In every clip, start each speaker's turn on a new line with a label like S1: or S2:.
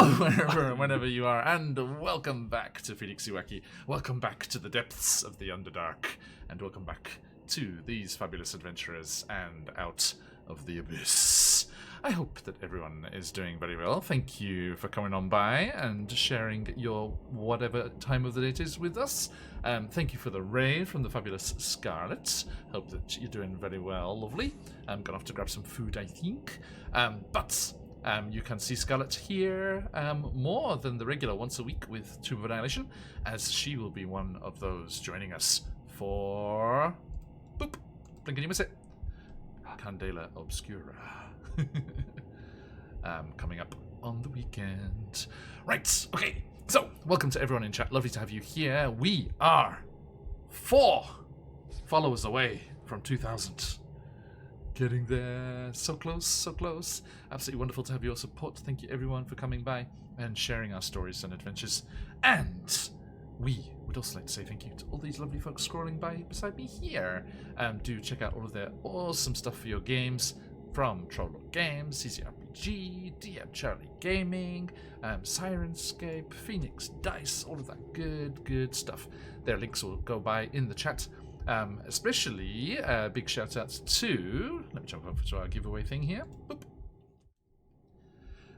S1: Hello, wherever and whenever you are, and welcome back to QuestJunkiesUK. Welcome back to the depths of the Underdark, and welcome back to these fabulous adventurers and out of the Abyss. I hope that everyone is doing very well. Thank you for coming on by and sharing your whatever time of the day it is with us. Thank you for the raid from the fabulous Scarlet. Hope that you're doing very well, lovely. I'm gonna have to grab some food, I think. You can see Scarlet here more than the regular once a week with Tomb of Annihilation, as she will be one of those joining us for... Boop! Blink and you miss it. Candela Obscura. Coming up on the weekend. Right, okay. So, welcome to everyone in chat. Lovely to have you here. We are 4 followers away from 2,000. Getting there. So close, so close. Absolutely wonderful to have your support. Thank you everyone for coming by and sharing our stories and adventures. And we would also like to say thank you to all these lovely folks scrolling by beside me here. Do check out all of their awesome stuff for your games from Trolloc Games, CCRPG, DM Charlie Gaming, Sirenscape, Phoenix Dice, all of that good stuff. Their links will go by in the chat. Especially big shout outs to, let me jump over to our giveaway thing here. Boop.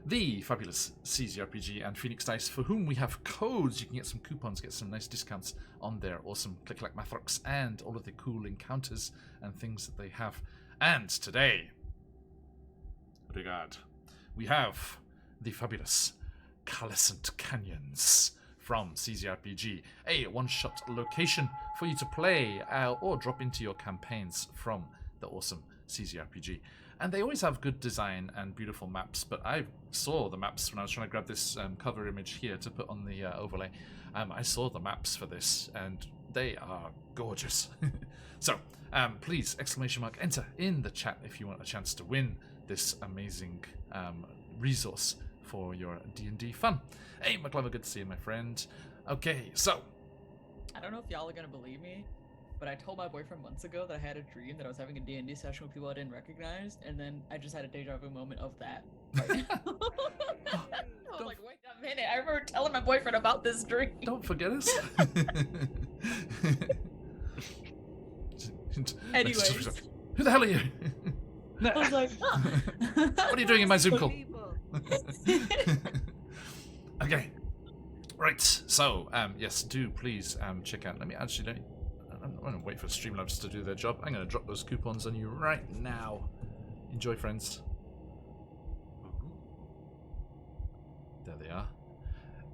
S1: The fabulous CZRPG and Phoenix Dice, for whom we have codes. You can get some coupons, get some nice discounts on their awesome Click-Clack Mathrocks and all of the cool encounters and things that they have. And today, regard, we have the fabulous Calescent Canyons from CZRPG, a one-shot location for you to play or drop into your campaigns from the awesome CZRPG. And they always have good design and beautiful maps, but I saw the maps when I was trying to grab this cover image here to put on the overlay. I saw the maps for this, and they are gorgeous. So, please, !enter in the chat if you want a chance to win this amazing resource for your D&D fun. Hey, McClever, good to see you, my friend. Okay, so.
S2: I don't know if y'all are gonna believe me, but I told my boyfriend months ago that I had a dream that I was having a D&D session with people I didn't recognize, and then I just had a deja vu moment of that. Right now. I was like, wait a minute, I remember telling my boyfriend about this dream.
S1: Don't forget us.
S2: Anyways.
S1: Who the hell are you?
S2: I was like, huh.
S1: What are you doing in my Zoom call? Okay, right. So, yes, do please check out. I'm going to wait for Streamlabs to do their job. I'm going to drop those coupons on you right now. Enjoy, friends. There they are.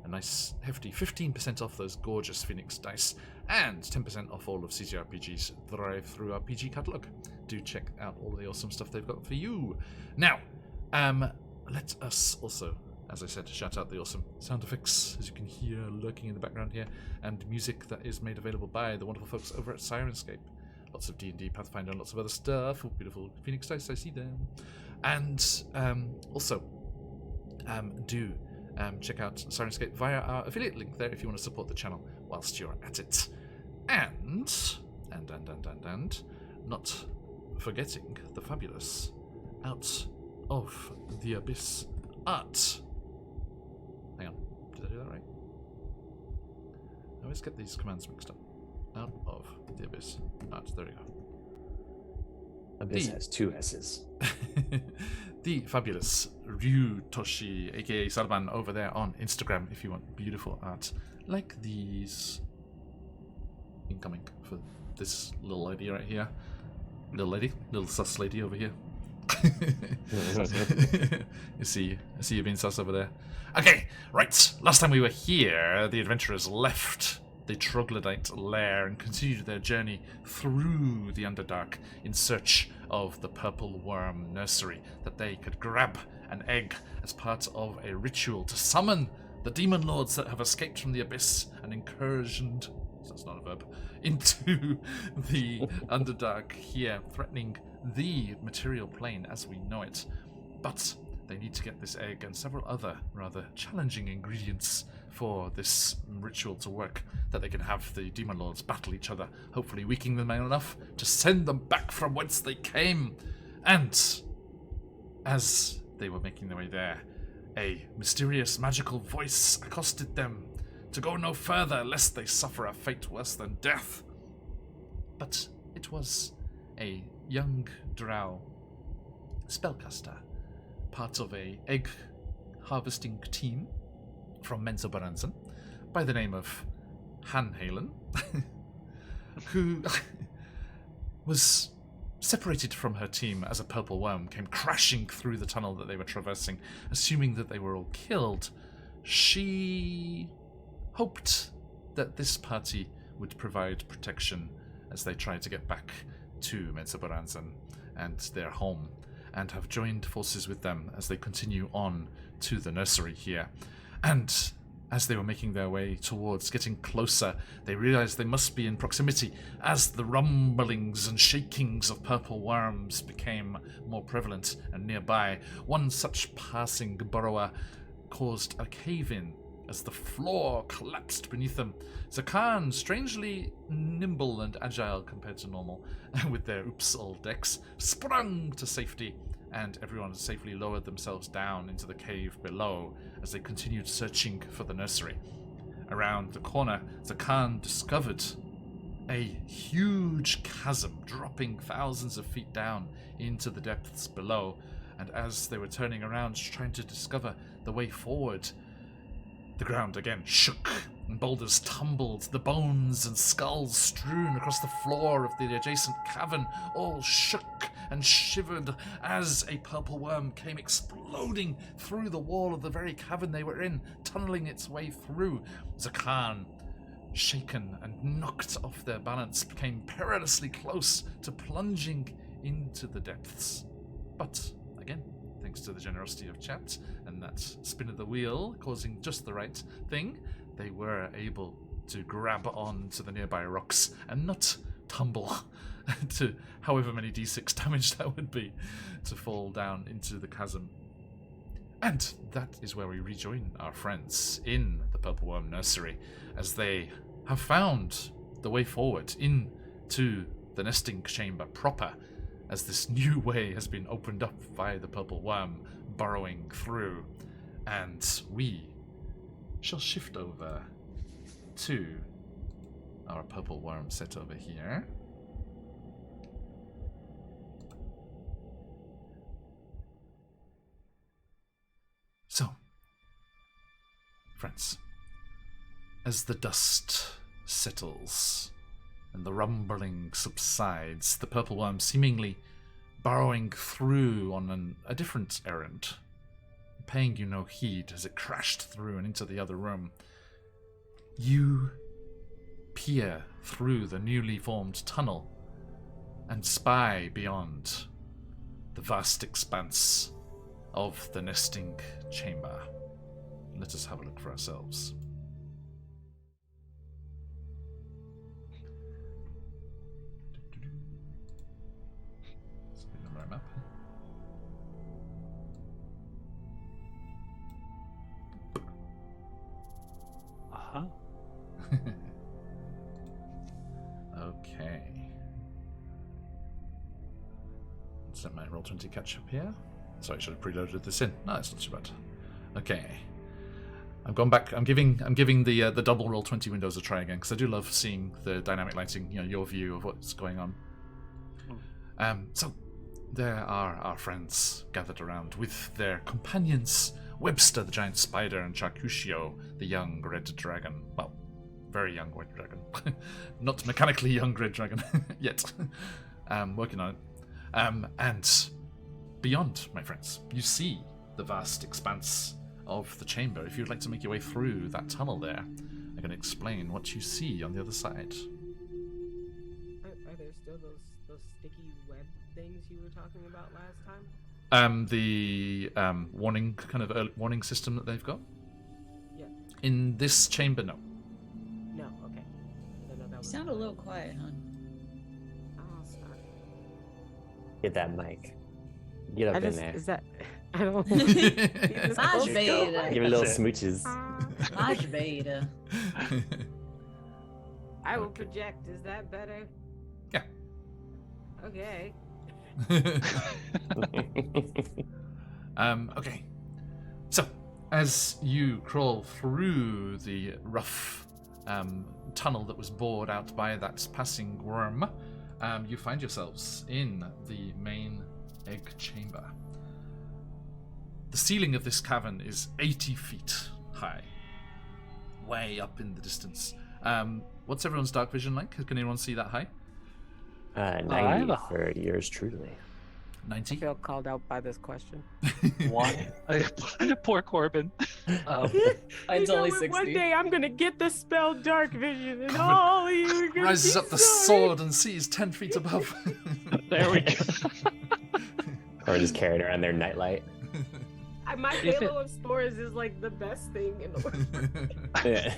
S1: A nice hefty 15% off those gorgeous Phoenix Dice and 10% off all of CCRPG's drive-through RPG catalog. Do check out all the awesome stuff they've got for you. Now, let us also, as I said, shout out the awesome sound effects, as you can hear lurking in the background here, and music that is made available by the wonderful folks over at Sirenscape. Lots of D&D, Pathfinder, and lots of other stuff. Oh, beautiful Phoenix Dice, I see them. And also, do check out Sirenscape via our affiliate link there if you want to support the channel whilst you're at it. And not forgetting the fabulous Out of the Abyss art. Hang on, did I do that right? I always get these commands mixed up. Out of the Abyss art, there we go.
S3: Abyss has 2 S's.
S1: The fabulous Ryu Toshi, aka Sarban, over there on Instagram if you want beautiful art like these. Incoming for this little lady right here. Little sus lady over here. I see you being sus over there. Okay, right. Last time we were here, the adventurers left the troglodyte lair and continued their journey through the Underdark in search of the purple worm nursery that they could grab an egg as part of a ritual to summon the demon lords that have escaped from the abyss and incursioned, that's not a verb, into the Underdark here, threatening the material plane as we know it. But they need to get this egg and several other rather challenging ingredients for this ritual to work, that they can have the demon lords battle each other, hopefully weakening them enough to send them back from whence they came. And as they were making their way there, a mysterious magical voice accosted them to go no further lest they suffer a fate worse than death. But it was a young drow spellcaster, part of a egg harvesting team from Menzoberranzan by the name of Hanhalen, who was separated from her team as a purple worm came crashing through the tunnel that they were traversing, assuming that they were all killed. She hoped that this party would provide protection as they tried to get back to Menzoberranzan and their home, and have joined forces with them as they continue on to the nursery here. And as they were making their way towards getting closer, they realized they must be in proximity as the rumblings and shakings of purple worms became more prevalent and nearby. One such passing burrower caused a cave-in as the floor collapsed beneath them. Zakan, strangely nimble and agile compared to normal, with their oops-all decks, sprung to safety, and everyone safely lowered themselves down into the cave below as they continued searching for the nursery. Around the corner, Zakan discovered a huge chasm dropping thousands of feet down into the depths below, and as they were turning around trying to discover the way forward, the ground again shook, and boulders tumbled, the bones and skulls strewn across the floor of the adjacent cavern all shook and shivered as a purple worm came exploding through the wall of the very cavern they were in, tunneling its way through. Zakan, shaken and knocked off their balance, became perilously close to plunging into the depths. But, again, thanks to the generosity of chat and that spin of the wheel causing just the right thing, they were able to grab on to the nearby rocks and not tumble to however many d6 damage that would be to fall down into the chasm. And that is where we rejoin our friends in the Purple Worm Nursery as they have found the way forward into the nesting chamber proper, as this new way has been opened up by the Purple Worm burrowing through. And we shall shift over to our Purple Worm set over here. So, friends, as the dust settles and the rumbling subsides, the purple worm seemingly burrowing through on a different errand, paying you no heed as it crashed through and into the other room. You peer through the newly formed tunnel and spy beyond the vast expanse of the nesting chamber. Let us have a look for ourselves. Let's get the right map.
S3: Uh-huh.
S1: Okay. Let's let my Roll20 catch up here. Sorry, I should have preloaded this in. No, it's not too bad. Okay. I've gone back. I'm giving the double Roll20 windows a try again, because I do love seeing the dynamic lighting, your view of what's going on. So there are our friends gathered around with their companions, Webster the giant spider and Charcushio the young red dragon. Well, very young red dragon. Not mechanically young red dragon yet. Working on it. And beyond, my friends, you see the vast expanse of the chamber. If you'd like to make your way through that tunnel there, I can explain what you see on the other side.
S4: Are there still those sticky web things you were talking about last time?
S1: The warning warning system that they've got?
S4: Yeah.
S1: In this chamber, no.
S4: No, okay. I know that
S2: You
S4: was
S2: sound a little quiet, hon.
S4: Oh, sorry.
S3: Get that mic. Get up in there.
S4: Is that... I don't...
S2: Maj beta.
S3: Give it little smooches.
S2: Maj beta.
S4: I will project. Is that better?
S1: Yeah.
S4: Okay.
S1: Okay. So, As you crawl through the rough tunnel that was bored out by that passing worm, you find yourselves in the main egg chamber. The ceiling of this cavern is 80 feet high, way up in the distance. What's everyone's dark vision like? Can anyone see that high?
S3: 90 for yours truly.
S1: 90?
S4: I feel called out by this question.
S5: One. Poor Corbin.
S2: Mine's
S4: You know
S2: only
S4: what?
S2: 60.
S4: One day I'm gonna get the spell Dark Vision, and all of you are gonna
S1: Rises
S4: be
S1: up the
S4: sorry.
S1: sword and sees 10 feet above.
S5: There we go.
S3: Or just carrying around their nightlight.
S4: My
S5: If
S4: halo of spores is like the best thing in the world.
S3: Yeah.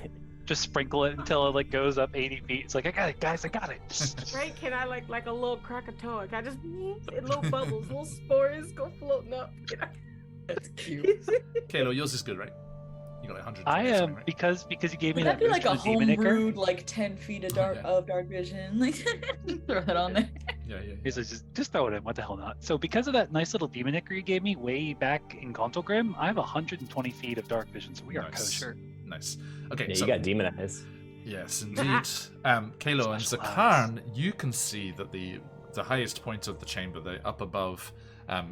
S5: Just sprinkle it until it like goes up 80 feet. It's like, I got it, guys, I got it.
S4: Right? Can I like a little Krakatoa? Can I just little bubbles, little spores go floating up?
S2: That's cute.
S1: Kalo, yours is good, right? You got like 100.
S5: I am
S1: right?
S5: because you gave me
S2: Would that be
S5: boost
S2: like a
S5: from the demon ichor.
S2: homebrewed like 10 feet of dark
S1: Yeah.
S2: of dark vision? Like throw that on there.
S1: Yeah.
S5: He's like, just throw it in. What the hell not? So because of that nice little demon ichor you gave me way back in Grim, I have 120 feet of dark vision, so we are
S1: Nice.
S5: kosher.
S1: Nice. Okay,
S3: Yeah,
S1: so
S3: you got demon eyes.
S1: yes, indeed. Kalo and
S5: Special
S1: Zakarn, you can see that the highest point of the chamber, the up above,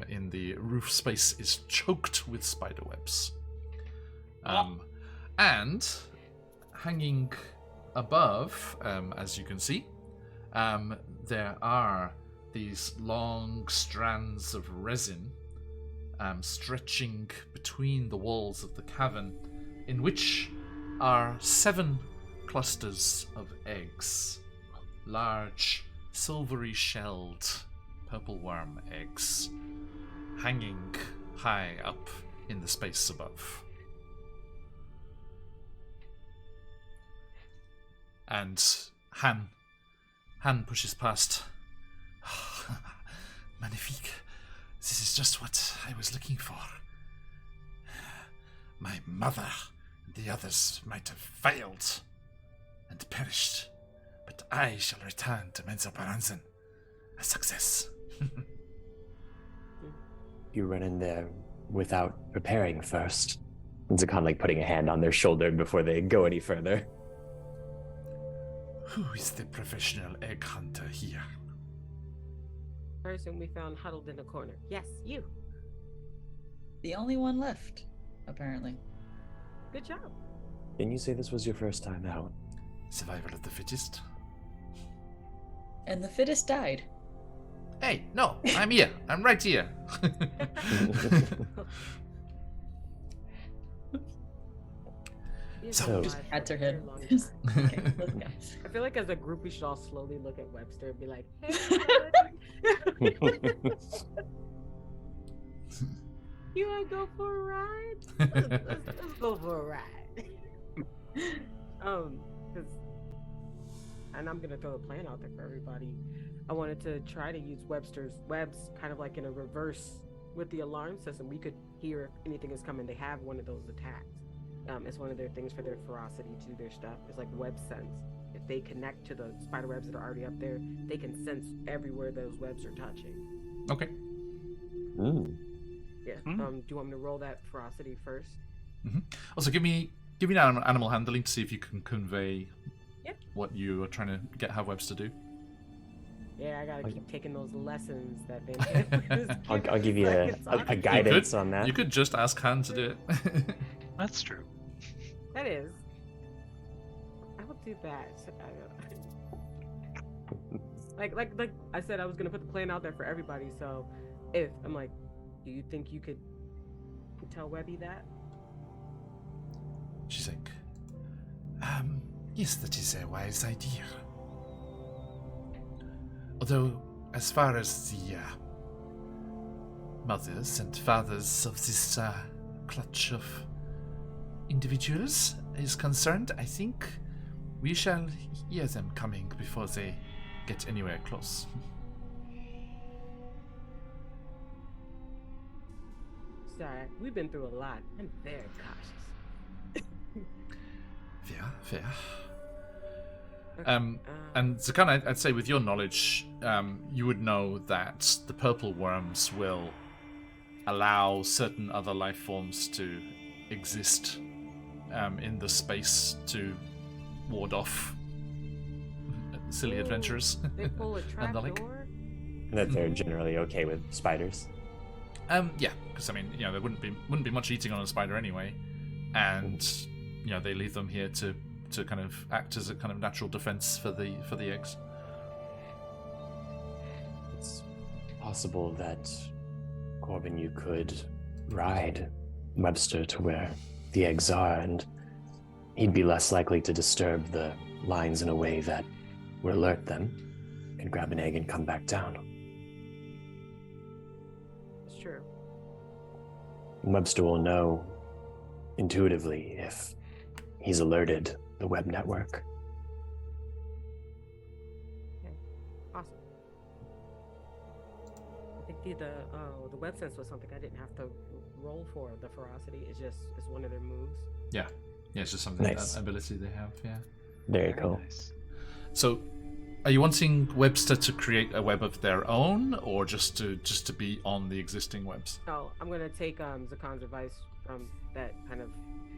S1: in the roof space, is choked with spider webs. And hanging above, as you can see, there are these long strands of resin stretching between the walls of the cavern, in which are 7 clusters of eggs. Large, silvery shelled purple worm eggs hanging high up in the space above. And Han pushes past. Magnifique. This is just what I was looking for. My mother and the others might have failed and perished, but I shall return to Menzoparanzen a success.
S3: You run in there without preparing first. And Zakan like putting a hand on their shoulder before they go any further.
S1: Who is the professional egg hunter here?
S4: Person we found huddled in a corner. Yes, you.
S2: The only one left, apparently.
S4: Good job.
S3: Didn't you say this was your first time out?
S1: Survival of the fittest?
S2: And the fittest died.
S1: Hey, no, I'm here. I'm right here.
S3: So-
S2: Just pats her head.
S4: Long
S2: Just-
S4: time.
S2: okay, let's go.
S4: I feel like as a group we should all slowly look at Webster and be like, hey, you wanna go for a ride? Let's go for a ride. Cause, and I'm gonna throw a plan out there for everybody. I wanted to try to use Webster's webs kind of like in a reverse with the alarm system. We could hear if anything is coming. They have one of those attacks. It's one of their things for their ferocity to do their stuff. It's like web sense. If they connect to the spider webs that are already up there, they can sense everywhere those webs are touching.
S1: Okay.
S3: Mm.
S4: Yeah. Do you want me to roll that ferocity first?
S1: Also, give me an animal handling to see if you can convey
S4: Yep.
S1: what you are trying to have webs to do.
S4: Yeah, I gotta keep taking those lessons that they.
S3: I'll give you a guidance on that.
S1: You could just ask Han to do it.
S5: That's true.
S4: That is. I will do that. Like I said, I was gonna put the plan out there for everybody. So, if I'm like, do you think you could tell Webby that?
S1: She's like, yes, that is a wise idea. Although, as far as the mothers and fathers of this clutch of individuals is concerned, I think we shall hear them coming before they get anywhere close.
S4: Sorry, we've been through a lot. I'm very cautious.
S1: Fair. And Zakan, I'd say with your knowledge, you would know that the purple worms will allow certain other life forms to exist in the space to ward off silly adventurers.
S4: They pull a
S1: And the like.
S4: trapdoor.
S3: That they're generally okay with spiders.
S1: Yeah, because I mean, there wouldn't be much eating on a spider anyway, and they leave them here to kind of act as a kind of natural defense for the eggs.
S3: It's possible that, Corbin, you could ride Webster to where the eggs are, and he'd be less likely to disturb the lines in a way that would alert them, and grab an egg and come back down.
S4: It's true.
S3: Webster will know intuitively if he's alerted the web network.
S4: Awesome. I think the web sense was something I didn't have to roll for. The ferocity is one of their moves.
S1: Yeah, it's just something
S3: Nice.
S1: that ability they have. Yeah.
S3: Very cool.
S5: Nice.
S1: So, are you wanting Webster to create a web of their own, or just to be on the existing webs?
S4: Oh, I'm gonna take Zakan's advice from that kind of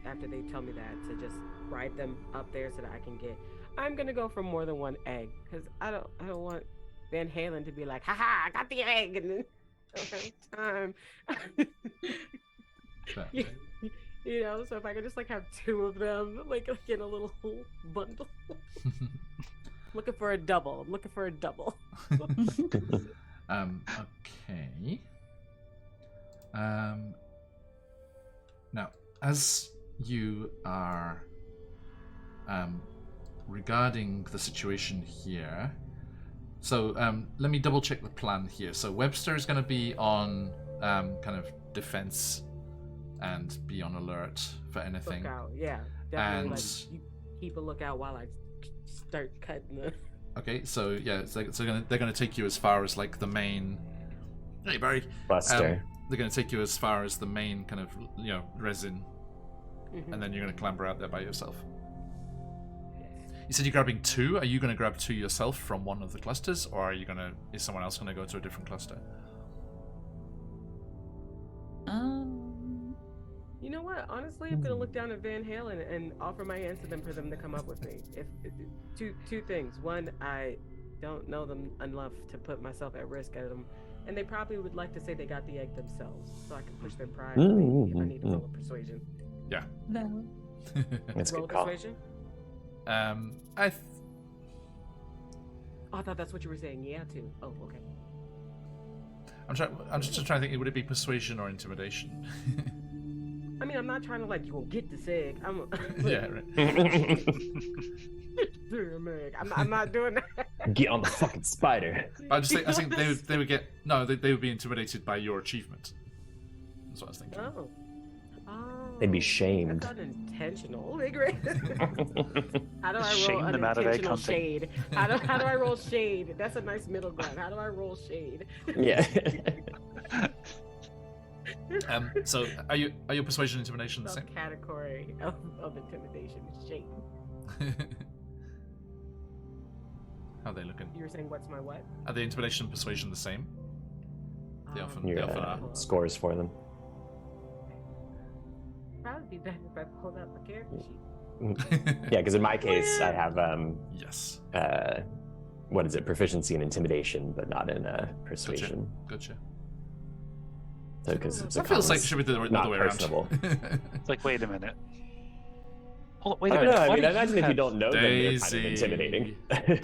S4: after they tell me that to just ride them up there so that I can get. I'm gonna go for more than one egg because I don't want Van Halen to be like, haha, I got the egg, and then I don't have time.
S1: Fair.
S4: So if I could just like have two of them like in a little bundle. Looking for a double. I'm looking for a double.
S1: Okay. Now, as you are regarding the situation here, so let me double check the plan here. So Webster is going to be on kind of defense and be on alert for anything.
S4: Lookout, yeah. Definitely,
S1: And
S4: you keep a lookout while I start cutting the.
S1: okay, so yeah, they're gonna take you as far as like the main. Hey Barry.
S3: Buster.
S1: They're gonna take you as far as the main kind of resin, and then you're gonna clamber out there by yourself. You said you're grabbing two. Are you gonna grab two yourself from one of the clusters, or is someone else gonna go to a different cluster?
S4: You know what? Honestly, I'm gonna look down at Van Halen and offer my hands to them for them to come up with me. If two things. One, I don't know them enough to put myself at risk at them, and they probably would like to say they got the egg themselves, so I can push their pride. Maybe if I need to roll a persuasion.
S1: Yeah.
S2: No.
S3: That's a
S4: Roll a
S3: good call.
S4: persuasion.
S1: I
S4: Oh, I thought that's what you were saying. Yeah, too. Oh, okay.
S1: I'm just trying to think. Would it be persuasion or intimidation?
S4: I mean, I'm not trying to you gonna get this egg.
S1: Yeah. Right.
S4: I'm not doing that.
S3: Get on the fucking spider.
S1: I think they would get they would be intimidated by your achievement. That's what I was thinking.
S4: Oh.
S3: They'd be shamed.
S4: That's unintentional. How do I roll
S5: Shame them out of egg
S4: unintentional
S5: hunting.
S4: shade? How do I roll shade? That's a nice middle ground. How do I roll shade?
S3: Yeah.
S1: So are your persuasion and intimidation the same?
S4: Category of intimidation is shade.
S1: How are they looking?
S4: You were saying what's my what?
S1: Are the intimidation and persuasion the same? They often
S3: Your
S1: are.
S3: scores for them.
S4: Probably be better if I pulled out the character sheet.
S3: Yeah, because in my case, I have
S1: Yes.
S3: what is it? Proficiency in intimidation, but not in persuasion.
S1: Gotcha.
S3: So because
S1: That feels like it should be the
S3: not
S1: other way around.
S3: personable.
S5: It's like, wait a minute. Hold, wait
S3: I
S5: a
S3: don't
S5: minute.
S3: know. I
S5: why
S3: mean,
S5: do
S3: imagine if you
S5: have-
S3: don't know them, they're kind of
S1: Daisy.
S3: intimidating.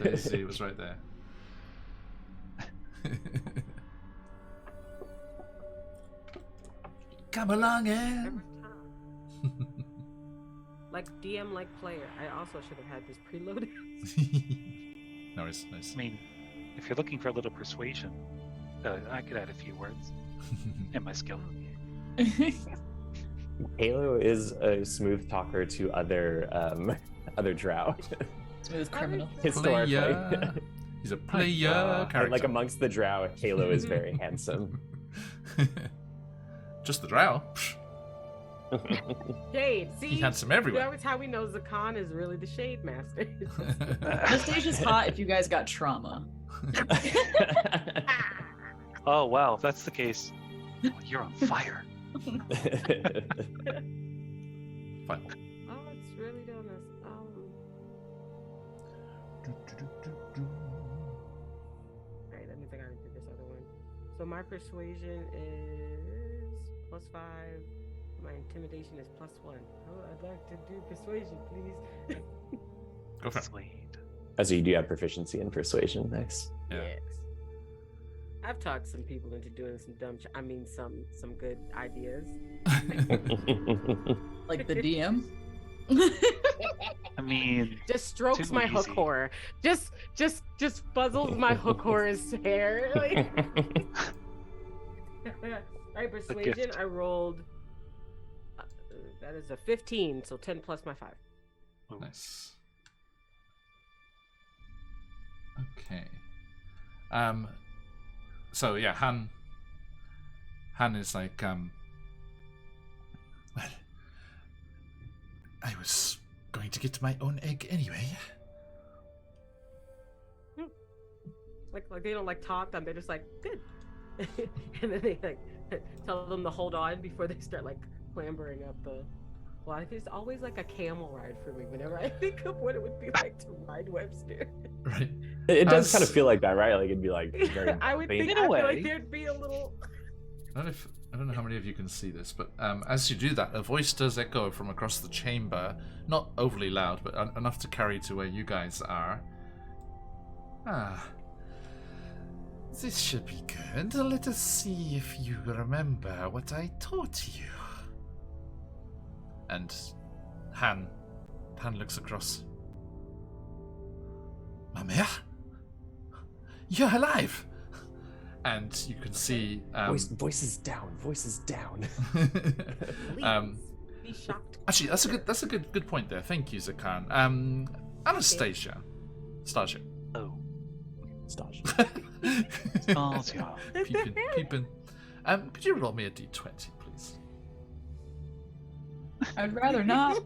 S1: Daisy was right there. Come along,
S4: Every
S1: in.
S4: time. Like DM, like player. I also should have had this preloaded.
S1: Nice.
S5: I mean, if you're looking for a little persuasion, I could add a few words in my skill.
S3: Halo is a smooth talker to other other drow.
S2: Smooth criminal.
S3: Historically.
S1: Player. He's a player character.
S3: Like amongst the drow, Halo is very handsome.
S1: Just the drow.
S4: Shade. See,
S1: He handsome everywhere.
S4: that was how we know Zakan is really the shade master.
S2: Anastasia's hot if you guys got trauma.
S5: Oh wow, if that's the case, you're on fire.
S1: Final.
S4: Oh, it's really doing this. Alright, let me think I did this other one. So my persuasion is +5. My intimidation is +1. Oh, I'd like to do persuasion, please.
S1: Go for it.
S5: Sweet.
S3: Oh, so you do have proficiency in persuasion. Nice.
S1: Yeah.
S4: Yes. I've talked some people into doing some some good ideas.
S2: Like the DM.
S5: I mean,
S4: Just strokes
S5: Too
S4: my hook
S5: easy.
S4: horror. Just fuzzles my hook horror's hair. Like... Right, persuasion.
S5: gift.
S4: I rolled. That is a 15, so 10 plus my 5.
S1: Nice. Okay. So yeah, Han is like, well, I was going to get my own egg anyway.
S4: Like they don't like talk them. They're just like good, and then they like tell them to hold on before they start like clambering up the. Well, it's always like a camel ride for me whenever I think of what it would be like to ride Webster.
S1: Right.
S3: It does
S1: As-
S3: kind of feel like that, right? Like it'd be like very.
S4: I would think
S5: In
S4: I
S5: a
S4: feel
S5: way.
S4: like there'd be a little.
S1: I don't know how many of you can see this, but as you do that, a voice does echo from across the chamber, not overly loud, but enough to carry to where you guys are. Ah. This should be good. Let us see if you remember what I taught you. And Han looks across. Mama? You're alive! And you can see...
S3: Voices down. Voices down.
S4: Be shocked.
S1: Actually, that's a good point there. Thank you, Zakan. Anastasia. Stasia.
S5: oh,
S3: Stasia.
S5: Stasia.
S1: Peeping. Could you roll me a d20, please?
S2: I'd rather not.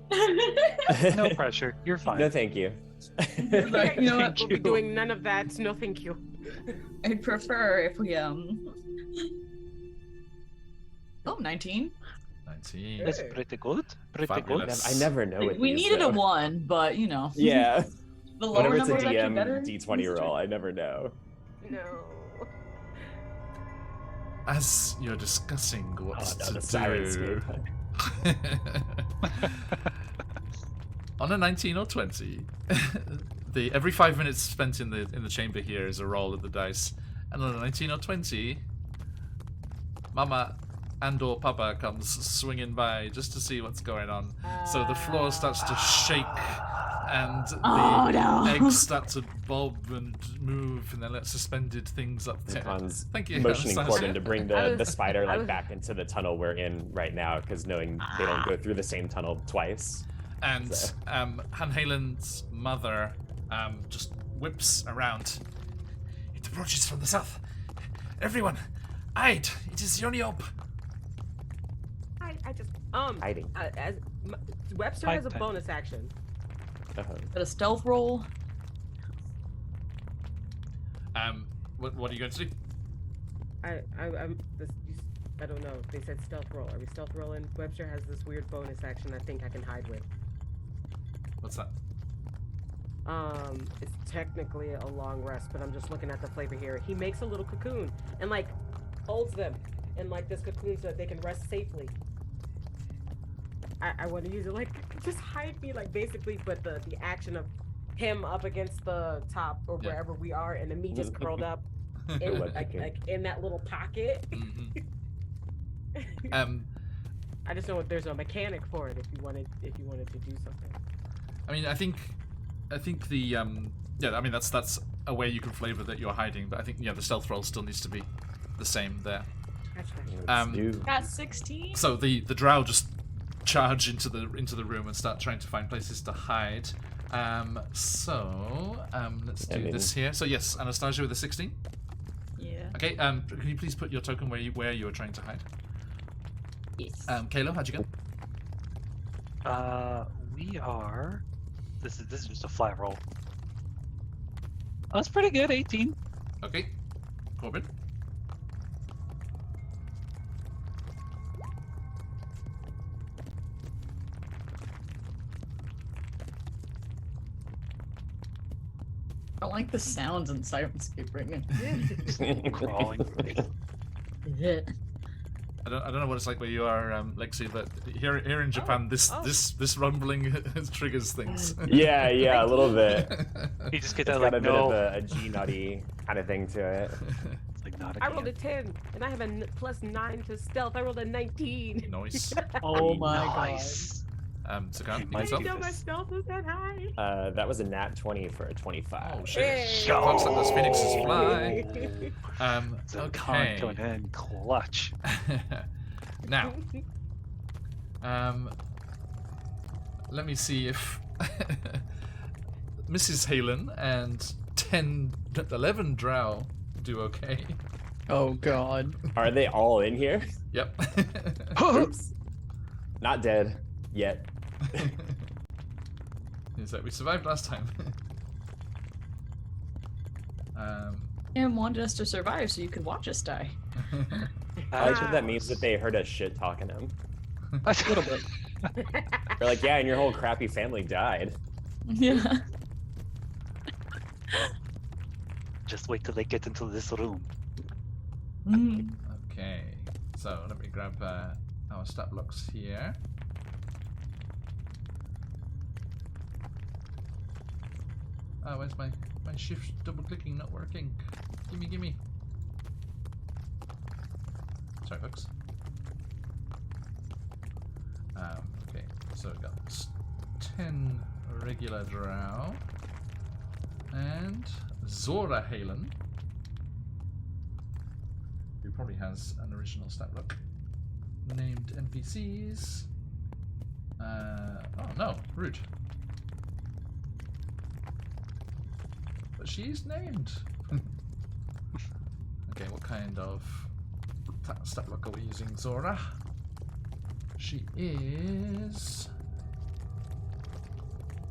S5: No pressure. You're fine.
S3: No, thank you.
S2: Like, you know what?
S4: We'll be doing none of that. No, thank you.
S2: I'd prefer if we Oh, 19.
S1: 19.
S5: That's pretty good. Pretty
S1: Fabulous.
S5: good.
S3: I never know what
S2: We
S3: these,
S2: needed
S3: though.
S2: a 1, but you know.
S3: Yeah.
S2: The lower
S3: Whenever it's a
S2: number is actually
S3: DM
S2: better.
S3: D20 roll, I never know.
S4: No.
S1: As you're discussing what
S3: Oh, no,
S1: to
S3: the sirens
S1: do... On a 19 or 20, every 5 minutes spent in the chamber here is a roll of the dice, and on a 19 or 20, Mama and/or Papa comes swinging by just to see what's going on. So the floor starts to shake, and the
S2: Oh, no.
S1: eggs start to bob and move, and then let suspended things up there.
S3: Zakan's
S1: Thank you,
S3: motioning
S1: Anastasia.
S3: Corbin to bring
S4: I
S3: the
S4: was-
S3: spider
S4: I
S3: like
S4: was-
S3: back into the tunnel we're in right now, because knowing they don't go through the same tunnel twice.
S1: And
S3: So-
S1: Han Halen's mother just whips around. It approaches from the south. Everyone, hide! It is the only hope.
S4: I just
S3: Hiding.
S4: Webster
S5: Hide
S4: has a
S5: time.
S4: bonus action.
S2: But a stealth roll.
S1: What are you going to do?
S4: I don't know. They said stealth roll. Are we stealth rolling? Webster has this weird bonus action I think I can hide with.
S1: What's that?
S4: It's technically a long rest, but I'm just looking at the flavor here. He makes a little cocoon and like holds them in like this cocoon so that they can rest safely. I want to use it like just hide me like basically, but the action of him up against the top or
S1: Yeah.
S4: wherever we are, and then me just curled up in
S3: Web cocoon.
S4: like in that little pocket.
S1: Mhm.
S4: I just know there's a mechanic for it if you wanted to do something.
S1: I mean, I think the yeah. I mean, that's a way you can flavor that you're hiding, but I think the stealth roll still needs to be the same there.
S3: Let's do.
S2: Got 16.
S1: So the drow just charge into the room and start trying to find places to hide. Let's do this here. So yes, Anastasia with a 16.
S2: Yeah.
S1: Okay. Can you please put your token where you are trying to hide?
S2: Yes.
S1: Kalo, how'd you go?
S5: We are. This is just a flat roll. That's pretty good. 18.
S1: Okay. Corbin.
S2: I like the sounds and sirens keep bringing.
S5: Crawling.
S1: I don't know what it's like where you are, Lexi, but here in Japan, this rumbling triggers things.
S3: Yeah, a little bit.
S5: You just get
S3: It's
S5: that
S3: got
S5: like
S3: a bit
S5: no.
S3: of a G nutty kind of thing to it.
S5: It's like not
S4: I rolled a
S5: again.
S4: 10, and I have a +9 to stealth. I rolled a 19.
S1: Nice.
S2: Oh my
S5: Nice.
S1: Sagan, you
S5: Might
S4: I
S1: yourself?
S4: didn't know my stealth was that high.
S3: That was a nat 20 for a 25.
S1: Oh shit!
S4: Hey.
S1: Looks like those phoenixes
S5: Yo.
S1: fly.
S5: So con
S1: Okay.
S5: coming in clutch.
S1: Now, let me see if Mrs. Halen and 11 drow do okay.
S2: Oh god.
S3: Are they all in here?
S1: Yep.
S3: Oops. Not dead yet.
S1: Is that we survived last time?
S2: Cam wanted us to survive so you could watch us die.
S3: I like that that means that they heard us shit talking him.
S2: A little bit.
S3: They're like, yeah, and your whole crappy family died.
S2: Yeah.
S5: Just wait till they get into this room.
S2: Mm.
S1: Okay, so let me grab our stat blocks here. Oh, where's my shift double clicking not working? Gimme. Sorry, folks. Okay, so we've got 10 regular drow and Zora Halen, who probably has an original stat block. Named NPCs. Oh no, rude. But she's named. Okay, what kind of stat block are we using, Zora? She is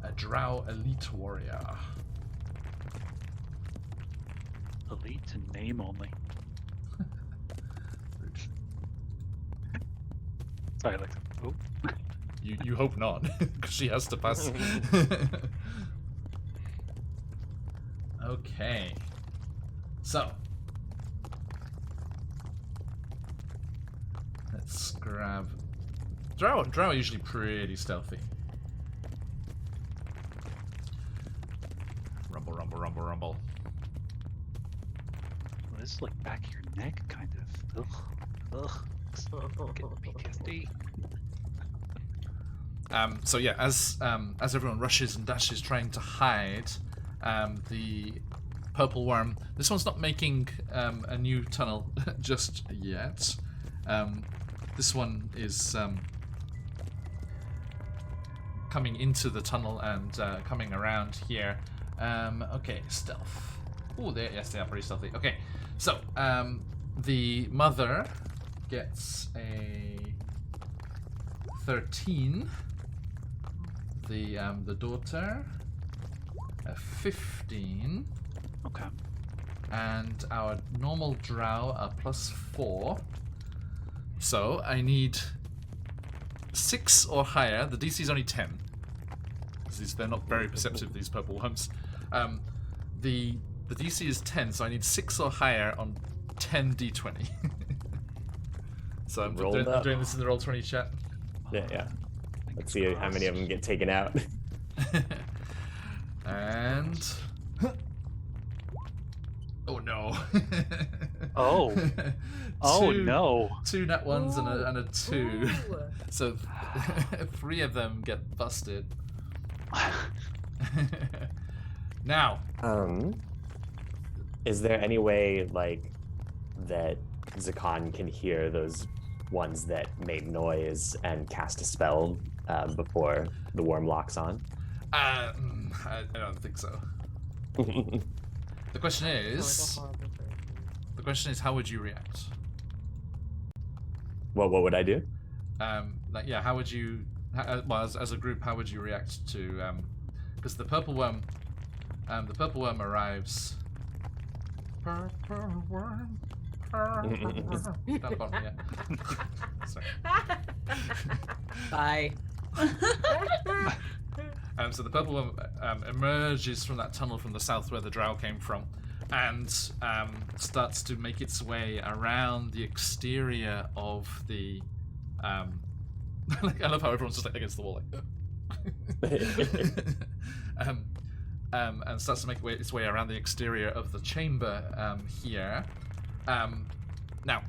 S1: a drow elite warrior.
S5: Elite in name only.
S1: Rude.
S5: Sorry, Alexa. Oh.
S1: You hope not, because she has to pass. Okay. So. Let's grab... Drow are usually pretty stealthy. Rumble.
S5: Well, this is like back of your neck, kind of. Ugh. Getting PTSD.
S1: So yeah, as everyone rushes and dashes trying to hide, the purple worm. This one's not making a new tunnel just yet. This one is coming into the tunnel and coming around here. Okay, stealth. Oh, yes, they are pretty stealthy. Okay, so the mother gets a 13. The daughter a 15.
S5: Okay.
S1: And our normal drow are +4. So I need 6 or higher. The DC is only 10. Because they're not very perceptive, these purple worms. The DC is 10, so I need 6 or higher on 10 D20. So I'm doing this in the Roll20 chat.
S3: Yeah. Let's see how many of them get taken out.
S1: And... Oh no.
S5: Oh. Oh no.
S1: 2 nat 1s and a 2.
S4: Ooh.
S1: So 3 of them get busted. Now.
S3: Is there any way, like, that Zakan can hear those ones that make noise and cast a spell before the worm locks on?
S1: I don't think so. The question is, how would you react?
S3: What would I do?
S1: Like, yeah, how would you? Well, as a group, how would you react to? Because the purple worm arrives. Purple worm. Down the bottom, yeah. Sorry.
S2: Bye.
S1: So the purple one emerges from that tunnel from the south where the drow came from, and starts to make its way around the exterior of the. Like, I love how everyone's just like against the wall, like. And starts to make its way around the exterior of the chamber here. Now,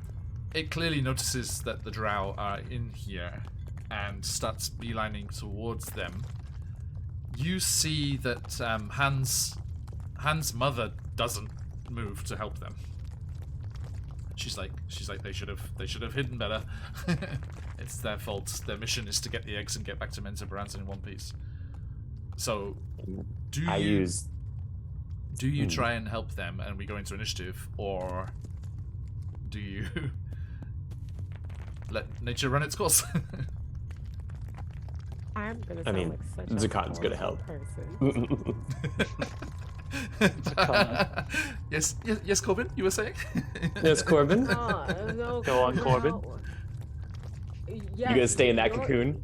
S1: it clearly notices that the drow are in here and starts beelining towards them. You see that Hans' mother doesn't move to help them. She's like they should have hidden better. It's their fault. Their mission is to get the eggs and get back to Mensa Baranza in one piece. So, do you try and help them and we go into initiative, or do you let nature run its course?
S4: I'm gonna sound like such
S3: Zakan's gonna help.
S4: Person.
S1: yes, Corbin, you were saying?
S3: Yes, Corbin.
S4: No,
S5: Go on, Corbin.
S4: Yes,
S3: You gonna stay in that cocoon?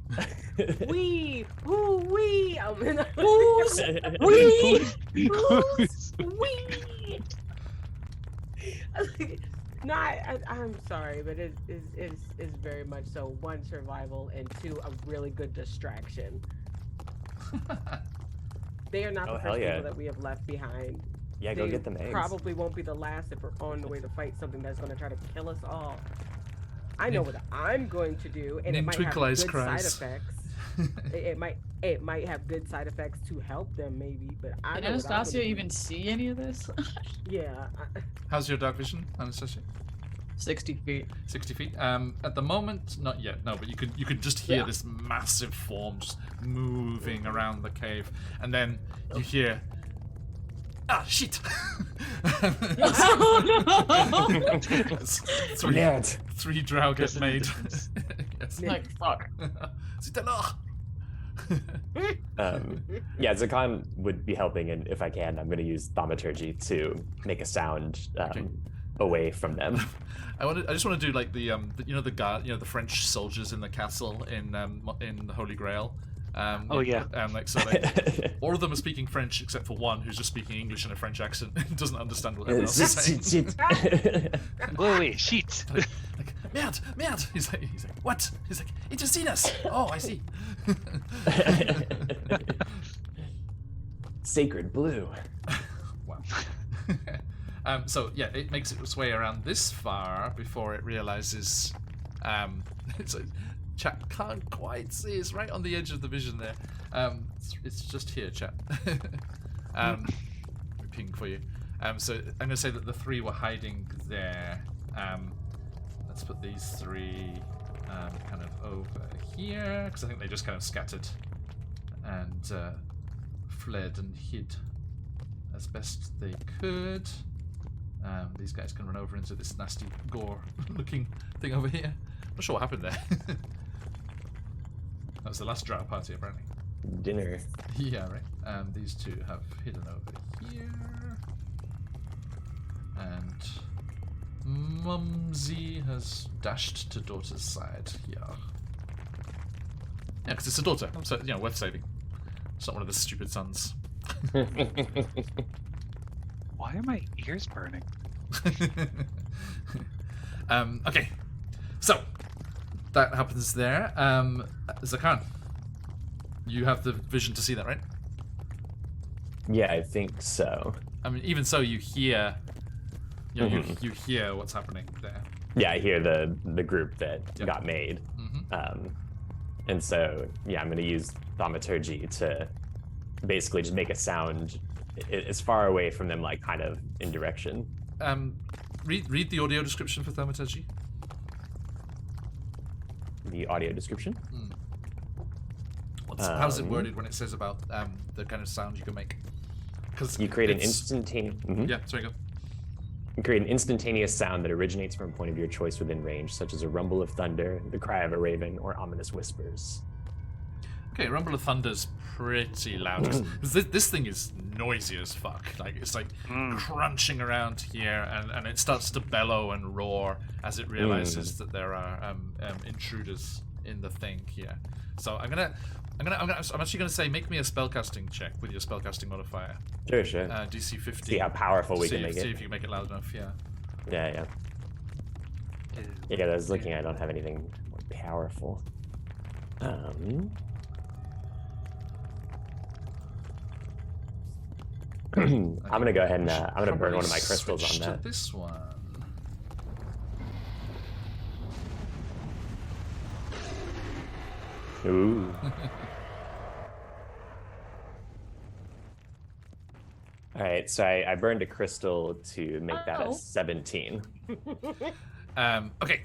S4: We. I'm in a I'm sorry, but it is very much so. One, survival, and two, a really good distraction. They are not the first people that we have left behind.
S3: Yeah, go get them eggs.
S4: Probably won't be the last if we're on the way to fight something that's going to try to kill us all. I know what I'm going to do, and it might have good side effects. it might have good side effects to help them, maybe. But I
S2: Did
S4: know
S2: Anastasia even see any of this?
S4: Yeah.
S1: How's your dark vision, Anastasia?
S2: 60 feet.
S1: 60 feet. At the moment, not yet. No, but you could just hear this massive form just moving around the cave, and then you hear. Ah, shit! Three drow get made. Yes.
S2: Like, fuck.
S3: Yeah, Zakan would be helping, and if I can, I'm going to use thaumaturgy to make a sound away from them.
S1: I just want to do like the the guard, the French soldiers in the castle in the Holy Grail. Like so, like, all of them are speaking French except for one who's just speaking English in a French accent and doesn't understand what everyone else is saying.
S5: Bluey, shit.
S1: Like, merde. He's like, what? He's like, it has seen us. Oh, I see.
S3: Sacred blue.
S1: Wow. So yeah, it makes its way around this far before it realizes. It's like, chat can't quite see. It's right on the edge of the vision there. It's just here, chat. Let me ping for you. So I'm going to say that the three were hiding there. Let's put these three kind of over here, because I think they just kind of scattered and fled and hid as best they could. These guys can run over into this nasty gore-looking thing over here. Not sure what happened there. That was the last drow party, apparently.
S3: Dinner.
S1: Yeah, right. These two have hidden over here. And Mumsy has dashed to daughter's side here. Yeah, because it's a daughter, so, worth saving. It's not one of the stupid sons.
S5: Why are my ears burning?
S1: Okay. So, that happens there. Zakan, you have the vision to see that, right?
S3: Yeah, I think so.
S1: I mean, even so, you hear, you hear what's happening there.
S3: Yeah, I hear the group that got made. And so, yeah, I'm going to use thaumaturgy to basically just make a sound as far away from them, like kind of in direction.
S1: Read the audio description for thaumaturgy.
S3: The audio description?
S1: How's it worded when it says about the kind of sound you can make? Because
S3: you create an instantaneous.
S1: Yeah, sorry, go.
S3: You create an instantaneous sound that originates from a point of your choice within range, such as a rumble of thunder, the cry of a raven, or ominous whispers.
S1: Okay, rumble of thunder's pretty loud. This thing is noisy as fuck. Like, it's like crunching around here, and it starts to bellow and roar as it realizes that there are intruders in the thing here. So I'm actually gonna say make me a spellcasting check with your spellcasting modifier.
S3: Sure.
S1: DC 15.
S3: See how powerful we can make
S1: See
S3: it.
S1: if you can make it loud enough. Yeah.
S3: Yeah. Yeah, I was looking. I don't have anything more powerful. I'm gonna go ahead and I'm gonna burn one of my crystals on
S1: Switch to
S3: that.
S1: this one.
S3: Ooh. All right, so I burned a crystal to make that a 17.
S1: Okay,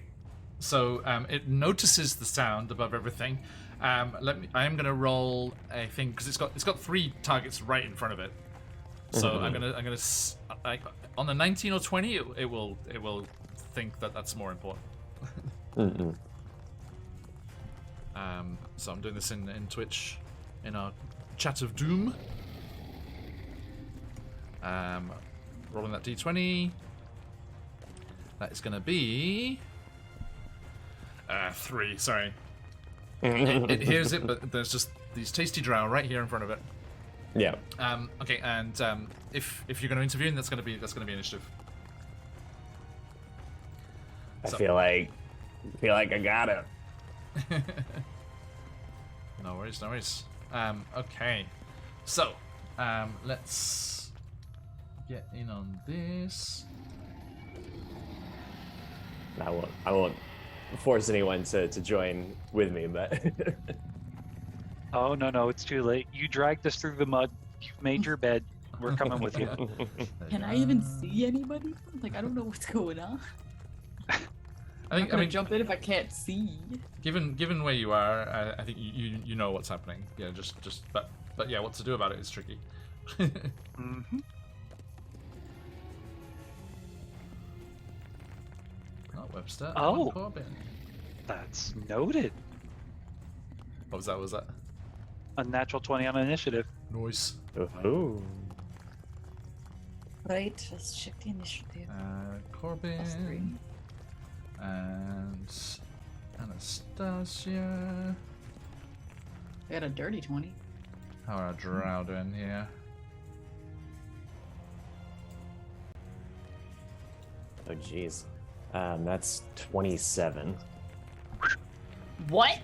S1: so it notices the sound above everything. I am gonna roll a thing because it's got 3 targets right in front of it. So I'm gonna on the 19 or 20 it will think that that's more important. So I'm doing this in Twitch in our chat of doom. Rolling that d20. That is gonna be 3. Sorry. It hears it, but there's just these tasty drow right here in front of it.
S3: Yeah.
S1: Okay, and if you're going to intervene, that's going to be initiative.
S3: I feel like I got it.
S1: No worries. Okay, so let's get in on this.
S3: I won't force anyone to join with me, but
S5: Oh no, it's too late. You dragged us through the mud. You've made your bed. We're coming with you.
S2: Can I even see anybody? Like, I don't know what's going on. I mean, jump in if I can't see.
S1: Given where you are, I think you know what's happening. Yeah, but yeah, what to do about it is tricky.
S5: Mm-hmm.
S1: Not Webster.
S5: Oh.
S1: Corbin.
S5: That's noted.
S1: What was that?
S5: A natural 20 on initiative.
S1: Noise.
S3: Ooh.
S2: Right, let's check the initiative.
S1: Corbin.
S2: +3.
S1: And Anastasia.
S2: I got a dirty 20.
S1: How are our drow doing here?
S3: Oh jeez. That's 27.
S2: What?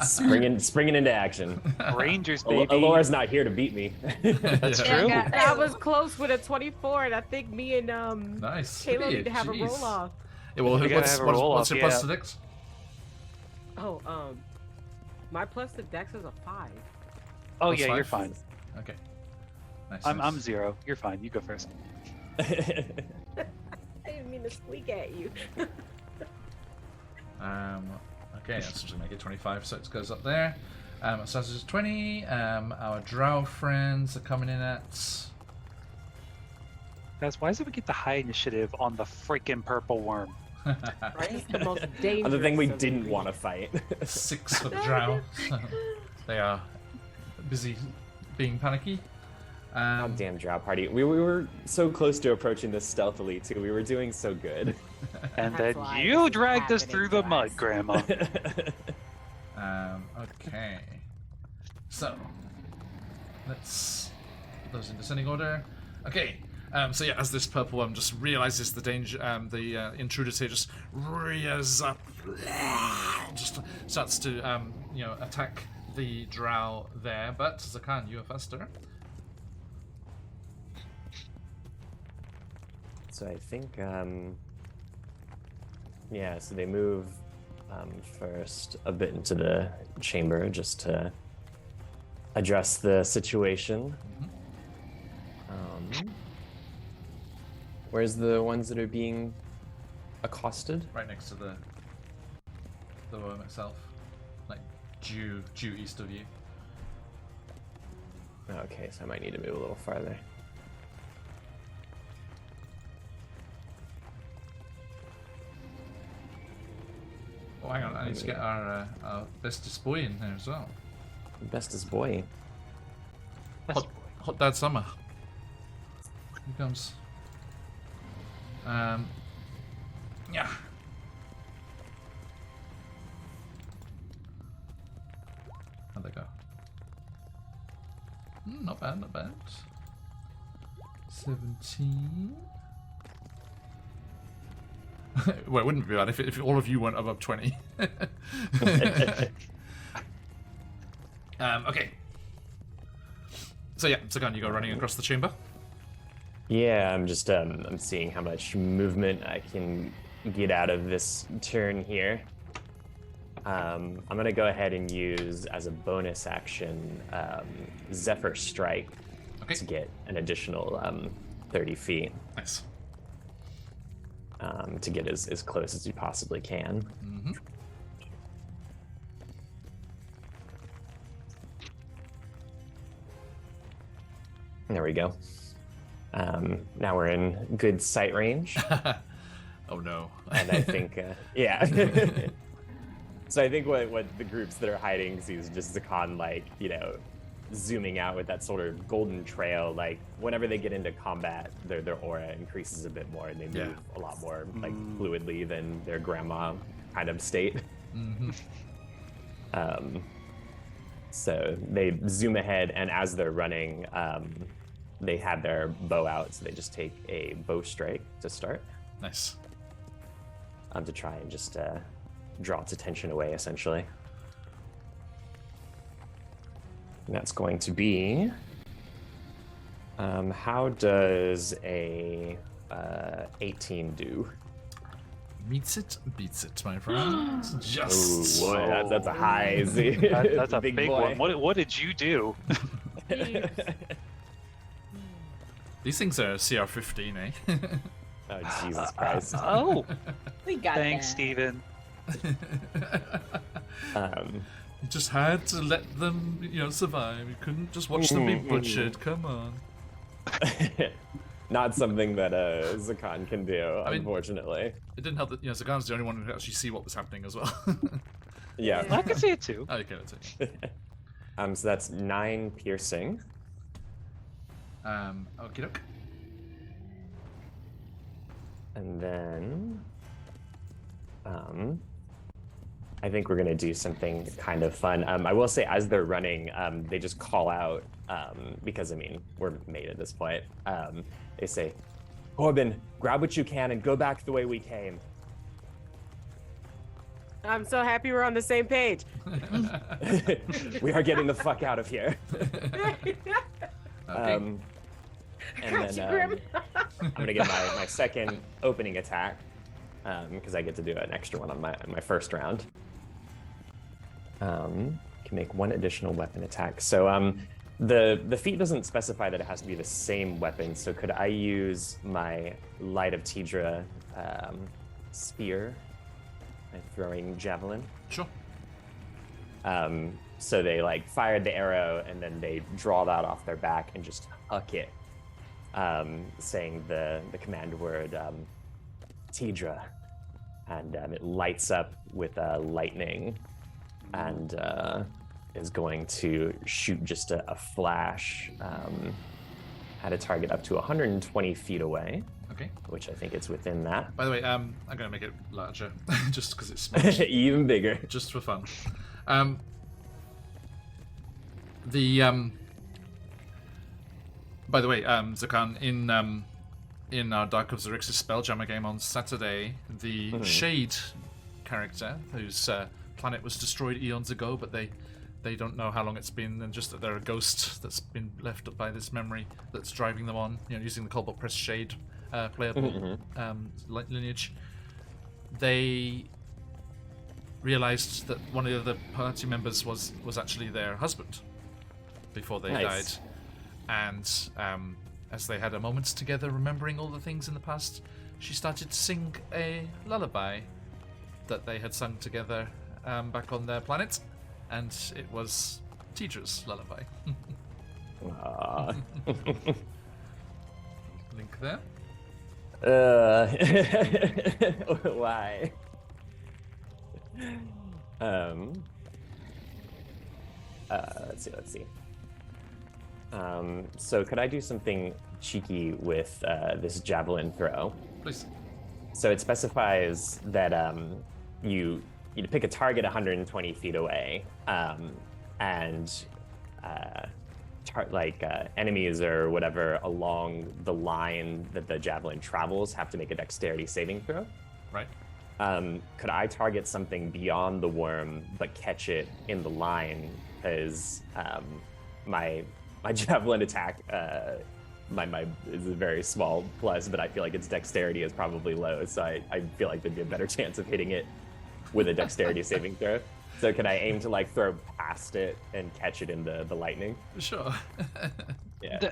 S3: Springing into action.
S5: Rangers, baby.
S3: Alora's not here to beat me.
S5: That's
S1: Yeah.
S5: true.
S4: I was close with a 24, and I think me and
S1: Nice.
S4: Kayla
S1: Really?
S4: need to have a
S1: Jeez.
S4: roll off.
S1: Yeah, well,
S5: We gotta
S1: what's
S5: have a roll-off,
S1: your plus to
S5: yeah.
S1: dex?
S4: Oh, my plus to dex is a 5.
S5: Oh
S1: Plus
S5: yeah,
S1: 5?
S5: you're fine.
S1: Okay. Nice.
S5: I'm 0. You're fine. You go first.
S4: I didn't mean to squeak at you.
S1: Okay, let's just make it 25, so it goes up there. So that's 20. Our drow friends are coming in at
S5: Guys, why does it we get the high initiative on the freaking purple worm?
S4: Right? It's the most dangerous.
S3: On the thing we
S4: of the
S3: didn't
S4: breed.
S3: want to fight.
S1: 6 for the drow. They are busy being panicky.
S3: Goddamn drow party. We were so close to approaching this stealthily too. We were doing so good.
S5: And
S4: That's
S5: then
S4: why
S5: you
S4: this is
S5: dragged us
S4: happening
S5: through
S4: to
S5: the mud,
S4: us.
S5: Grandma.
S1: Okay. So let's put those in descending order. Okay. So yeah, as this purple one just realizes the danger, the intruders here just rears up, just starts to attack the drow there. But Zakan, you are faster.
S3: So I think, yeah, so they move first a bit into the chamber just to address the situation. Where's the ones that are being accosted?
S1: Right next to the worm itself, like due east of you.
S3: Okay, so I might need to move a little farther.
S1: Oh, hang on, I need to get our bestest boy in here as well.
S3: Bestest boy.
S1: Hot Dad Summer. Here comes. Yeah. Not bad, not bad. 17. Well, it wouldn't be bad if all of you weren't above 20. Okay. So yeah, Zagan, you go running across the chamber.
S3: Yeah, I'm just I'm seeing how much movement I can get out of this turn here. I'm gonna go ahead and use as a bonus action Zephyr Strike to get an additional 30 feet.
S1: Nice.
S3: To get as close as you possibly can.
S1: Mm-hmm.
S3: There we go. Now we're in good sight range.
S1: Oh no.
S3: And I think, yeah. So I think what the groups that are hiding sees just Zakan, like, you know, zooming out with that sort of golden trail. Like, whenever they get into combat, their aura increases a bit more and they move a lot more, like, fluidly than their grandma kind of state.
S1: Mm-hmm.
S3: So they zoom ahead, and as they're running, they have their bow out, so they just take a bow strike to start.
S1: Nice.
S3: To try and just draw its attention away, essentially. And that's going to be... how does a 18 do?
S1: Meets it, beats it, my friend. Just.
S3: Ooh, boy, that's a high.
S5: That's a big
S3: boy.
S5: one. What did you do?
S1: These things are CR15, eh?
S3: Oh, Jesus Christ.
S5: Oh,
S2: We got
S5: thanks,
S2: that.
S5: Steven.
S1: You just had to let them, survive. You couldn't just watch them be butchered. Come on.
S3: Not something that Zakan can do,
S1: mean,
S3: unfortunately.
S1: It didn't help that Zagan's the only one who could actually see what was happening as well.
S3: Yeah.
S5: I can see it too.
S1: Oh, okay, that's it.
S3: So that's 9 piercing.
S1: Okie doke.
S3: And then I think we're gonna do something kind of fun. I will say, as they're running, they just call out, because I mean, we're made at this point. They say, "Corbin, grab what you can and go back the way we came."
S4: I'm so happy we're on the same page.
S3: We are getting the fuck out of here.
S1: Okay.
S3: And then I'm gonna get my second opening attack, because I get to do an extra one on my first round. Can make one additional weapon attack. So the feat doesn't specify that it has to be the same weapon. So could I use my Light of Tidra spear and throwing javelin?
S1: Sure.
S3: So they like fired the arrow and then they draw that off their back and just huck it, saying the command word Tidra, and it lights up with lightning and is going to shoot just a flash at a target up to 120 feet away.
S1: Okay.
S3: Which I think it's within that.
S1: By the way, I'm going to make it larger, just because it's smart.
S3: Even bigger.
S1: Just for fun. By the way, Zakan, in our Dark of Xerxes Spelljammer game on Saturday, the Shade character, whose planet was destroyed eons ago, but they don't know how long it's been, and just that they're a ghost that's been left by this memory that's driving them on, using the Cobalt Press Shade playable lineage. They realized that one of the other party members was actually their husband before they died. And as they had a moment together remembering all the things in the past, she started to sing a lullaby that they had sung together back on their planet, and it was Tidra's lullaby. Link there.
S3: Why? Let's see. So could I do something cheeky with this javelin throw?
S1: Please.
S3: So it specifies that you pick a target 120 feet away, and enemies or whatever along the line that the javelin travels have to make a dexterity saving throw.
S1: Right.
S3: Could I target something beyond the worm but catch it in the line? Because my javelin attack my is a very small plus, but I feel like its dexterity is probably low, so I feel like there'd be a better chance of hitting it with a dexterity saving throw. So can I aim to like throw past it and catch it in the lightning?
S1: Sure.
S3: Yeah.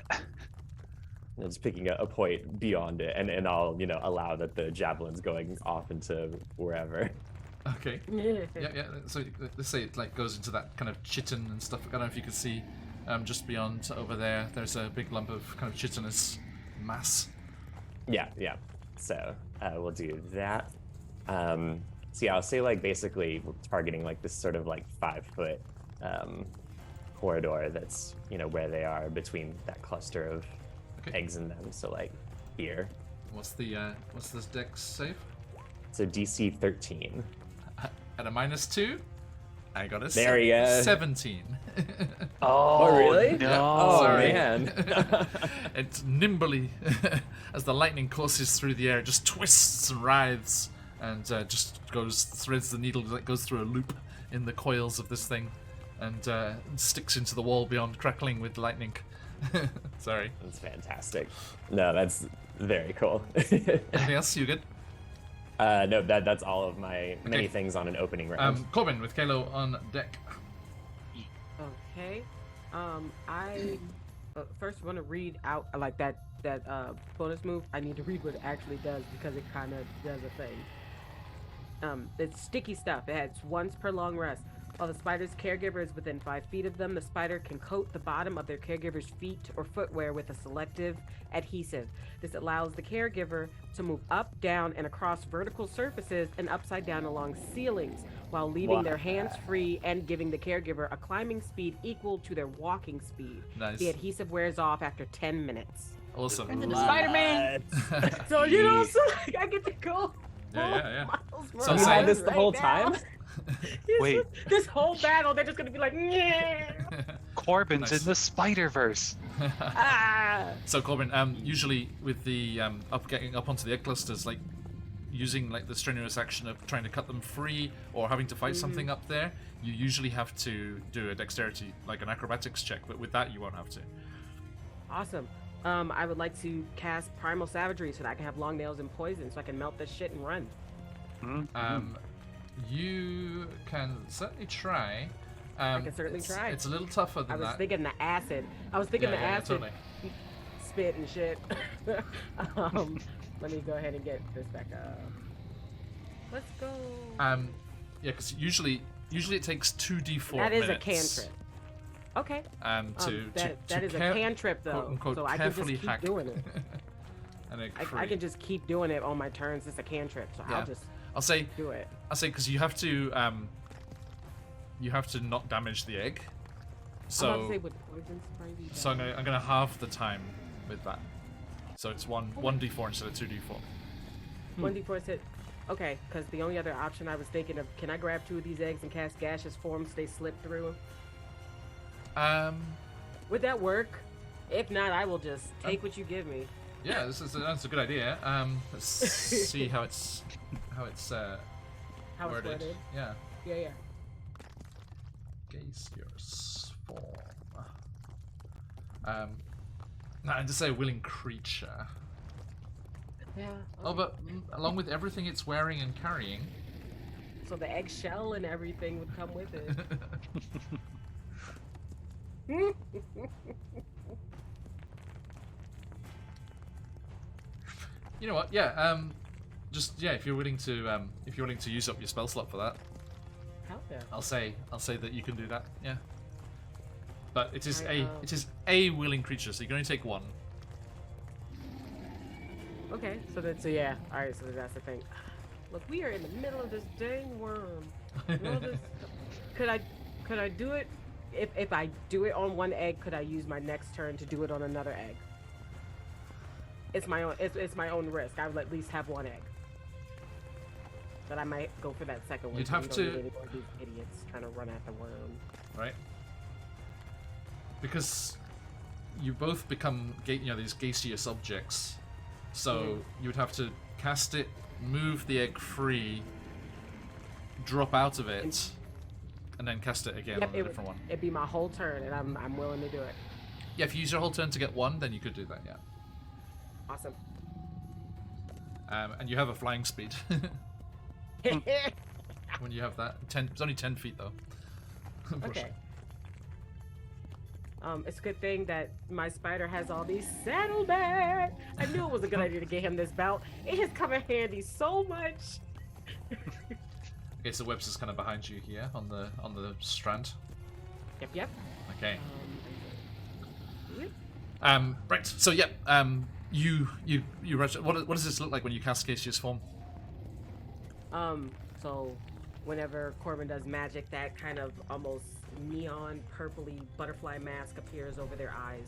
S3: It's picking a point beyond it, and I'll allow that the javelin's going off into wherever.
S1: Okay. Yeah. So let's say it like goes into that kind of chitin and stuff. I don't know if you can see just beyond over there. There's a big lump of kind of chitinous mass.
S3: Yeah. So we'll do that. So yeah, I'll say like basically we're targeting like this sort of like 5-foot corridor that's where they are between that cluster of eggs in them. So like here.
S1: What's this dex save?
S3: So DC 13.
S1: At a -2, I got a
S3: there he is.
S1: 17.
S3: Oh, really?
S5: No.
S3: Oh,
S1: Sorry.
S3: man.
S1: It nimbly, as the lightning courses through the air, just twists and writhes, and just threads the needle that goes through a loop in the coils of this thing, and sticks into the wall beyond, crackling with lightning. Sorry.
S3: That's fantastic. No, that's very cool.
S1: Anything else? You good?
S3: No, that's all of my many things on an opening round.
S1: Corbin with Kalo on deck.
S4: Okay. I first want to read out like that bonus move. I need to read what it actually does because it kind of does a thing. It's sticky stuff. It has once per long rest. While the spider's caregiver is within 5 feet of them, the spider can coat the bottom of their caregiver's feet or footwear with a selective adhesive. This allows the caregiver to move up, down, and across vertical surfaces and upside down along ceilings while leaving their hands free and giving the caregiver a climbing speed equal to their walking speed.
S1: Nice.
S4: The adhesive wears off after 10 minutes.
S1: Awesome.
S2: And then the Spider-Man.
S4: So, so like, I get to go.
S1: Yeah.
S4: So
S3: you had this the whole time?
S5: Wait.
S4: This whole battle, they're just gonna be like, yeah.
S5: Corbin's
S1: Nice.
S5: in the Spider-Verse.
S1: So Corbin, usually with the getting up onto the egg clusters, like using like the strenuous action of trying to cut them free or having to fight something up there, you usually have to do a dexterity, like an acrobatics check. But with that, you won't have to.
S4: Awesome. I would like to cast Primal Savagery so that I can have long nails and poison so I can melt this shit and run.
S1: You can certainly try.
S4: I can certainly try.
S1: It's a little tougher than
S4: I was
S1: that.
S4: thinking the acid. I was thinking the acid.
S1: Totally.
S4: Spit and shit. Let me go ahead and get this back up. Let's go.
S1: Yeah, because usually it takes 2d4
S4: That is
S1: minutes.
S4: a cantrip. Okay.
S1: That
S4: is a cantrip though,
S1: quote-unquote,
S4: so I can just
S1: carefully
S4: keep
S1: hack.
S4: doing it.
S1: And
S4: I can just keep doing it on my turns. It's a cantrip, so
S1: Yeah.
S4: I'll just
S1: I'll say
S4: do it.
S1: because you have to not damage the egg. So
S4: I'm about to say with poison spray.
S1: so I'm gonna halve the time with that. So it's 1d4 instead of 2d4.
S4: 1d4 hit. Okay, because the only other option I was thinking of, can I grab 2 of these eggs and cast gaseous forms they slip through? Would that work? If not, I will just take what you give me.
S1: Yeah, that's a good idea. Let's see how it's worded.
S4: worded.
S1: Yeah.
S4: Yeah.
S1: Gaseous form. No, just say willing creature.
S4: Yeah.
S1: Oh, but along with everything it's wearing and carrying.
S4: So the eggshell and everything would come with it.
S1: You know what? Yeah. If you're willing to use up your spell slot for that,
S4: Hell yeah.
S1: I'll say that you can do that. Yeah. But it is
S4: I,
S1: it is a willing creature, so you can only take one.
S4: Okay, so yeah. All right, so that's the thing. Look, we are in the middle of this dang worm. Could I do it? If I do it on one egg, could I use my next turn to do it on another egg? It's my own. It's my own risk. I would at least have one egg. But I might go for that second one.
S1: You'd
S4: so
S1: have
S4: we don't
S1: to-
S4: need any more of these idiots trying to run at the worm.
S1: Right? Because you both become these gaseous objects. So you would have to cast it, move the egg free, drop out of it, and then cast it again on a different one.
S4: It'd be my whole turn, and I'm willing to do it.
S1: Yeah, if you use your whole turn to get one, then you could do that. Yeah.
S4: Awesome.
S1: And you have a flying speed when you have that. It's only 10 feet though.
S4: Okay. It's a good thing that my spider has all these saddlebags. I knew it was a good idea to get him this belt. It has come in handy so much.
S1: Okay, so Webster's kind of behind you here on the strand.
S4: Yep.
S1: Okay.
S4: Yep.
S1: Right. So yeah. You what does this look like when you cast gaseous form?
S4: So whenever Corbin does magic, that kind of almost neon purpley butterfly mask appears over their eyes.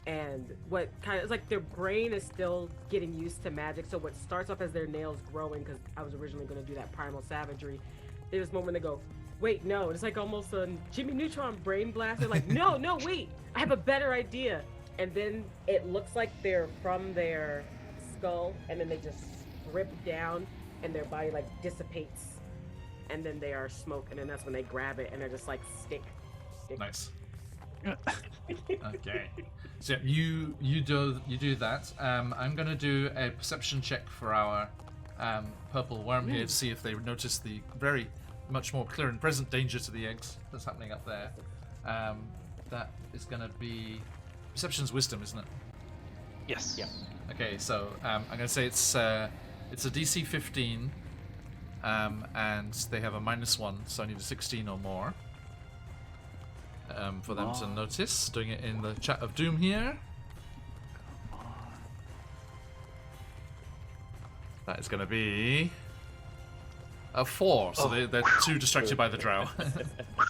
S4: And what kind of, it's like their brain is still getting used to magic, so what starts off as their nails growing, because I was originally going to do that primal savagery, there's this moment they go, wait, no, it's like almost a Jimmy Neutron brain blast. They're like, no, wait, I have a better idea. And then it looks like they're from their skull, and then they just rip down, and their body like dissipates, and then they are smoke, and then that's when they grab it, and they're just like stick.
S1: Nice. Okay. So you do that. I'm gonna do a perception check for our purple worm here to see if they notice the very much more clear and present danger to the eggs that's happening up there. That is gonna be perception's wisdom, isn't it?
S5: Yes.
S3: Yeah.
S1: Okay, so I'm gonna say it's a DC 15, and they have a -1, so I need a 16 or more for them to notice. Doing it in the chat of doom here. That is gonna be a 4, so they're too distracted by the drow.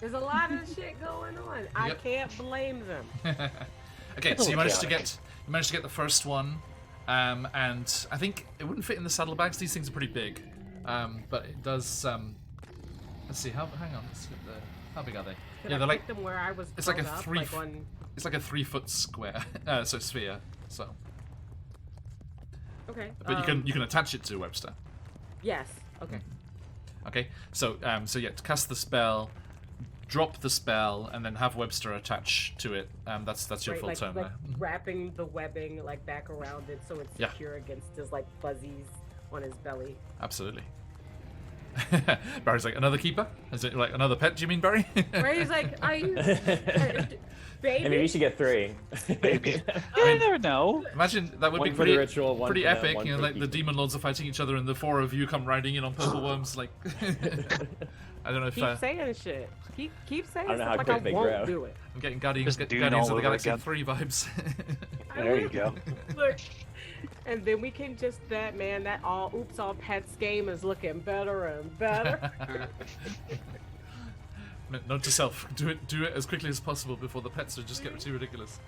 S4: There's a lot of shit going on. I can't blame them.
S1: Okay, so you managed to get the first one, and I think it wouldn't fit in the saddlebags. These things are pretty big, but it does. Let's see. Hang on. Let's get how big are they?
S4: They're like them where I was.
S1: It's like a
S4: up,
S1: 3.
S4: Like on...
S1: It's like a 3-foot square, so sphere. So.
S4: Okay.
S1: But you can attach it to Webster.
S4: Yes. Okay.
S1: Okay. So yeah, to cast the spell, drop the spell, and then have Webster attach to it. That's your full turn
S4: like
S1: there.
S4: wrapping the webbing like back around it so it's secure against his like fuzzies on his belly.
S1: Absolutely. Barry's like, another keeper? Is it like another pet? Do you mean, Barry?
S4: Right? He's like, are you baby?
S3: Maybe you should get 3.
S5: Maybe. You never know.
S1: Imagine that would
S3: One
S1: be
S3: for
S1: pretty
S3: the ritual, one
S1: pretty
S3: for the-
S1: epic.
S3: one
S1: You know,
S3: for
S1: like the
S3: keeping.
S1: demon lords are fighting each other, and the 4 of you come riding in on purple worms. Like, I don't know if
S4: Keep saying shit. Keep saying
S3: I don't know how
S4: stuff like
S3: quick
S4: I
S3: they
S4: won't
S3: grow.
S4: do it.
S1: I'm getting Guardians,
S5: Just Dune
S1: Guardians
S5: all
S1: of the
S5: over
S1: Galaxy
S5: again.
S1: 3 vibes.
S5: There you go.
S4: Look, and then we can just that all pets game is looking better and better.
S1: Note to self: do it as quickly as possible before the pets just get too ridiculous.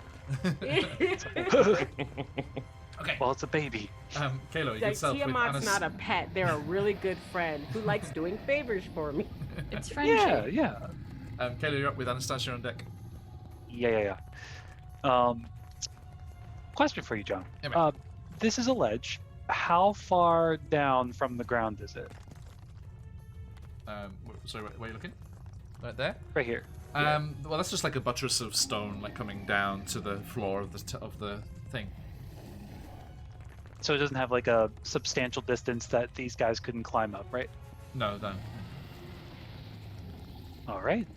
S1: Okay.
S5: Well, it's a baby.
S1: Kaylo,
S4: Like,
S1: yourself with
S4: Tiamat's not a pet. They're a really good friend who likes doing favors for me.
S2: It's friendship.
S5: Yeah.
S1: Kaylo, you're up with Anastasia on deck.
S5: Yeah. Question for you, John.
S1: Yeah, man.
S5: This is a ledge. How far down from the ground is it?
S1: Sorry, where are you looking? Right there.
S5: Right here.
S1: Well, that's just like a buttress of stone, like coming down to the floor of the thing.
S5: So it doesn't have like a substantial distance that these guys couldn't climb up, right?
S1: No.
S5: All right.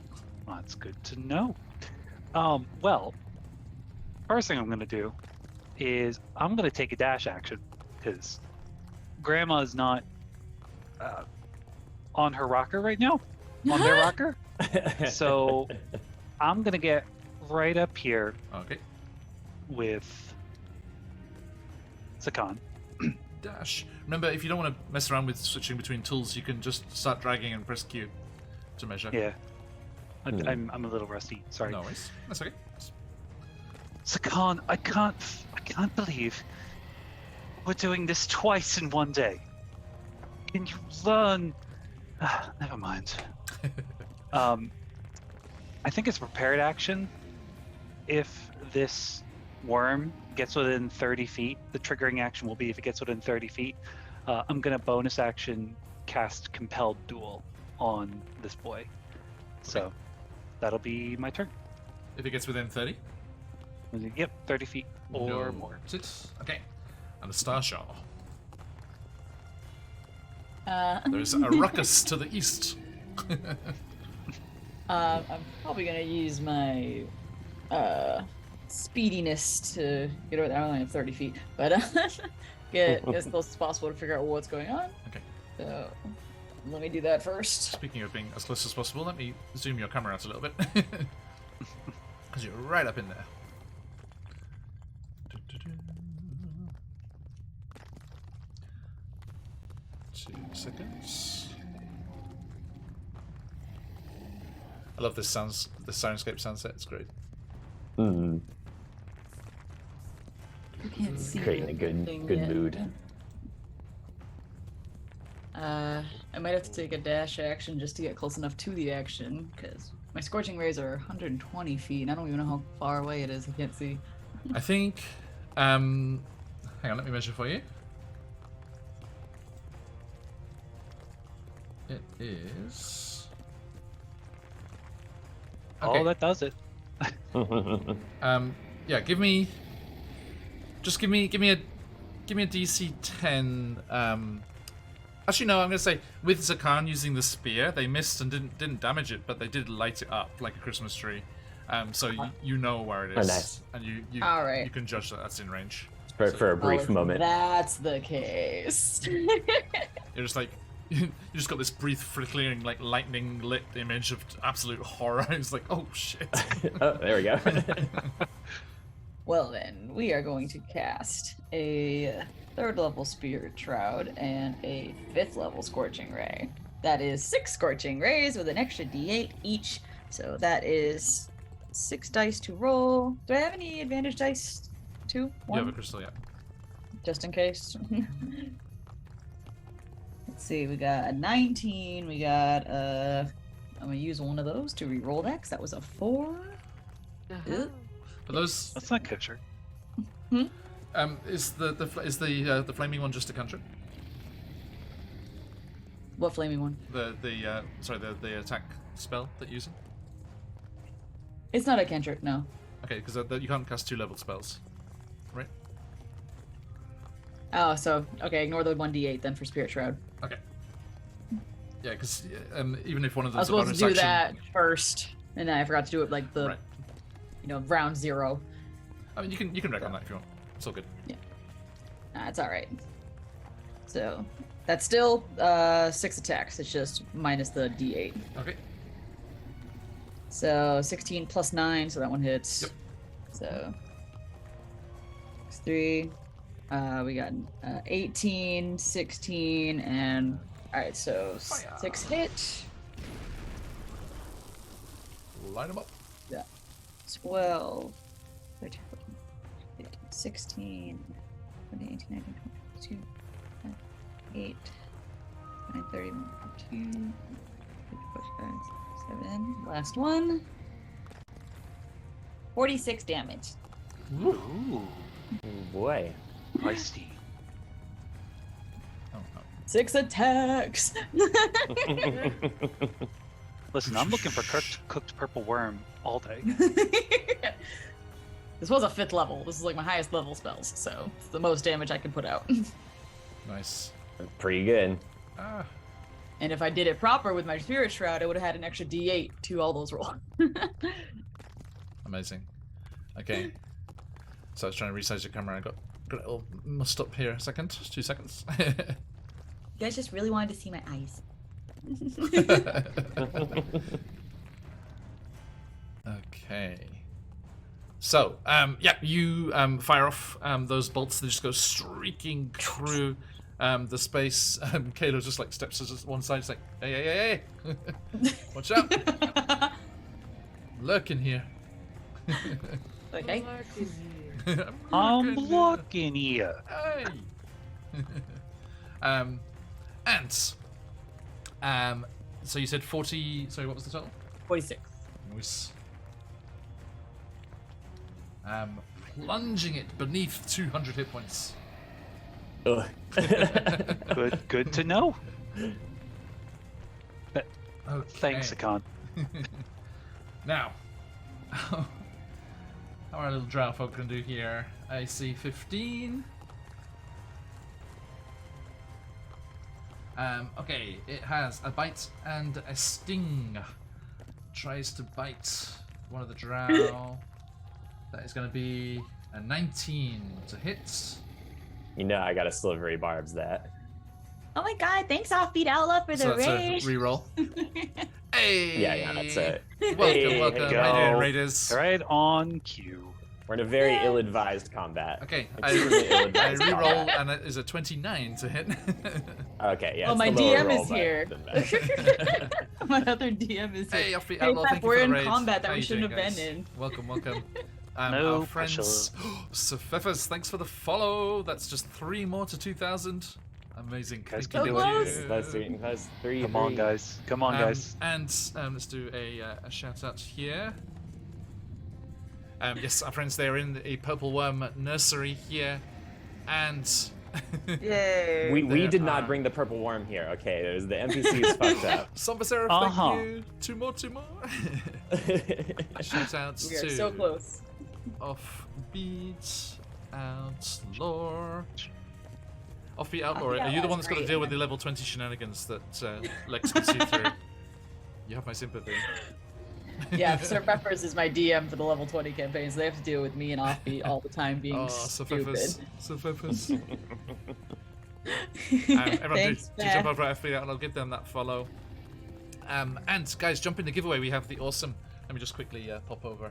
S5: Well, that's good to know. Well, first thing I'm going to do is I'm going to take a dash action because Grandma is not on her rocker right now, on their rocker. So I'm going to get right up here
S1: Okay.
S5: with Sakan.
S1: Dash. Remember, if you don't want to mess around with switching between tools, you can just start dragging and press Q to measure.
S5: Yeah. I'm a little rusty. Sorry.
S1: No worries. That's okay.
S5: Sakan, I can't believe we're doing this twice in one day. Can you learn? Never mind. I think it's prepared action. if this worm gets within 30 feet, the triggering action will be if it gets within 30 feet, I'm going to bonus action cast Compelled Duel on this boy. So that'll be my turn.
S1: If it gets within 30?
S5: Yep, 30 feet or more.
S1: Okay. Anastasia.
S2: There's
S1: There's a ruckus to the east.
S2: I'm probably gonna use my speediness to get over there. I only have 30 feet, but get as close as possible to figure out what's going on.
S1: Okay.
S2: So let me do that first.
S1: Speaking of being as close as possible, let me zoom your camera out a little bit. Because you're right up in there. 2 seconds. I love this soundscape sunset. It's great.
S3: Mm,
S2: I can't see
S3: creating a
S2: anything
S3: good
S2: yet.
S3: mood.
S2: I might have to take a dash action just to get close enough to the action, because my scorching rays are 120 feet, and I don't even know how far away it is. I can't see.
S1: I think. Hang on, let me measure for you. It is.
S5: Oh, that does it.
S1: Yeah, give me a DC 10. Actually, no, I'm gonna say with Zakan using the spear, they missed and didn't damage it, but they did light it up like a Christmas tree. So you know where it is,
S3: nice.
S1: and you
S2: All right.
S1: you can judge that that's in range.
S3: for a brief
S2: if
S3: moment.
S2: That's the case.
S1: You're just like you just got this brief flickering like lightning lit image of absolute horror. It's like, oh shit.
S3: Oh, there we go.
S2: Well then, we are going to cast a 3rd level Spirit Shroud and a 5th level Scorching Ray. That is 6 Scorching Rays with an extra D8 each. So that is 6 dice to roll. Do I have any advantage dice? 2?
S1: You
S2: 1?
S1: have a crystal, yeah.
S2: Just in case. Let's see, we got a 19. We got I'm gonna use one of those to re-roll that, 'cause that was a 4. Ugh.
S1: Are those
S5: That's not kosher.
S1: is the flaming one just a cantrip?
S2: What flaming one?
S1: The attack spell that you're using?
S2: It's not a cantrip, no.
S1: Okay, because you can't cast 2-level spells, right?
S2: Oh, so okay, ignore the 1d8 then for Spirit Shroud.
S1: Okay. Yeah, because even if one of
S2: I was
S1: them's a
S2: supposed
S1: bonus
S2: to do
S1: action,
S2: that first, and then I forgot to do it like the,
S1: right?
S2: round 0.
S1: I mean, you can reckon that if you want. It's all good.
S2: Nah, it's all right. So that's still 6 attacks. It's just minus the d8.
S1: Okay.
S2: So 16 plus 9, so that one hits.
S1: Yep.
S2: So 3. We got 18, 16, and all right. So
S1: Fire.
S2: 6 hit.
S1: Line them up.
S2: 12, 13, 14, 15, 16, 17, 18, 19, 20, 22, 8, 9, 30, 1, 2, 7. Last one. 46 damage.
S5: Ooh,
S3: Oh, boy.
S5: feisty.
S1: Oh, no.
S2: 6 attacks.
S5: Listen, I'm looking for cooked purple worm all day.
S2: This was a 5th level. This is like my highest level spells, so it's the most damage I can put out.
S1: Nice.
S3: Pretty good.
S1: Ah.
S2: And if I did it proper with my Spirit Shroud, I would have had an extra d8 to all those rolls.
S1: Amazing. Okay. So I was trying to resize your camera. I got it all mussed up here. 2 seconds.
S2: You guys just really wanted to see my eyes.
S1: Okay. So, yeah, you fire off those bolts. They just go streaking through the space. Kayla just like steps to one side. It's like, hey, watch out! Lurking here.
S2: Okay.
S5: I'm looking here.
S1: Hey. And so you said 40. Sorry, what was the total?
S2: 46.
S1: Nice. plunging it beneath 200 hit points.
S3: Ugh.
S5: Good to know.
S1: Okay.
S5: Thanks, Akan.
S1: Now, how are our little drow folk gonna do here? I see 15. Okay, it has a bite and a sting. Tries to bite one of the drow. That is gonna be a 19 to hit.
S3: You know, I got a slivery barbs that.
S2: Oh my god, thanks Offbeat Outlaw for the
S1: So that's
S2: raid.
S1: a reroll. Hey!
S3: Yeah, that's it.
S1: Welcome,
S3: Hey,
S1: welcome.
S5: go.
S1: How you doing, Raiders?
S5: Right on cue.
S3: We're in a very
S2: Yay.
S3: ill-advised combat.
S1: Okay,
S3: Extremely
S1: I
S3: ill-advised
S1: reroll
S3: combat.
S1: and it is a 29 to hit.
S3: Okay, yeah.
S2: Oh,
S3: it's
S2: my
S3: the lower
S2: DM
S3: roll,
S2: is
S3: but
S2: here.
S3: doesn't matter.
S2: My other DM is
S1: Hey,
S2: here.
S1: Offbeat
S2: Hey,
S1: Outlaw,
S2: Pep,
S1: thank you
S2: we're
S1: for the
S2: in
S1: raid.
S2: combat that
S1: How
S2: we
S1: you
S2: shouldn't
S1: doing,
S2: have been
S1: guys?
S2: in.
S1: Welcome, welcome.
S5: No
S1: Our friends,
S5: pressure.
S1: Sofefas, thanks for the follow. That's just 3 more to 2,000. Amazing.
S5: Guys
S1: Thank
S5: can
S1: you.
S5: do it.
S3: That's three.
S5: Come on, guys. Come on, guys.
S1: And let's do a shout out here. Yes, our friends, they're in a Purple Worm nursery here, and
S4: Yay.
S3: We
S1: There
S3: did not
S1: are-
S3: bring the purple worm here. Okay, it was the NPCs fucked up.
S1: Somber Seraph,
S5: Uh-huh.
S1: thank you. Two more. Shout outs
S2: We are
S1: to
S2: so close.
S1: Offbeat Outlaw. Offbeat Outlaw,
S2: Offbeat
S1: are you the one
S2: Outlaw's
S1: that's got to
S2: great.
S1: deal with the level 20 shenanigans that Lex can see through? You have my sympathy.
S2: Yeah, Sir Peppers is my DM for the level 20 campaign, so they have to deal with me and Offbeat all the time being
S1: Oh,
S2: stupid.
S1: Sofefas. Everyone
S2: Thanks,
S1: do jump
S2: Beth.
S1: over at FB and I'll give them that follow. And guys, jump in the giveaway. We have the awesome. Let me just quickly pop over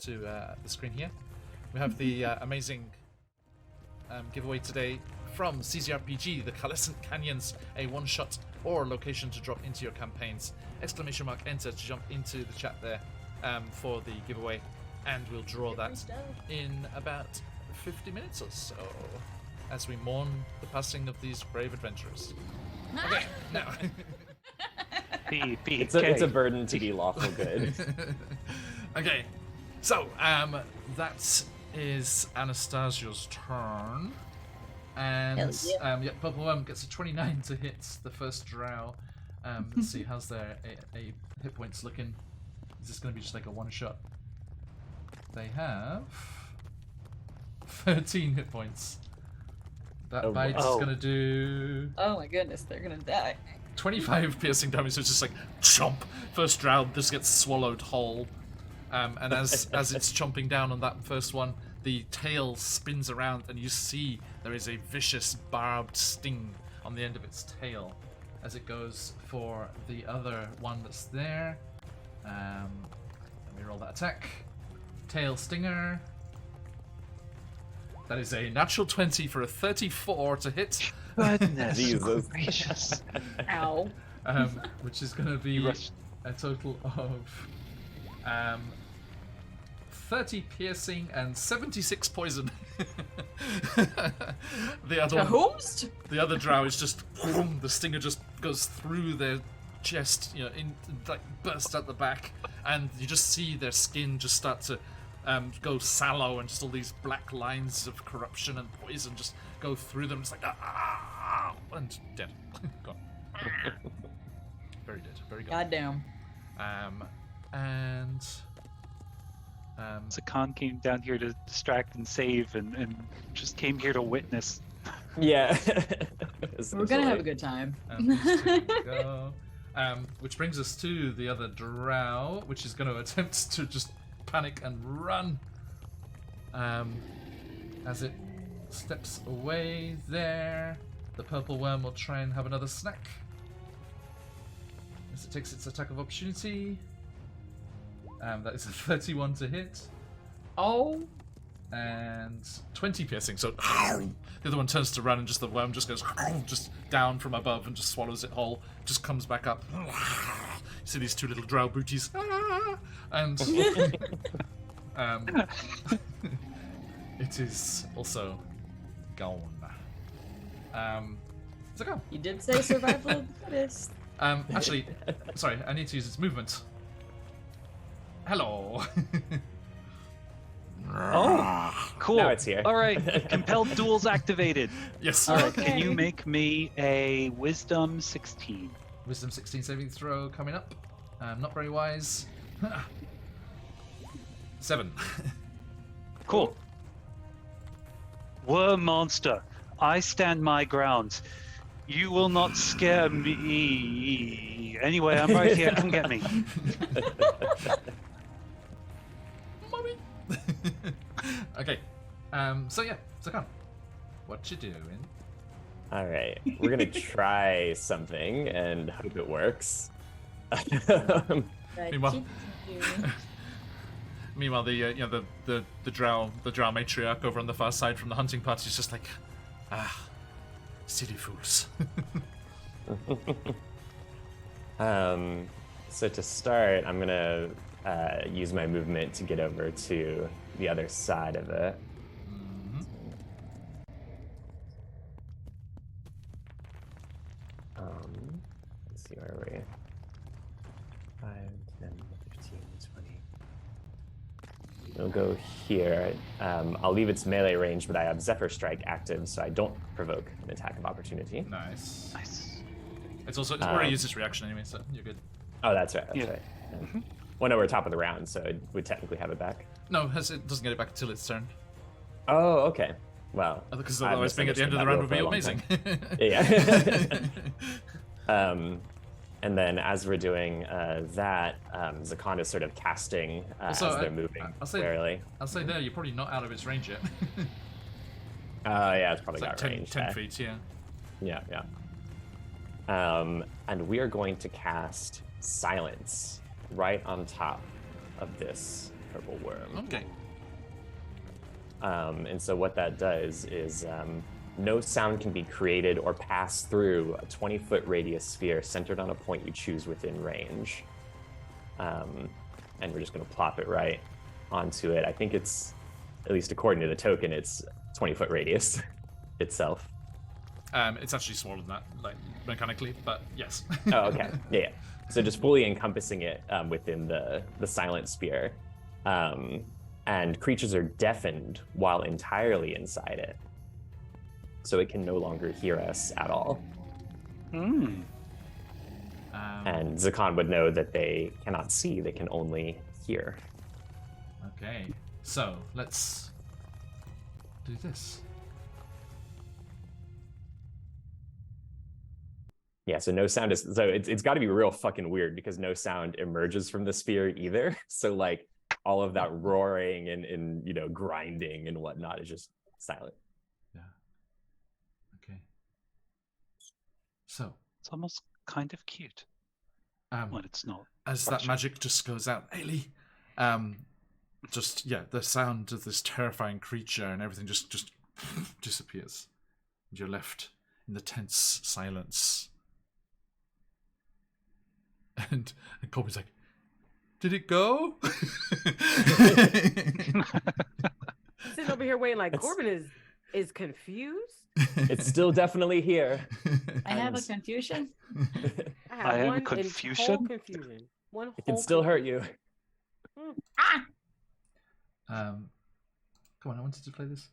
S1: to the screen here. We have the amazing giveaway today from CZRPG, the Calescent Canyons, a one-shot or location to drop into your campaigns. Exclamation mark enter to jump into the chat there for the giveaway, and we'll draw that in about 50 minutes or so as we mourn the passing of these brave adventurers. Okay, now.
S3: It's a burden to be lawful good.
S1: Okay, so that is Anastasia's turn, and
S2: Hell
S1: yeah, Purple Worm gets a 29 to hit the first drow. Let's see, how's their a hit points looking? Is this going to be just like a one shot? They have 13 hit points. That
S3: Oh,
S1: bite is
S5: wow.
S1: going to do
S2: Oh my goodness, they're gonna die.
S1: 25 piercing damage, so it's just like chomp. First drow just gets swallowed whole. And as it's chomping down on that first one, the tail spins around and you see there is a vicious barbed sting on the end of its tail as it goes for the other one that's there. Let me roll that attack. Tail stinger. That is a natural 20 for a 34 to hit.
S5: Goodness
S3: Jesus.
S5: gracious.
S2: Ow.
S1: Which is going to be
S5: You rushed-
S1: a total of 30 piercing and 76 poison. the other one,
S2: Host?
S1: the other drow is just the stinger just goes through their chest, you know, in like burst at the back, and you just see their skin just start to go sallow, and just all these black lines of corruption and poison just go through them. It's like and dead. Gone. Very dead. Very good.
S2: Goddamn.
S1: And
S5: So Khan came down here to distract and save, and just came here to witness.
S3: Yeah.
S2: We're gonna have a good time.
S1: these two go. Which brings us to the other drow, which is going to attempt to just panic and run. As it steps away there, the purple worm will try and have another snack. As it takes its attack of opportunity. That is a 31 to hit.
S2: Oh.
S1: And 20 piercing, so the other one turns to run and just the worm just goes just down from above and just swallows it whole, just comes back up. You see these two little drow booties, and it is also gone. So go.
S2: You did say survival of the fittest.
S1: Actually, sorry, I need to use its movement. Hello.
S5: Oh, cool.
S3: Now it's here.
S5: All right, compelled duels activated.
S1: Yes.
S5: All right, can you
S2: Okay.
S5: make me a Wisdom 16?
S1: Wisdom 16 saving throw coming up. Not very wise. 7.
S5: Cool. Worm monster, I stand my ground. You will not scare me. Anyway, I'm right here. Come get me.
S1: Mommy. Okay. So yeah, Zakan, what you doing?
S3: All right, we're gonna try something and hope it works.
S1: Meanwhile- Meanwhile, the the drow matriarch over on the far side from the hunting party is just like, silly fools.
S3: So to start, I'm gonna use my movement to get over to the other side of it. Let's see, where are we? 5, 10, 15, 20. It'll go here. I'll leave its melee range, but I have Zephyr Strike active, so I don't provoke an attack of opportunity.
S1: Nice.
S5: Nice.
S1: It's already used its reaction anyway, so you're good.
S3: Oh, that's right. That's
S5: Yeah.
S3: right. Yeah. Well, no, we're top of the round, so it would technically have it back.
S1: No, it doesn't get it back until its turn.
S3: Oh, okay. Well,
S1: Because
S3: I've
S1: otherwise being at the end of the round would
S3: misunderstood
S1: be
S3: that rule for a long
S1: amazing.
S3: Yeah. And then as we're doing that, Zakan is sort of casting as
S1: Also,
S3: they're moving
S1: I'll say-
S3: warily.
S1: I'll say there, you're probably not out of its range yet.
S3: Yeah, it's probably
S1: It's like
S3: got
S1: 10,
S3: range.
S1: 10 feet, yeah.
S3: Yeah. And we are going to cast Silence right on top of this purple worm.
S1: Okay.
S3: And so what that does is no sound can be created or pass through a 20-foot radius sphere centered on a point you choose within range. And we're just going to plop it right onto it. I think it's, at least according to the token, it's 20-foot radius itself.
S1: It's actually smaller than that, like mechanically, but yes.
S3: Oh, okay. Yeah. So just fully encompassing it within the silent sphere. And creatures are deafened while entirely inside it. So it can no longer hear us at all.
S5: Hmm.
S3: And Zakan would know that they cannot see, they can only hear.
S1: Okay, so let's do this.
S3: Yeah, so no sound is, so it's got to be real fucking weird because no sound emerges from the sphere either. So like all of that roaring and you know, grinding and whatnot is just silent.
S1: Yeah. Okay. So,
S5: It's almost kind of cute when it's not.
S1: as that
S5: Gotcha.
S1: magic just goes out, Ailey, the sound of this terrifying creature and everything just disappears. And you're left in the tense silence. And Colby's like, did it go?
S4: Sitting over here waiting like
S3: It's-
S4: Corbin is confused.
S3: It's still definitely here.
S2: I have a
S3: And
S2: confusion.
S4: I have
S5: I am
S4: one in
S5: confusion.
S4: whole confusion. One
S3: it can
S4: whole
S3: still hurt you.
S2: Ah!
S1: Come on, I wanted to play this.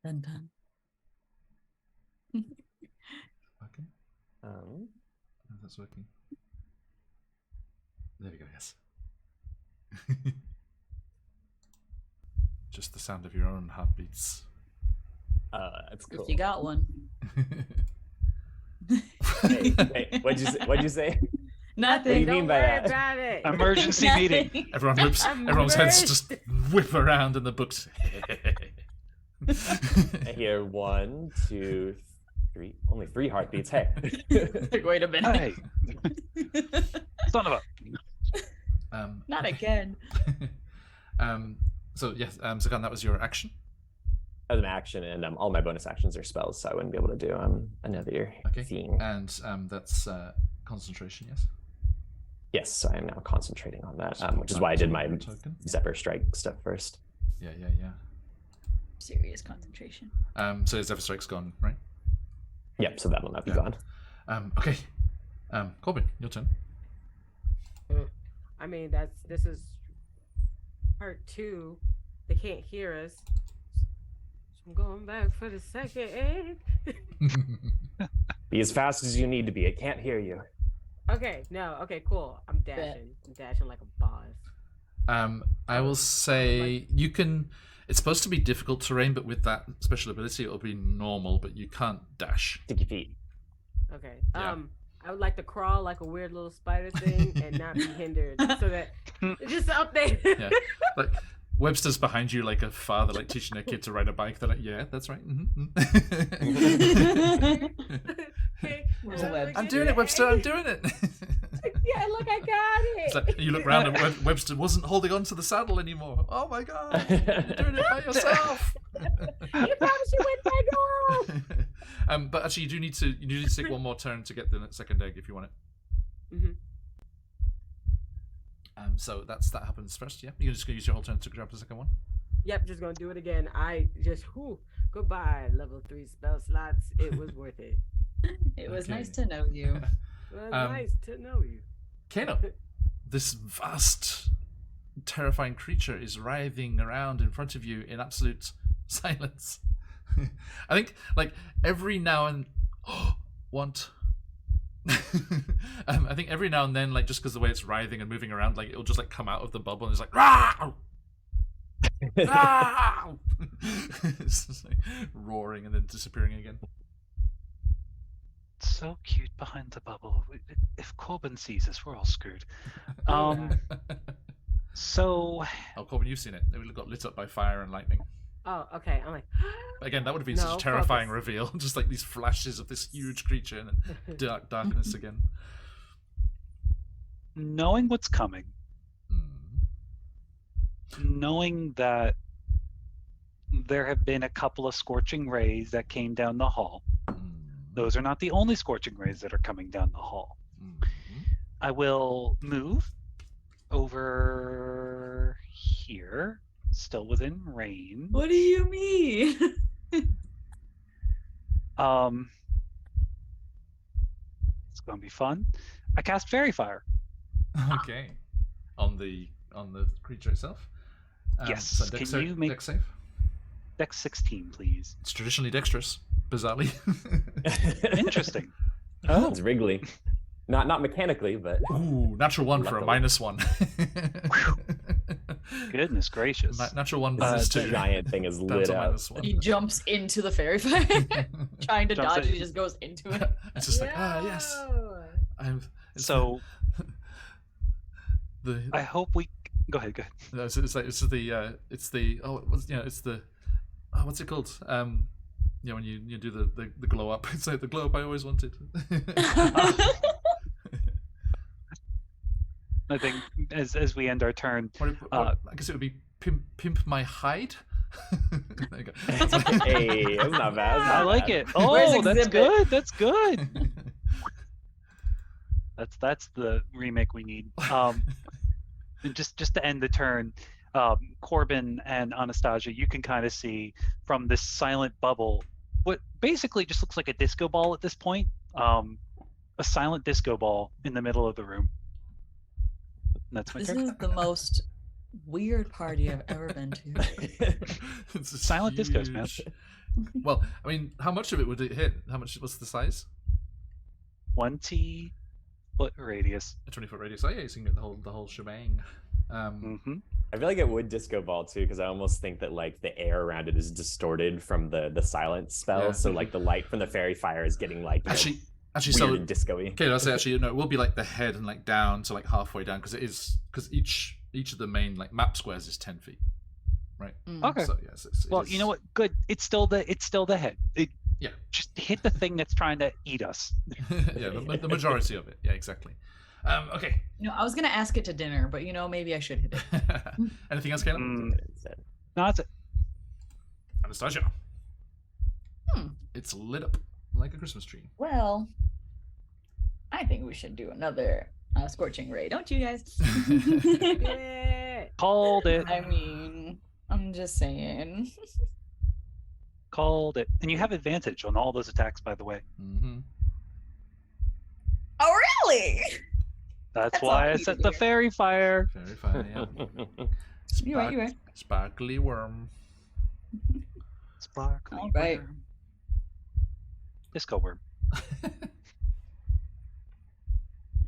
S2: Dun, dun.
S1: Okay, if that's working. There we go, yes. Just the sound of your own heartbeats.
S3: That's cool.
S2: If you got one.
S3: Hey, what'd you say?
S2: Nothing.
S3: What do you
S4: Don't
S3: mean by
S4: worry
S3: that?
S4: about it.
S5: Emergency meeting.
S2: Nothing.
S1: Everyone whips.
S4: I'm
S1: Everyone's heads
S4: rich.
S1: just whip around in the books.
S3: I hear 1, 2, 3. Only 3 heartbeats. Hey.
S2: Like, wait a minute.
S5: Hey, son of a.
S2: Not again.
S1: So yes, Zagan, that was your action.
S3: As an action, and all my bonus actions are spells, so I wouldn't be able to do another
S1: Okay.
S3: thing.
S1: And that's concentration, yes.
S3: Yes, so I am now concentrating on that,
S1: So
S3: which is
S1: back
S3: why I
S1: to
S3: did my
S1: the token.
S3: Zephyr Strike stuff first.
S1: Yeah.
S2: Serious concentration.
S1: So Zephyr Strike's gone, right?
S3: Yep, so that'll not be
S1: Yeah.
S3: gone.
S1: Okay. Corbin, your turn.
S4: I mean, this is part 2 they can't hear us. So I'm going back for the second egg.
S3: Be as fast as you need to be. It can't hear you.
S4: Okay, no, okay, cool. I'm dashing. I'm dashing like a boss.
S1: I will say you can. It's supposed to be difficult terrain, but with that special ability, it'll be normal. But you can't dash.
S3: Stick your feet.
S4: Okay.
S1: Yeah.
S4: I would like to crawl like a weird little spider thing and not be hindered, so that it's just up there.
S1: Yeah, like Webster's behind you, like a father, like teaching a kid to ride a bike. They're like, yeah, that's right.
S4: Hey,
S1: I'm doing it, Webster. I'm doing it.
S4: Yeah, look, I got it.
S1: It's like, you look around and Webster wasn't holding on to the saddle anymore. Oh my god, you're doing it by yourself.
S4: You promised you went back home.
S1: But actually, you need to take one more turn to get the second egg if you want it.
S4: Mhm.
S1: So that happens first. Yeah, you're just gonna use your whole turn to grab the second one.
S4: Yep, just gonna do it again. I just goodbye, level 3 spell slots. It was worth it.
S2: It was
S1: Okay.
S2: nice to know you.
S4: It was nice to know you.
S1: Kano, this vast, terrifying creature is writhing around in front of you in absolute silence. I think, like, every now and I think every now and then, like, just because the way it's writhing and moving around, like, it'll just like come out of the bubble and it's like, "Rah!" Rah! It's just like roaring and then disappearing again.
S5: So cute behind the bubble. If Corbin sees us, we're all screwed. So
S1: Oh, Corbin, you've seen it. It got lit up by fire and lightning.
S4: Oh, okay. I'm like,
S1: Again, that would have been
S4: No,
S1: such a terrifying
S4: focus.
S1: reveal. Just like these flashes of this huge creature and then darkness again.
S5: knowing what's coming, knowing that there have been a couple of scorching rays that came down the hall. Those are not the only scorching rays that are coming down the hall. I will move over here, still within range.
S2: What do you mean?
S5: It's gonna be fun. I cast Fairy Fire.
S1: Okay. On the creature itself?
S5: Yes,
S1: So
S5: can
S1: dex
S5: you make-
S1: dex save?
S5: Dex 16, please.
S1: It's traditionally dexterous, bizarrely.
S5: Interesting.
S3: Oh, it's wriggly. Not mechanically, but
S1: Ooh, natural 1 for a
S3: Luckily.
S1: -1.
S5: Goodness gracious.
S1: Natural 1
S3: this
S1: plus 2.
S3: giant thing is
S1: Down
S3: lit
S1: to
S3: up.
S1: -1.
S2: He jumps into the fairy fire, trying to
S5: Jumps
S2: dodge
S5: in.
S2: it. He just goes into it.
S1: It's just like, yes. It's
S5: So
S1: the
S5: I hope we go ahead.
S1: no, it's like it's the what's it called? When you do the glow up. It's like the glow up I always wanted.
S5: I think as we end our turn,
S1: I guess it would be pimp my hide. There you go.
S3: Hey, that's not bad.
S5: I like it.
S2: Where's
S5: Oh, that's
S2: Exhibit?
S5: good. That's good. That's the remake we need. And just to end the turn, Corbin and Anastasia, you can kind of see from this silent bubble what basically just looks like a disco ball at this point. A silent disco ball in the middle of the room. And that's my
S2: This
S5: turn.
S2: is the most weird party I've ever been to.
S1: It's a
S5: Silent discos, man.
S1: huge- Well, I mean, how much of it would it hit? What's the size?
S5: 20-foot radius.
S1: A 20-foot radius. Oh yeah, you can get the whole shebang.
S5: Mm-hmm.
S3: I feel like it would disco ball too, because I almost think that like the air around it is distorted from the silent spell.
S1: Yeah.
S3: So like the light from the fairy fire is getting like
S1: Actually,
S3: weird
S1: so
S3: and disco-y.
S1: okay, I'll say actually, no, it will be like the head and like down to like halfway down because each of the main like map squares is 10 feet, right?
S5: Okay.
S1: So yes, it
S5: Well,
S1: is-
S5: you know what? Good. It's still the head.
S1: Yeah.
S5: Just hit the thing that's trying to eat us.
S1: Yeah, the majority of it. Yeah, exactly. Okay.
S2: I was gonna ask it to dinner, but maybe I should hit it.
S1: Anything else, Caleb?
S5: No, that's it.
S1: Anastasia.
S2: Hmm.
S1: It's lit up like a Christmas tree.
S2: Well, I think we should do another scorching ray, don't you guys?
S4: Yeah.
S5: Called it.
S2: I mean, I'm just saying.
S5: Called it. And you have advantage on all those attacks, by the way.
S1: Mm-hmm.
S2: Oh, really?
S5: That's
S2: That's
S5: why
S2: all
S5: I
S2: you
S5: set
S2: do.
S5: the fairy fire.
S1: Very fine. Yeah.
S2: You're right. You're right.
S1: Sparkly worm.
S5: Sparkly
S2: All right.
S5: worm. Disco worm.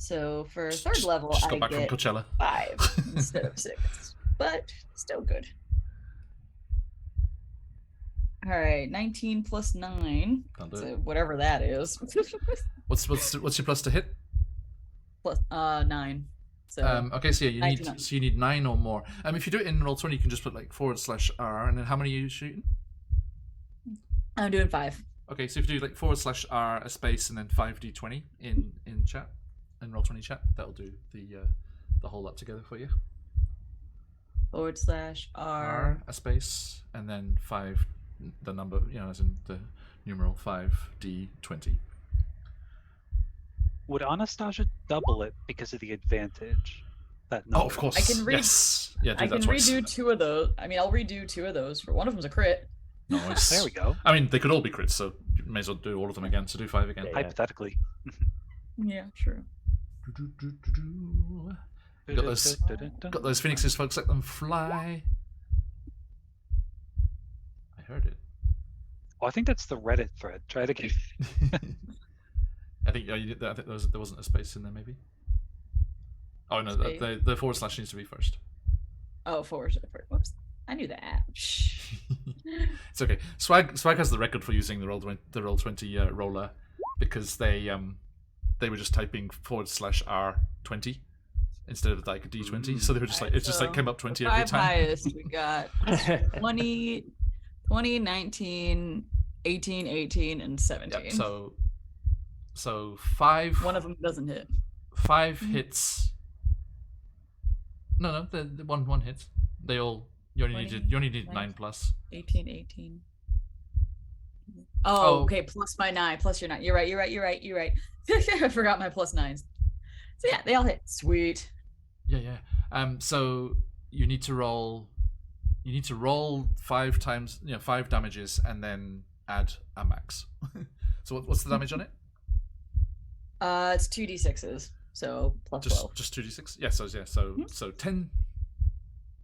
S2: So for third level,
S1: Just got
S2: I
S1: back from
S2: get
S1: Coachella.
S2: 5 instead of 6, but still good. All right, 19 plus 9,
S1: That'll do
S2: so
S1: it.
S2: whatever that is.
S1: What's your plus to hit?
S2: Plus 9. So
S1: Okay, so yeah, you
S2: 99.
S1: need 9 or more. If you do it in Roll20, you can just put like /R, and then how many are you shooting?
S2: I'm doing 5.
S1: Okay, so if you do like /R a space and then 5d20 in chat, in Roll20 chat, that'll do the whole lot together for you.
S2: /R.
S1: A space and then 5, the number, as in the numeral 5d20.
S5: Would Anastasia double it because of the advantage? That
S1: Oh,
S5: number?
S1: of course.
S2: I can read.
S1: Yes. Yeah, do
S2: I
S1: that
S2: can
S1: twice.
S2: redo 2 of those. I mean, I'll redo 2 of those. For one of them's a crit.
S1: Nice.
S5: There we go.
S1: I mean, they could all be crits, so you may as well do all of them again. So do 5 again.
S3: Yeah.
S5: Hypothetically.
S2: Yeah, true.
S1: Got those phoenixes, folks. Let them fly. I heard it.
S5: Oh, I think that's the Reddit thread. Try it again.
S1: I think you did that. I think there wasn't a space in there, maybe. Oh no,
S2: Space.
S1: the / needs to be first.
S2: Oh, forward. Whoops. I knew that. Shh.
S1: It's okay. Swag has the record for using the Roll20 roller because they were just typing /R20 instead of like a D20. So they were just like, it just like came up 20 every
S2: 5
S1: time.
S2: highest we got 20, 19, 18, 18, and 17.
S1: Yep, so 5.
S2: One of them doesn't hit.
S1: 5 hits. No, the one hits. They all. You only
S2: 20,
S1: needed 9 plus.
S2: 18, 18. Oh, okay. Plus my 9. Plus your 9. You're right. I forgot my plus 9s. So yeah, they all hit. Sweet.
S1: Yeah. So you need to roll 5 times, 5 damages, and then add a max. So what's the damage on it?
S2: It's 2d6s. So plus 12.
S1: Just 2d6. Yeah. So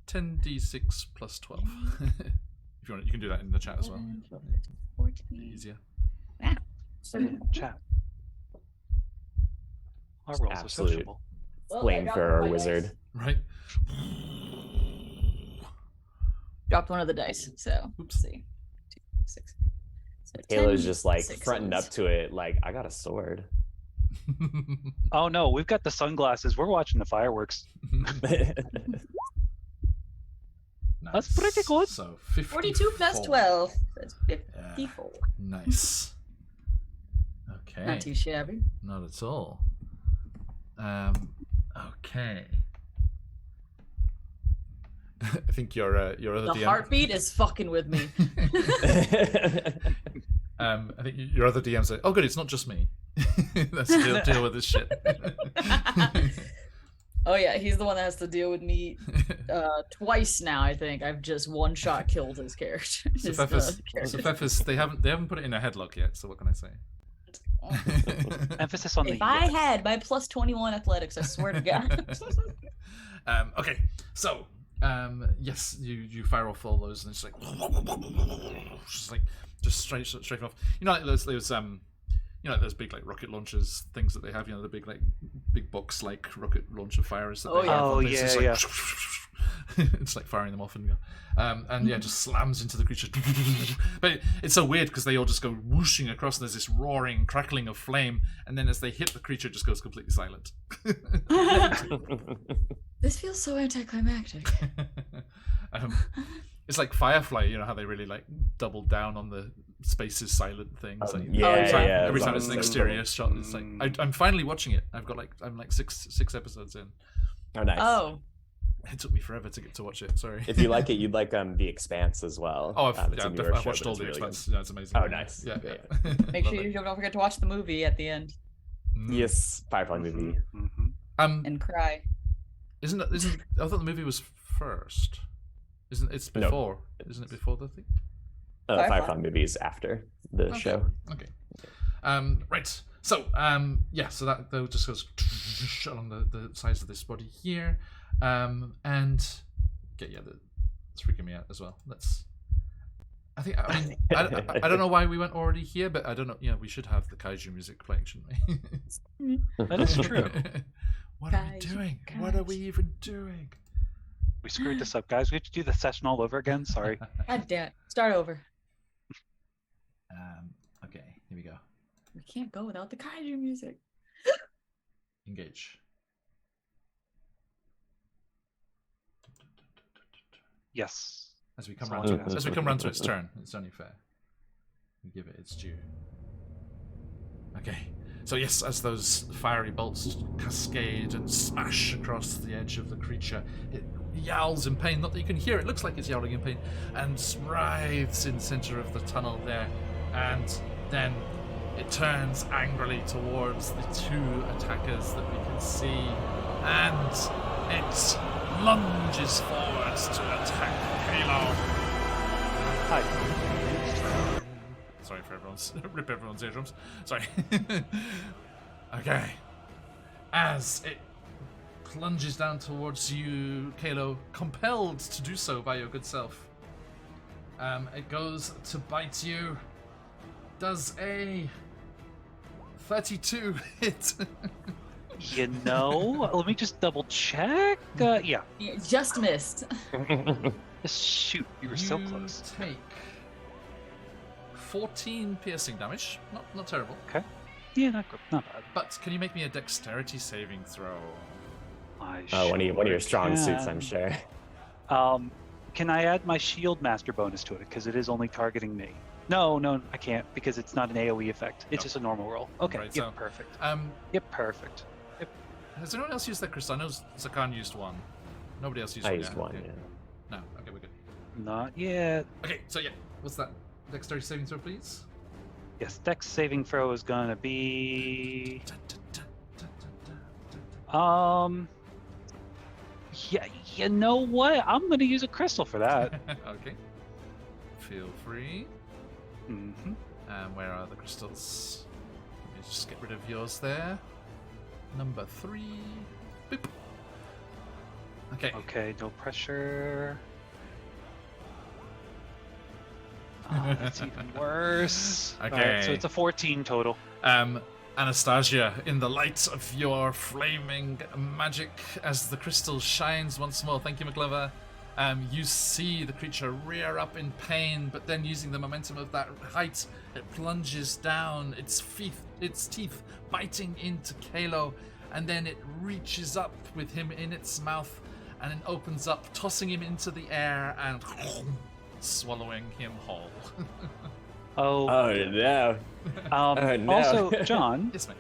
S1: 10d6 plus 12. If you want, you can do that in the chat as well.
S2: 12, 15, 14.
S1: Easier.
S5: Chat. Our rolls are
S3: Absolute.
S5: sociable.
S3: Flamethrower wizard.
S1: Right.
S2: Dropped one of the dice. So
S1: Oops.
S2: let's see. 2, 6. So
S3: Halo's
S2: 10
S3: just like
S2: sixes.
S3: fronting up to it, like, I got a sword.
S5: Oh no, we've got the sunglasses. We're watching the fireworks. That's pretty good.
S1: So 54.
S2: 42 plus 12. That's 54.
S1: Nice. Okay.
S2: Not too shabby.
S1: Not at all. Okay. I think your other
S2: The
S1: DM.
S2: heartbeat is fucking with me.
S1: I think your other DM's like, oh good, it's not just me. Let's deal with this shit.
S2: Oh yeah, he's the one that has to deal with me twice now. I think I've just one shot killed his character.
S1: Cephas, they haven't put it in a headlock yet. So what can I say?
S5: Emphasis on
S2: If
S5: the.
S2: I had my plus 21 athletics, I swear to God.
S1: Okay, so yes, you fire off all those, and it's like just straight off. Like those those big like rocket launchers things that they have. The big box like rocket launcher firers that they have.
S5: Oh,
S1: It's just
S5: yeah.
S1: It's like firing them off and just slams into the creature. But it's so weird because they all just go whooshing across, and there's this roaring, crackling of flame, and then as they hit the creature, it just goes completely silent.
S2: This feels so anticlimactic.
S1: It's like Firefly, how they really like doubled down on the spaces silent thing. It's like,
S3: yeah.
S1: every time it's an exterior shot, it's like I'm finally watching it. I'm like six episodes in.
S3: Oh, nice.
S2: Oh,
S1: It took me forever to get to watch it. Sorry.
S3: If you like it, you'd like The Expanse as well.
S1: Oh,
S3: It's a newer
S1: I've
S3: show,
S1: watched
S3: but
S1: all
S3: it's
S1: the
S3: really
S1: Expanse. Yeah, it's amazing.
S3: Oh, nice.
S1: Yeah.
S2: make
S1: Love
S2: sure
S1: it.
S2: you don't forget to watch the movie at the end
S3: good. Yes, Firefly movie.
S2: and cry.
S1: Isn't I thought the movie was first. It's
S3: No.
S1: before? Isn't it before the thing?
S3: Firefly movie is after the show.
S1: Okay. Right. So so that though just goes along the sides of this body here, and Okay, yeah, it's freaking me out as well. I mean, I don't know why we went already here, but I don't know. Yeah, we should have the kaiju music playing, shouldn't we?
S5: That is true.
S1: What are we doing? What are we even doing?
S5: We screwed this up, guys. We have to do the session all over again. Sorry.
S2: God damn it. Start over.
S1: Okay, here we go.
S2: We can't go without the kaiju music.
S1: Engage.
S5: Yes.
S1: As we come round to its turn, it's only fair. We give it its due. Okay. So yes, as those fiery bolts cascade and smash across the edge of the creature, it yowls in pain. Not that you can hear it, looks like it's yowling in pain, and writhes in the center of the tunnel there. And then it turns angrily towards the two attackers that we can see, and it lunges forwards to attack Halo.
S5: Hi.
S1: Sorry for rip everyone's eardrums. Sorry. Okay. As it plunges down towards you, Kalo, compelled to do so by your good self. It goes to bite you. Does a 32 hit?
S5: You know, let me just double check. Yeah.
S2: Just missed.
S5: Shoot, you were so close.
S1: Take 14 piercing damage. Not terrible.
S5: Okay. Yeah, not bad.
S1: But can you make me a dexterity saving throw?
S3: One of your strong suits, I'm sure.
S5: Can I add my shield master bonus to it? Because it is only targeting me. No, I can't because it's not an AoE effect. It's just a normal roll. Okay,
S1: Right,
S5: yep,
S1: so,
S5: perfect.
S1: Perfect. Yep. Has anyone else used their crystal? I know Zakan used one. Nobody else used one.
S3: I used one,
S1: okay.
S3: yeah.
S1: No, okay, we're good.
S5: Not yet.
S1: Okay, so yeah, what's that? Dexterity saving throw, please?
S5: Yes, dex saving throw is gonna be... Yeah, you know what? I'm gonna use a crystal for that.
S1: Okay. Feel free.
S5: Mm-hmm.
S1: Where are the crystals? Let me just get rid of yours there. Number 3. Boop. Okay.
S5: Okay, no pressure. Oh, that's even worse.
S1: Okay.
S5: Alright, so it's a 14 total.
S1: Anastasia, in the light of your flaming magic, as the crystal shines once more, thank you, McLover, you see the creature rear up in pain, but then using the momentum of that height, it plunges down, its teeth biting into Kalo, and then it reaches up with him in its mouth, and it opens up, tossing him into the air, and swallowing him whole.
S3: Oh no. Oh, no.
S5: Also, John,
S1: Yes, mate.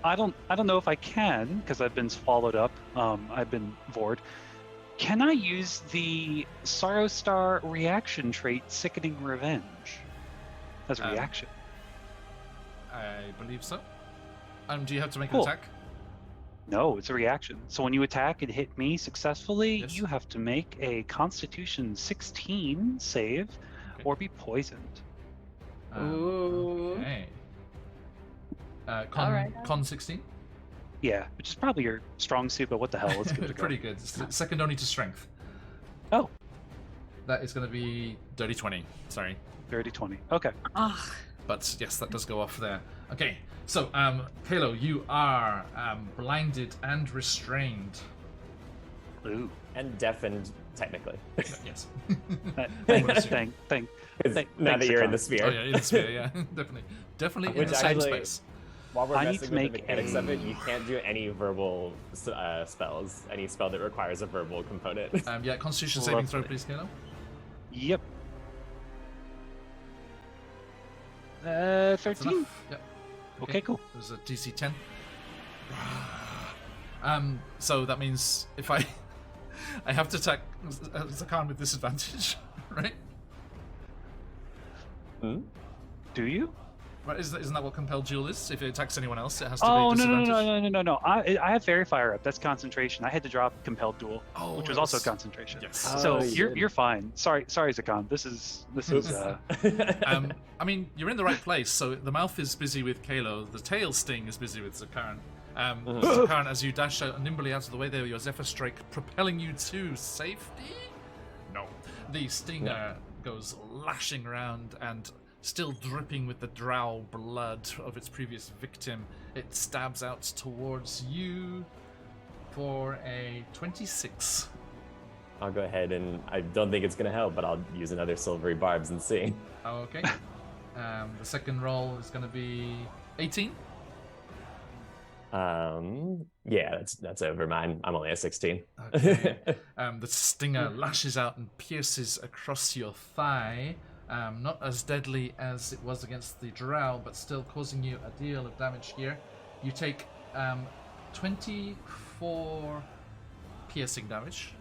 S5: I don't know if I can because I've been swallowed up. I've been vored. Can I use the Sorrow Star reaction trait, Sickening Revenge, as a reaction?
S1: I believe so. Do you have to make
S5: Cool.
S1: an attack?
S5: No, it's a reaction. So when you attack and hit me successfully,
S1: Yes.
S5: you have to make a Constitution 16 save
S1: Okay.
S5: or be poisoned.
S2: Ooh.
S1: Okay.
S2: Alright.
S1: Con 16?
S5: Yeah, which is probably your strong suit, but what the hell? Let's give it a go.
S1: Pretty good. Second only to strength.
S5: Oh,
S1: That is going to be dirty 20. Sorry.
S5: dirty 20. Okay.
S2: Ugh.
S1: But yes, that does go off there. Okay. So, Halo, you are blinded and restrained.
S5: Ooh.
S3: And deafened, technically.
S1: Yes.
S5: Thank.
S3: Now that you're in the sphere.
S1: Oh yeah, in the sphere, yeah. Definitely in
S3: Which
S1: the same
S3: actually-
S1: space.
S3: While we're
S5: I need
S3: messing
S5: to
S3: with
S5: make
S3: the mechanics of it,
S5: a-
S3: you can't do any verbal spells. Any spell that requires a verbal component.
S1: Yeah, Constitution saving throw,
S5: Lovely.
S1: please, Halo.
S5: Yep.
S1: That's
S5: 13.
S1: enough. Yep.
S5: Okay, cool.
S1: There's a DC 10. So that means if I have to attack Zakan with disadvantage, right?
S3: Hmm?
S5: Do you?
S1: Right, isn't that what compelled duel is? If it attacks anyone else, it has to
S5: Oh,
S1: be
S5: no.
S1: disadvantage.
S5: No. I have Fairy Fire up. That's concentration. I had to drop Compelled Duel,
S1: Oh,
S5: which was
S1: it
S5: also
S1: was-
S5: concentration.
S1: Yes.
S5: So
S3: Oh,
S5: you're fine. Sorry, Zakan. This is
S1: I mean, you're in the right place. So the mouth is busy with Kalo. The tail sting is busy with Zakan. Zakan, as you dash out nimbly out of the way there, your Zephyr Strike propelling you to safety. The stinger goes lashing around and, still dripping with the drow blood of its previous victim, it stabs out towards you for a 26.
S3: I'll go ahead and I don't think it's gonna help, but I'll use another silvery barbs and see.
S1: Okay. The second roll is going to be 18.
S3: Yeah, that's over mine. I'm only at 16.
S1: Okay. The stinger lashes out and pierces across your thigh. Not as deadly as it was against the drow, but still causing you a deal of damage here. You take 24 piercing damage.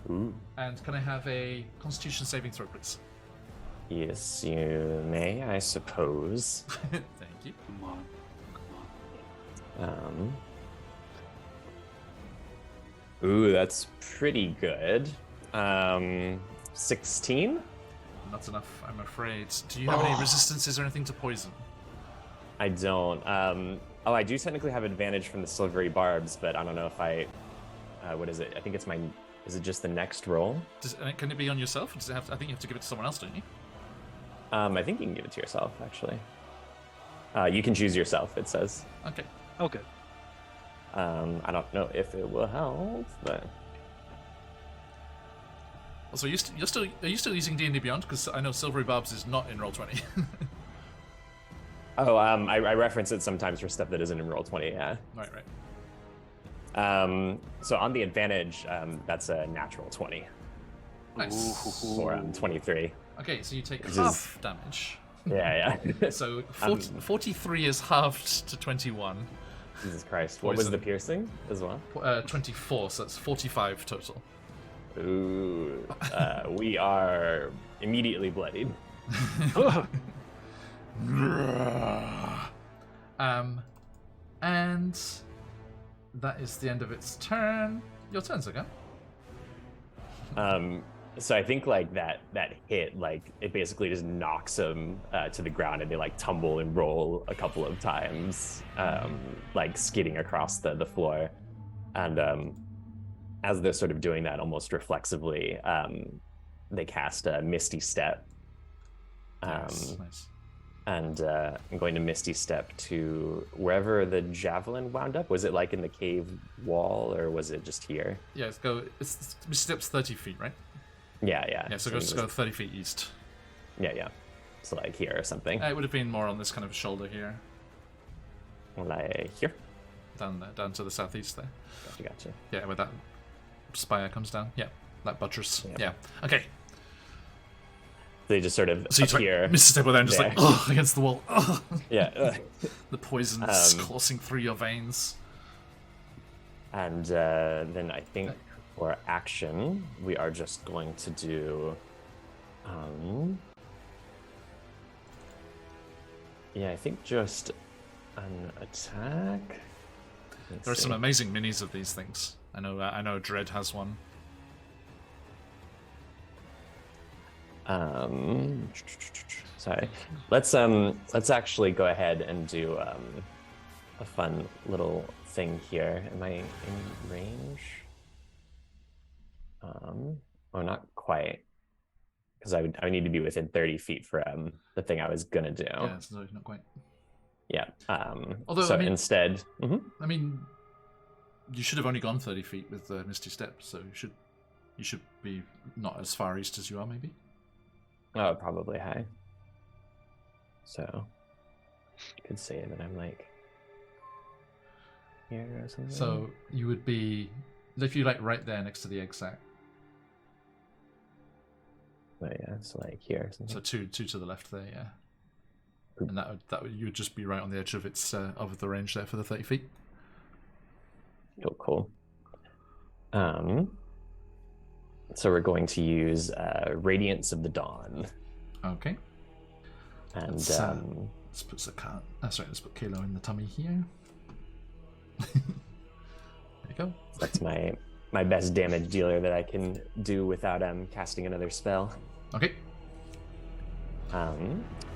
S3: Ooh.
S1: And can I have a Constitution saving throw, please?
S3: Yes, you may, I suppose.
S1: Thank you.
S5: Come on.
S3: Ooh, that's pretty good. 16?
S1: Not enough, I'm afraid. Do you have any resistances or anything to poison?
S3: I don't. Oh, I do technically have advantage from the silvery barbs, but I don't know if I. What is it? I think it's my. Is it just the next roll?
S1: Can it be on yourself? Or does it have? I think you have to give it to someone else, don't you?
S3: I think you can give it to yourself, actually. You can choose yourself, it says.
S1: Okay.
S5: Oh, good.
S3: I don't know if it will help, but.
S1: Also, are you still using D&D Beyond? Because I know Silvery Barbs is not in Roll20.
S3: Oh, I reference it sometimes for stuff that isn't in Roll20, yeah.
S1: Right.
S3: So on the advantage, that's a natural 20.
S1: Nice.
S3: Or 23.
S1: Okay, so you take
S3: Which
S1: half damage.
S3: Yeah.
S1: So 43 is halved to 21.
S3: Jesus Christ. What was the piercing as well?
S1: 24, so that's 45 total.
S3: Ooh. We are immediately bloodied.
S1: And that is the end of its turn. Your turn, Zaga.
S3: So I think like that hit, like it basically just knocks them to the ground, and they like tumble and roll a couple of times, like skidding across the floor. And as they're sort of doing that, almost reflexively, they cast a Misty Step.
S1: Nice.
S3: And I'm going to Misty Step to wherever the javelin wound up. Was it like in the cave wall, or was it just here?
S1: Yeah, Misty Step's 30 feet, right?
S3: Yeah.
S1: Yeah, so just go 30 feet east.
S3: Yeah. So like here or something.
S1: It would have been more on this kind of shoulder here.
S3: Like here?
S1: Down there, down to the southeast there.
S3: Gotcha.
S1: Yeah, where that spire comes down. Yeah, that buttress.
S3: Yeah.
S1: Yeah. Okay.
S3: They just sort of
S1: So you
S3: appear.
S1: Mr. Step there and just
S3: there.
S1: like, against the wall.
S3: Yeah.
S1: The poison coursing through your veins.
S3: And then I think for action, we are just going to do. Yeah, I think just an attack.
S1: There are some amazing minis of these things. I know Dread has one.
S3: Sorry. Let's actually go ahead and do a fun little thing here. Am I in range? Oh, not quite, because I need to be within 30 feet for the thing I was gonna do.
S1: Yeah, it's not quite.
S3: Yeah.
S1: Although,
S3: so
S1: I mean,
S3: instead,
S1: I mean, you should have only gone 30 feet with the Misty Step, so you should be not as far east as you are, maybe.
S3: Oh, probably high. So you could say that I'm like here or something.
S1: So you would be, if you like right there next to the egg sac.
S3: Oh yeah, so like here or something.
S1: So two to the left there, yeah. And that would you would just be right on the edge of its of the range there for the 30 feet.
S3: Oh, cool. So we're going to use Radiance of the Dawn.
S1: Okay.
S3: And
S1: let's put Zakat. Let's put Kalo in the tummy here. There you go.
S3: That's my best damage dealer that I can do without casting another spell.
S1: Okay.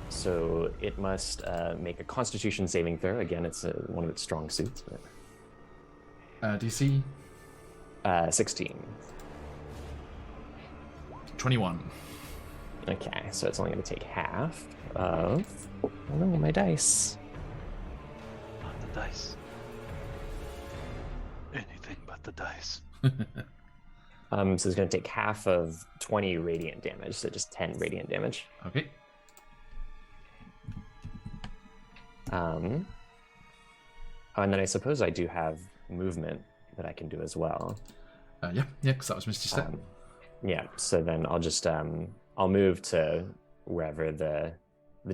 S3: So it must make a Constitution saving throw. Again, it's one of its strong suits. But...
S1: DC
S3: 16.
S1: 21.
S3: Okay, so it's only going to take half of... Oh no, my dice.
S5: Not the dice. Anything but the dice.
S3: So it's going to take half of 20 radiant damage, so just 10 radiant damage.
S1: Okay.
S3: And then I suppose I do have movement that I can do as well.
S1: Yeah, because that was Misty Step.
S3: Yeah, so then I'll just I'll move to wherever the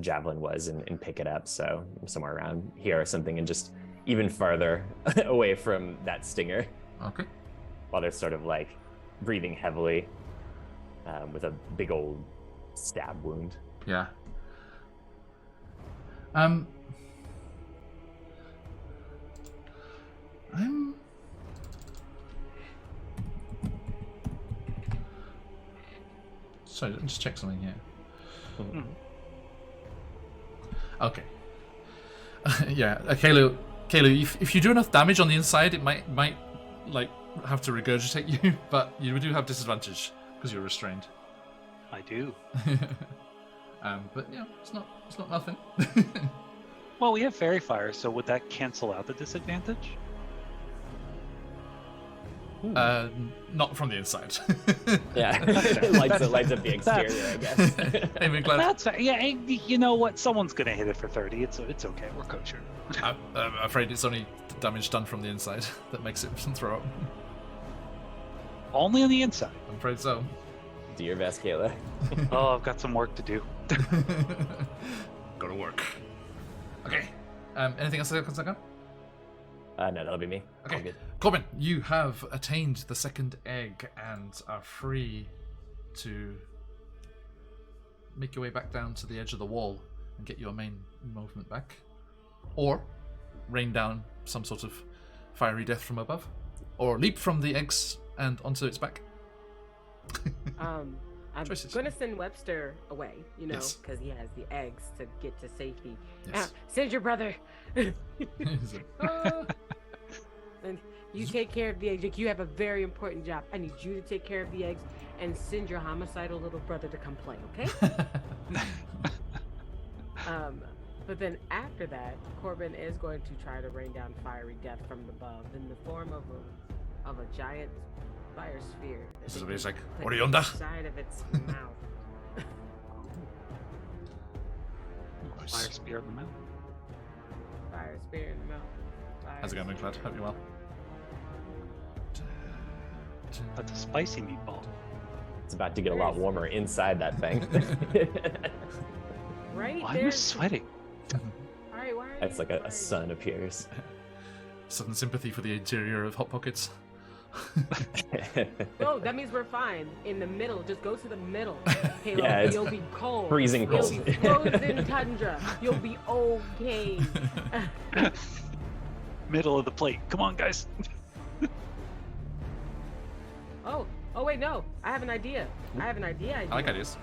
S3: javelin was and pick it up, so somewhere around here or something, and just even farther away from that stinger,
S1: Okay.
S3: while they're sort of like breathing heavily with a big old stab wound.
S1: Yeah. Sorry, let me just check something here.
S3: Mhm.
S1: Okay. Yeah, Kayla, if you do enough damage on the inside, it might like have to regurgitate you, but you do have disadvantage because you're restrained.
S5: I do.
S1: But yeah, it's not nothing.
S5: Well, we have fairy fire, so would that cancel out the disadvantage?
S1: Not from the inside.
S3: Yeah, it lights up the exterior, I guess.
S1: Hey, Winkler,
S5: That's yeah. You know what? Someone's gonna hit it for 30. It's okay. We're kosher.
S1: I'm afraid it's only damage done from the inside that makes it throw up.
S5: Only on the inside.
S1: I'm afraid so.
S3: Do your best, Kayla.
S5: Oh, I've got some work to do.
S1: Go to work. Okay. Anything else I can second?
S3: No, that'll be me. All
S1: Okay.
S3: good.
S1: Corbin, you have attained the second egg and are free to make your way back down to the edge of the wall and get your main movement back. Or rain down some sort of fiery death from above. Or leap from the eggs and onto its back.
S4: I'm
S1: Choices.
S4: gonna send Webster away,
S1: Yes.
S4: because he has the eggs to get to safety.
S1: Yes.
S4: Send your brother.
S1: Is it-
S4: And you take care of the eggs. Like, you have a very important job. I need you to take care of the eggs and send your homicidal little brother to come play, okay? But then after that, Corbin is going to try to rain down fiery death from above in the form of a giant fire sphere.
S1: This is like,
S4: Put
S1: what are you under?
S4: inside of its mouth.
S5: Fire spear in the mouth.
S4: Fire spear in the mouth. Fire
S1: How's it going,
S4: spear.
S1: Winklad? Hope you're well.
S5: That's a spicy meatball.
S3: It's about to get a lot warmer inside that thing.
S4: Right?
S5: Why am I
S4: There's...
S5: sweating?
S4: Alright, why are
S3: It's
S4: you
S3: like a
S4: crying?
S3: sun appears.
S1: Sudden sympathy for the interior of Hot Pockets.
S4: No, that means we're fine. In the middle, just go to the middle. Halo,
S3: Yeah, it's
S4: you'll be cold.
S3: freezing cold.
S4: You'll be frozen tundra. You'll be okay.
S5: Middle of the plate. Come on, guys.
S4: Oh wait, no. I have an idea.
S1: I like ideas.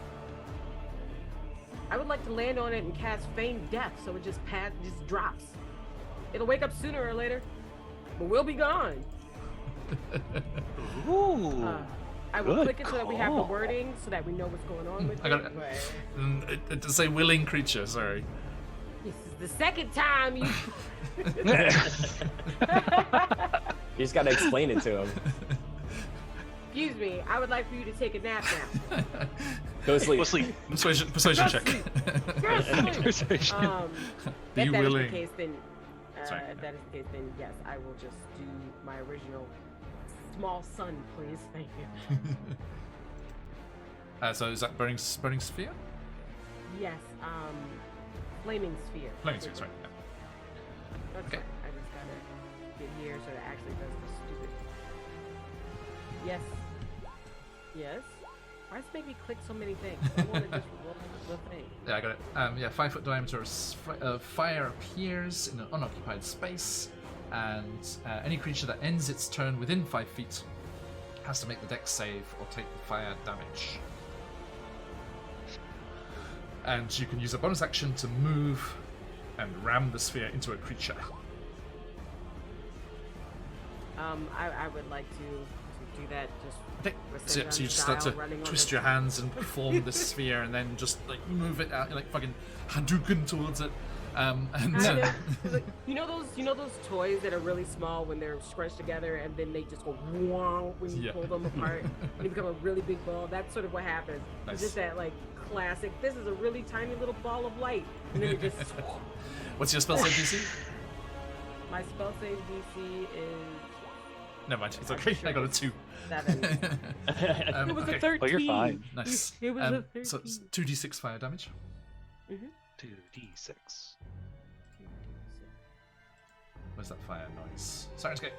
S4: I would like to land on it and cast Feign Death, so it just drops. It'll wake up sooner or later, but we'll be gone.
S5: Ooh.
S4: I will
S5: Good
S4: click it so that we have the
S5: call.
S4: wording, so that we know what's going on with
S1: I got
S4: it.
S1: it.
S4: But
S1: It does say willing creature, sorry.
S4: this is the second time you.
S3: You just gotta explain it to him.
S4: Excuse me. I would like for you to take a nap now.
S3: Go sleep.
S5: We'll sleep.
S1: Persuasion check.
S4: Go sleep.
S5: Persuasion.
S1: Be
S4: If that is
S1: willing.
S4: the case, then
S1: Sorry.
S4: if that is the case, then yes, I will just do my original small sun, please. Thank you.
S1: So is that burning sphere?
S4: Yes, flaming sphere.
S1: Flaming sphere, sorry. Yeah.
S4: That's
S1: Okay.
S4: fine. I just gotta get here so it actually does the stupid. Yes. Yes. Why does it make me click so many things? I want to just roll the thing.
S1: Yeah, I got it. 5 foot diameter of fire appears in an unoccupied space, and any creature that ends its turn within 5 feet has to make the dex save or take the fire damage. And you can use a bonus action to move and ram the sphere into a creature.
S4: I would like to do that. Just
S1: Okay.
S4: with
S1: So,
S4: Sega
S1: so you just start to
S4: style running on
S1: twist
S4: the-
S1: your hands and form this sphere, and then just like move it out, like fucking Hadouken towards it. And
S4: Kind
S1: then,
S4: of. Like, you know those toys that are really small when they're scrunched together and then they just go wong when you
S1: Yeah.
S4: pull them apart and they become a really big ball. That's sort of what happens.
S1: Nice.
S4: It's just that like classic. This is a really tiny little ball of light, and then it just.
S1: what's your spell save DC?
S4: My spell save DC is
S1: Never mind, it's okay. I got a 2.
S4: 7. It was
S1: okay.
S4: a 13.
S5: Oh, you're fine.
S1: Nice.
S4: It was a 13.
S1: So it's 2d6 fire damage.
S5: 2d6.
S1: Where's that fire noise? Sirenscape.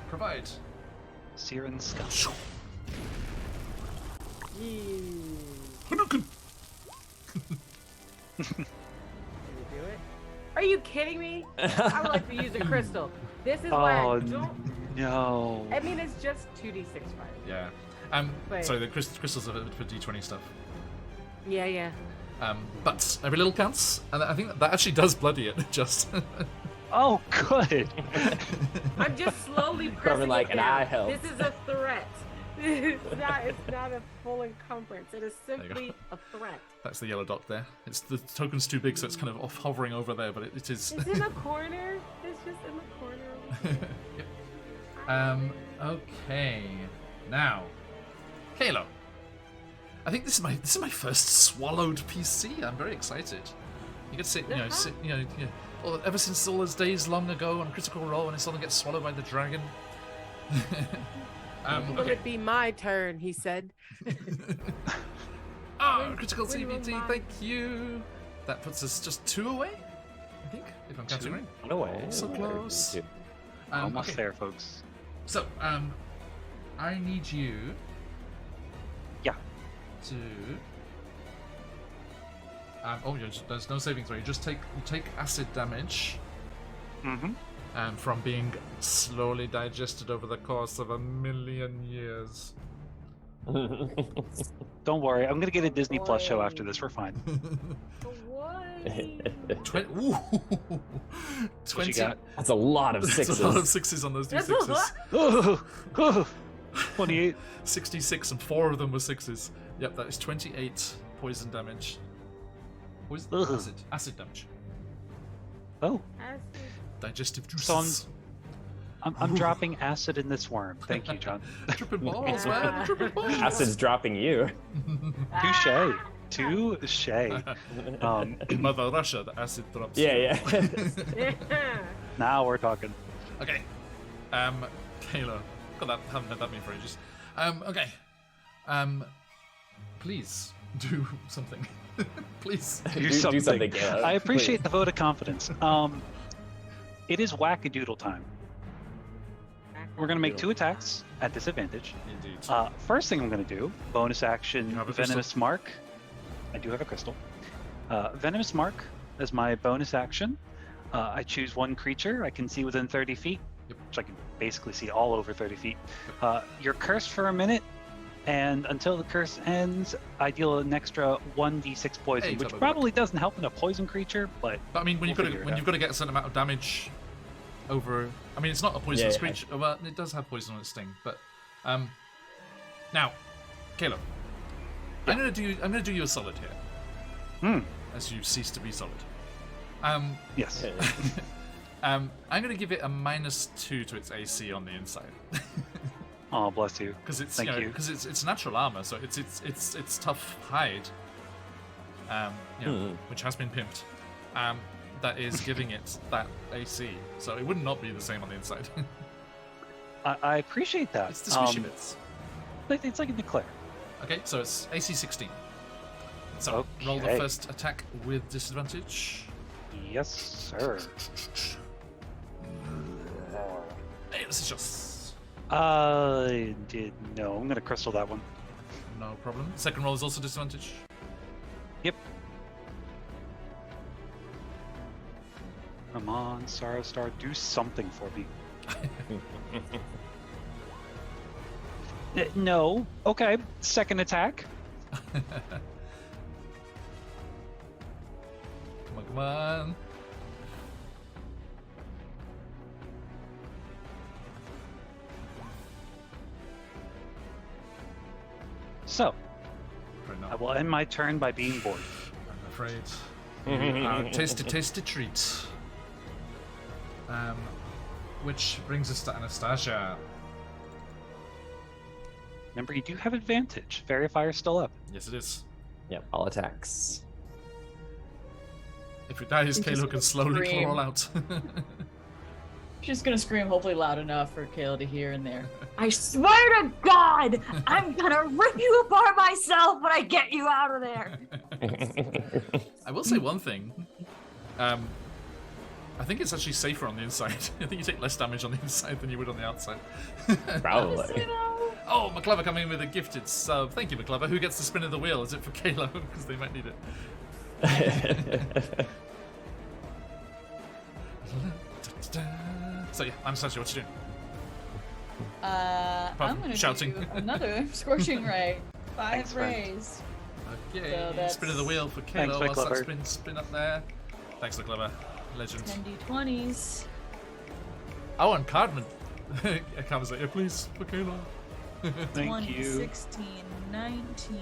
S1: Provide.
S5: Siren Skull.
S1: Hadouken!
S4: Can you do it? Are you kidding me? I would like to use a crystal. This is why
S5: Oh,
S4: I don't.
S5: no.
S4: I mean, it's just 2d6 fire.
S1: Yeah.
S4: But-
S1: Sorry, the crystals are for d20 stuff.
S4: Yeah.
S1: But every little counts, and I think that actually does bloody it. Just.
S5: Oh, good.
S4: I'm just slowly pressing
S3: like,
S4: it
S3: and
S4: down.
S3: I help.
S4: This is a threat. It's not a full encumbrance. It is
S1: you go.
S4: simply a threat.
S1: That's the yellow dot there. It's the token's too big, so it's kind of off hovering over there, but it is.
S4: It's in the corner. It's just in the corner.
S1: Yep. Okay. Now, Kalo. I think this is my first swallowed PC. I'm very excited. You get to sit, well, ever since all those days long ago on Critical Role when it suddenly gets swallowed by the dragon.
S4: Will
S1: Okay.
S4: it be my turn? He said.
S1: Critical
S4: when will
S1: CBT,
S4: mine-
S1: thank you. That puts us just 2 away, I think, if I'm counting right.
S3: No way.
S1: So close.
S5: Almost
S1: Okay.
S5: there, folks.
S1: So, I need you.
S5: Yeah.
S1: To. There's no saving throw. You take acid damage.
S5: Mm-hmm.
S1: From being slowly digested over the course of 1,000,000 years.
S5: Don't worry, I'm gonna get a Disney Plus show after this. We're fine.
S4: What?
S1: 20. Ooh. 20.
S5: got?
S3: That's a lot of
S1: That's
S3: sixes.
S1: a lot of 6s on those
S4: That's
S1: d6s.
S4: a lot.
S5: 28.
S1: 66, and 4 of them were 6s. Yep, that is 28 poison damage. Poison?
S5: Ugh.
S1: Acid damage.
S5: Oh,
S1: Digestive
S5: So I'm-
S1: juices.
S5: I'm dropping acid in this worm. Thank you, John.
S1: Tripping balls, man. Tripping balls.
S3: Acid's dropping you.
S5: Touche. Touche.
S1: In Mother Russia, the acid drops.
S3: Yeah.
S5: Now we're talking.
S1: Okay. Kayla. God, I haven't heard that meme for ages. Okay. Please do something. Please.
S5: Do
S3: Do
S5: something.
S3: something, Caleb,
S5: I appreciate
S3: please.
S5: the vote of confidence. It is wackadoodle time. We're gonna make 2 attacks at disadvantage.
S1: Indeed.
S5: First thing I'm gonna do, bonus action,
S1: You have a
S5: Venomous Mark. I do have a crystal. Venomous Mark as my bonus action. I choose 1 creature I can see within 30 feet,
S1: Yep.
S5: which I can basically see all over 30 feet. You're cursed for a minute, and until the curse ends, I deal an extra 1d6 poison,
S1: Hey,
S5: which
S1: double
S5: probably doesn't help in a poison creature, but
S1: But I mean, when
S5: We'll
S1: you've got
S5: figure it
S1: to when
S5: out.
S1: you've got to get a certain amount of damage over. I mean, it's not a poisonous
S3: Yeah.
S1: creature. Well, it does have poison on its sting, but now, Caleb, I'm gonna do you a solid here, as you cease to be solid.
S5: yes.
S1: I'm gonna give it a -2 to its AC on the inside
S5: Oh, bless you.
S1: because it's
S5: Thank you.
S1: because it's natural armor, so it's tough hide, which has been pimped. That is giving it that AC, so it would not be the same on the inside.
S5: I appreciate that.
S1: It's the squishy bits.
S5: It's like a declare.
S1: Okay, so it's AC 16. So roll the
S5: Okay.
S1: first attack with disadvantage.
S5: Yes, sir.
S1: Hey, this is just
S5: I did no. I'm gonna crystal that one.
S1: no problem. Second roll is also disadvantage.
S5: Yep. Come on, Sorrow Star, do something for me. No. Okay. Second attack.
S1: Come on.
S5: So,
S1: Right now.
S5: I will end my turn by being bored.
S1: I'm afraid. Tasty treat. Which brings us to Anastasia.
S5: Remember, you do have advantage. Fairy Fire's still up.
S1: Yes, it is.
S3: Yep, all attacks.
S1: If it dies,
S2: She's
S1: Kalo can
S2: gonna
S1: slowly
S2: scream.
S1: crawl out.
S2: She's gonna scream, hopefully loud enough for Kayla to hear in there. I swear to God, I'm gonna rip you apart myself when I get you out of there.
S1: I will say one thing. I think it's actually safer on the inside. I think you take less damage on the inside than you would on the outside.
S3: Probably.
S2: You know?
S1: Oh, McClover coming in with a gifted sub. Thank you, McClover. Who gets the spin of the wheel? Is it for Kalo? Because they might need it. So yeah, Anastasia, what you doing?
S2: I'm gonna
S1: shouting.
S2: do another scorching ray. 5
S5: Thanks, friend.
S2: rays.
S1: Okay,
S2: So that's-
S1: spin of the wheel for
S5: Thanks,
S1: Kalo. Whilst that
S5: McClover.
S1: spin up there. Thanks, McClover. Legend.
S2: 10d20s.
S1: Oh, and Cardman. Carmen's like, yeah, please, for Kalo.
S5: Thank
S2: 20,
S5: you.
S2: 16, 19,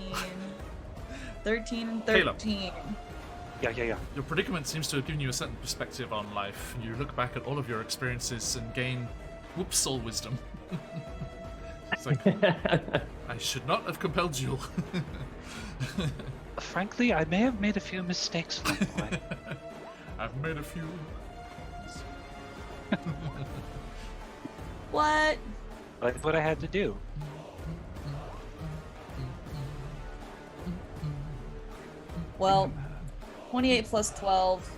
S2: 13, and
S1: Caleb.
S2: 13.
S5: Yeah.
S1: Your predicament seems to have given you a certain perspective on life. You look back at all of your experiences and gain soul wisdom. It's like, I should not have compelled you.
S5: Frankly, I may have made a few mistakes along the way.
S1: I've made a few.
S2: What?
S5: But what I had to do.
S2: Well, 28 plus 12,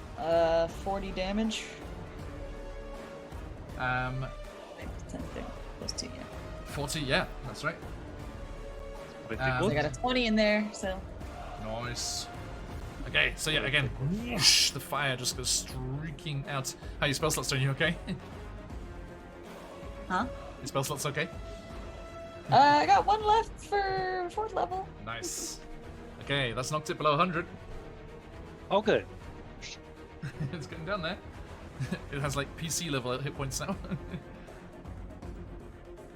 S2: 40 damage. 10 plus 2, yeah.
S1: 40, yeah, that's right.
S5: But
S1: Um,
S5: it
S2: So I got a 20 in there, so.
S1: Nice. Okay, so yeah, again, whoosh, the fire just goes streaking out. How your spell slots doing? You okay?
S2: Huh?
S1: Your spell slots okay?
S2: I got 1 left for 4th level.
S1: Nice. Okay, that's knocked it below 100.
S5: Oh, good.
S1: It's getting down there. It has like PC level hit points now.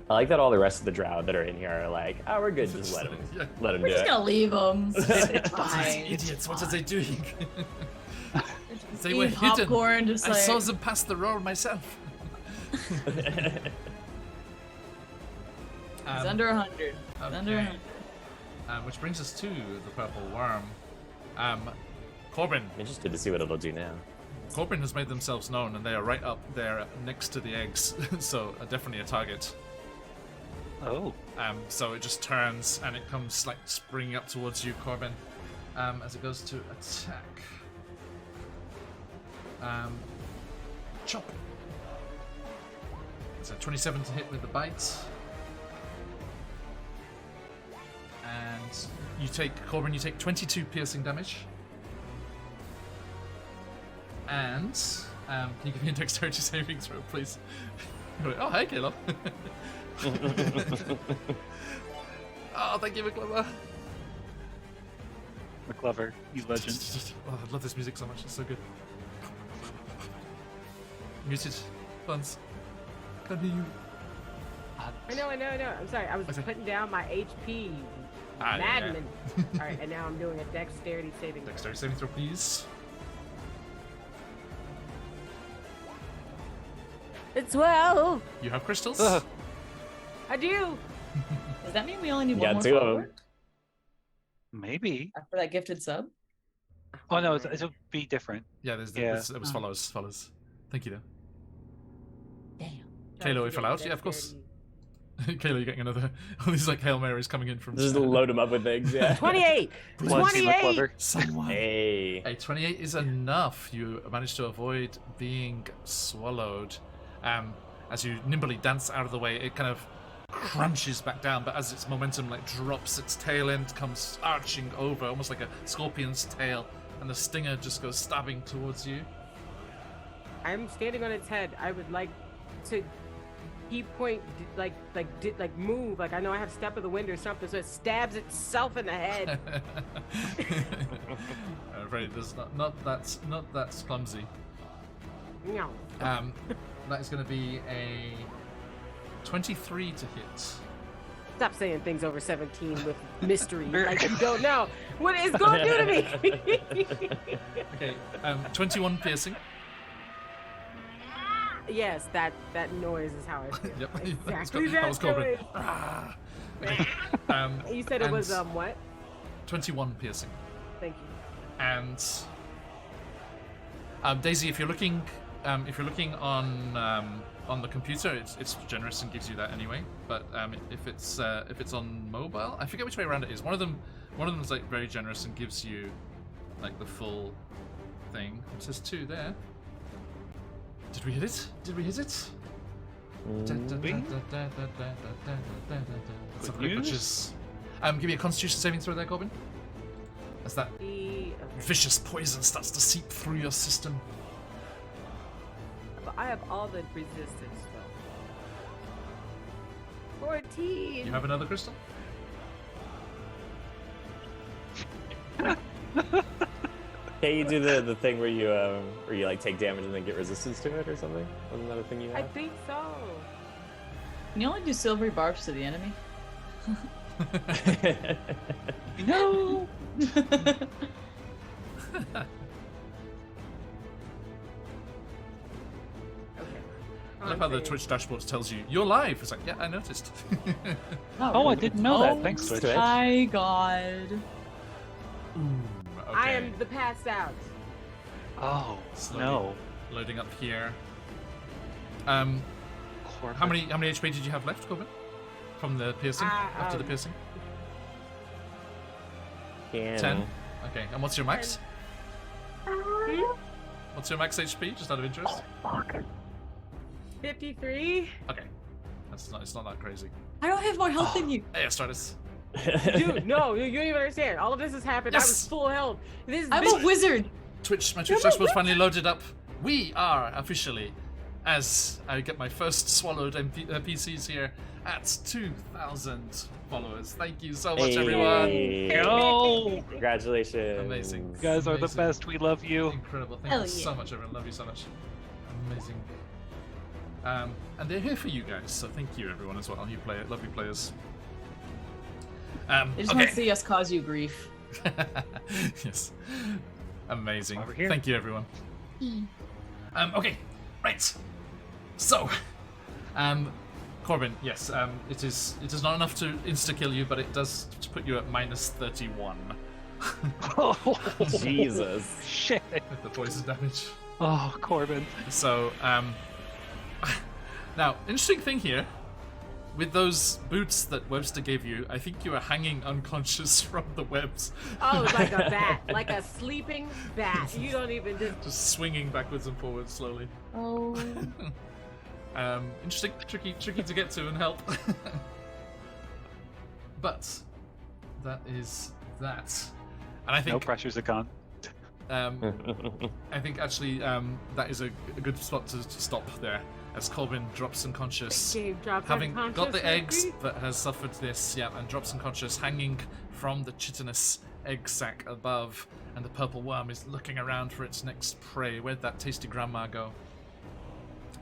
S3: I like that all the rest of the drow that are in here are like, oh, we're good, just let him
S1: Yeah.
S3: let him
S2: We're
S3: do
S2: just
S3: it.
S2: gonna leave them. It's
S1: These
S2: fine.
S1: idiots, what are they doing? They
S2: Eating
S1: were hidden.
S2: popcorn, just
S1: I
S2: like.
S1: saw them pass the roll myself.
S2: It's under 100. It's under
S1: okay.
S2: 100.
S1: Which brings us to the purple worm. Corbin.
S3: I'm interested to see what it'll do now.
S1: Corbin has made themselves known, and they are right up there next to the eggs, so definitely a target.
S5: Oh.
S1: So it just turns and it comes like springing up towards you, Corbin, as it goes to attack. Chop. So 27 to hit with the bite. And you take, Corbin, you take 22 piercing damage. And can you give me a dexterity saving throw, please? Oh, hey, Caleb. Oh, thank you, McClover.
S5: McClover, you legend.
S1: Oh, I love this music so much. It's so good. Muted. Buns. Can't hear you.
S4: I know. I'm sorry. I was
S1: Okay.
S4: putting down my HP.
S1: Ah, yeah.
S4: Madman. All right, and now I'm doing a dexterity saving. throw.
S1: Dexterity saving throw, please.
S4: It's 12.
S1: You have crystals?
S5: Ugh.
S4: I do.
S2: Does that mean we only need
S3: You
S2: one
S3: got
S2: more
S3: 2 of
S2: follower
S3: them.
S5: Maybe.
S2: after that gifted sub?
S5: Oh no, it'll be different.
S1: Yeah, there's
S5: Yeah.
S1: it was follows. Thank you, though.
S2: Damn.
S1: Kaylo, if allowed? Yeah, of course. Kayla, you're getting another. All these like Hail Marys coming in from.
S3: Just load them up with things, yeah.
S4: 28.
S5: One team
S4: 28.
S5: McClover.
S1: Someone.
S3: Hey.
S1: Hey, 28 is enough. You managed to avoid being swallowed. As you nimbly dance out of the way, it kind of crunches back down, but as its momentum like drops, its tail end comes arching over, almost like a scorpion's tail, and the stinger just goes stabbing towards you.
S4: I'm standing on its head. I would like to keep point, like move. Like I know I have step of the wind or something, so it stabs itself in the head.
S1: I'm afraid there's not that's clumsy.
S4: No.
S1: That is going to be a 23 to hit.
S4: Stop saying things over 17 with mystery. Like you don't know what it's going to do to me.
S1: Okay, 21 piercing.
S4: Yes, that noise is how I feel.
S1: Yep,
S4: Exactly
S1: that was Corbin.
S4: noise.
S1: Ah. Okay,
S4: You said it
S1: and
S4: was what?
S1: 21 piercing.
S4: Thank you.
S1: And Daisy, if you're looking on the computer, it's generous and gives you that anyway. But if it's on mobile, I forget which way around it is. One of them is like very generous and gives you like the full thing. It says 2 there. Did we hit it? Did we hit it? That's
S5: Good
S1: great
S5: news.
S1: butchers. Give me a Constitution saving throw there, Corbin. As that vicious poison starts to seep through your system.
S4: But I have all the resistance though. 14.
S1: You have another crystal?
S3: Can you do the thing where you like take damage and then get resistance to it or something? Wasn't that a thing you
S4: I
S3: had?
S4: think so.
S2: Can you only do silvery barbs to the enemy?
S5: No.
S4: Okay.
S1: I love how the Twitch dashboard tells you, you're live. It's like, yeah, I noticed.
S5: Oh, I didn't know that.
S2: Oh
S5: Thanks, Twitch.
S2: my god.
S1: Ooh, okay.
S4: I am the passed out.
S5: Oh
S1: Slowly
S5: no.
S1: Loading up here.
S5: Corbin.
S1: How many HP did you have left, Corbin? From the piercing? After the
S4: um,
S1: piercing?
S3: Can.
S1: 10? Okay, and what's your max? What's your max HP, just out of interest?
S4: 53.
S1: Okay. It's not that crazy.
S2: I don't have more health than you.
S1: Hey, Astratus.
S4: Dude, no, you don't even understand. All of this has happened. I
S1: Yes.
S4: was full health.
S2: I'm a wizard.
S1: My Twitch dashboard's finally loaded up. We are officially, as I get my first swallowed PCs here, at 2,000 followers. Thank you so much, everyone.
S5: Go.
S3: Congratulations.
S1: Amazing.
S5: You guys are the
S1: Amazing.
S5: best. We love you.
S1: Incredible. Thank
S2: Hell
S1: you so
S2: yeah.
S1: much, everyone. Love you so much. Amazing. And they're here for you guys, so thank you, everyone, as well. You lovely players.
S2: I just want
S1: Okay.
S2: to see us cause you grief.
S1: Yes. Amazing.
S5: Over here.
S1: Thank you, everyone. Okay. Right. So, Corbin, yes, it is not enough to insta-kill you, but it does put you at minus 31
S5: Oh
S3: Jesus.
S5: shit.
S1: with the poison damage.
S5: Oh, Corbin.
S1: So, now, interesting thing here, with those boots that Webster gave you, I think you are hanging unconscious from the webs.
S4: Oh, like a bat, like a sleeping bat. You don't even
S1: Just swinging backwards and forwards slowly.
S2: Oh.
S1: Interesting, tricky to get to and help. But that is that, and I
S5: No
S1: think
S5: pressures, Akon.
S1: I think actually that is a good spot to stop there, as Corbin drops unconscious,
S4: Gabe dropped
S1: having got
S4: unconscious,
S1: the eggs,
S4: maybe?
S1: but has suffered this, yeah, and drops unconscious, hanging from the chitinous egg sac above, and the purple worm is looking around for its next prey. Where'd that tasty grandma go?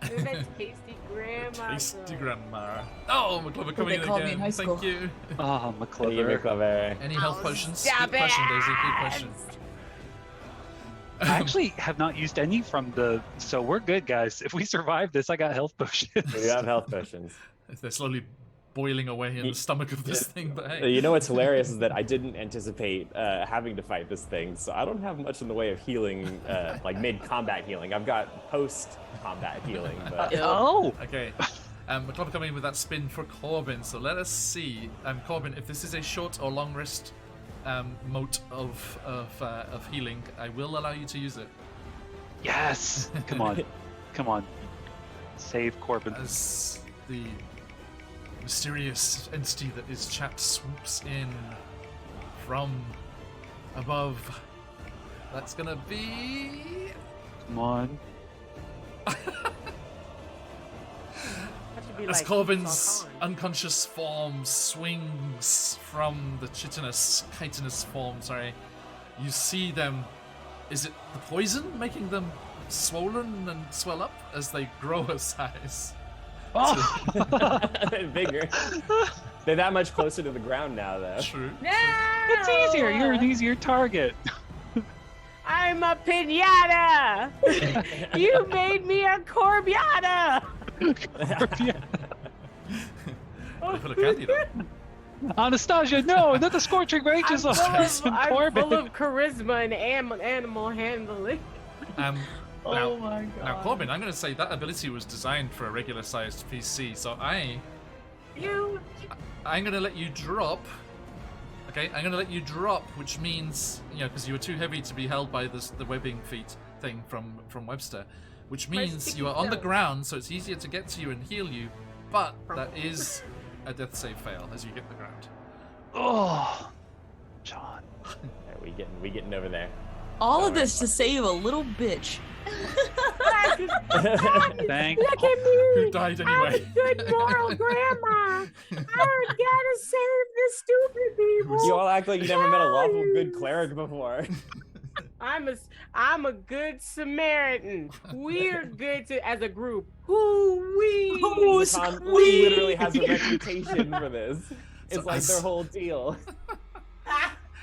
S4: Where'd that tasty grandma.
S1: Tasty
S4: go?
S1: grandma. Oh, McClover coming
S2: they
S1: in
S2: called me
S1: again.
S2: in high school.
S1: Thank you.
S5: Oh,
S3: You
S5: McClover.
S3: clever.
S1: Any health
S4: Oh,
S1: potions?
S4: stop
S1: Good question,
S4: it!
S1: Daisy. Good question.
S5: I actually have not used any from the. So we're good, guys. If we survive this, I got health potions.
S3: We have health potions.
S1: They're slowly boiling away in the stomach of this thing, but hey.
S3: You know what's hilarious is that I didn't anticipate having to fight this thing, so I don't have much in the way of healing, like mid-combat healing. I've got post-combat healing, but
S5: Oh,
S1: Okay. McClover coming in with that spin for Corbin, so let us see. Corbin, if this is a short or long rest mote of healing, I will allow you to use it.
S5: yes. Come on. Come on. Save Corbin.
S1: As the mysterious entity that is chat swoops in from above. That's gonna be...
S5: Come on.
S4: That should be
S1: As
S4: like
S1: Corbin's
S4: Esau Khan.
S1: unconscious form swings from the chitinous form, you see them. Is it the poison making them swollen and swell up as they grow a size?
S5: Oh.
S3: bigger. They're that much closer to the ground now, though.
S1: True.
S5: It's easier. You're an easier target.
S4: I'm a pinata. You made me a corbiata.
S1: Full of candy, though.
S5: Anastasia, no, not the scorching ranges of
S4: I'm
S5: Corbin.
S4: full of charisma and animal handling.
S1: Now,
S2: Oh my god.
S1: now, Corbin, I'm going to say that ability was designed for a regular-sized PC, so I'm going to let you drop. Okay, I'm going to let you drop, which means, because you were too heavy to be held by the webbing feet thing from Webster, which means you are on the ground, so it's easier to get to you and heal you, but that is a death save fail as you hit the ground.
S5: Oh, John.
S3: We getting over there.
S2: All of this to save a little bitch.
S5: Thank
S4: Look at me.
S1: Who died anyway?
S4: I'm a good moral grandma. I gotta save the stupid people.
S3: You all act like you never met a lawful good cleric before.
S4: I'm a good Samaritan. We're good as a group. Who-wee.
S3: Tom literally has a reputation for this. It's
S1: So
S3: like
S1: as-
S3: their whole deal.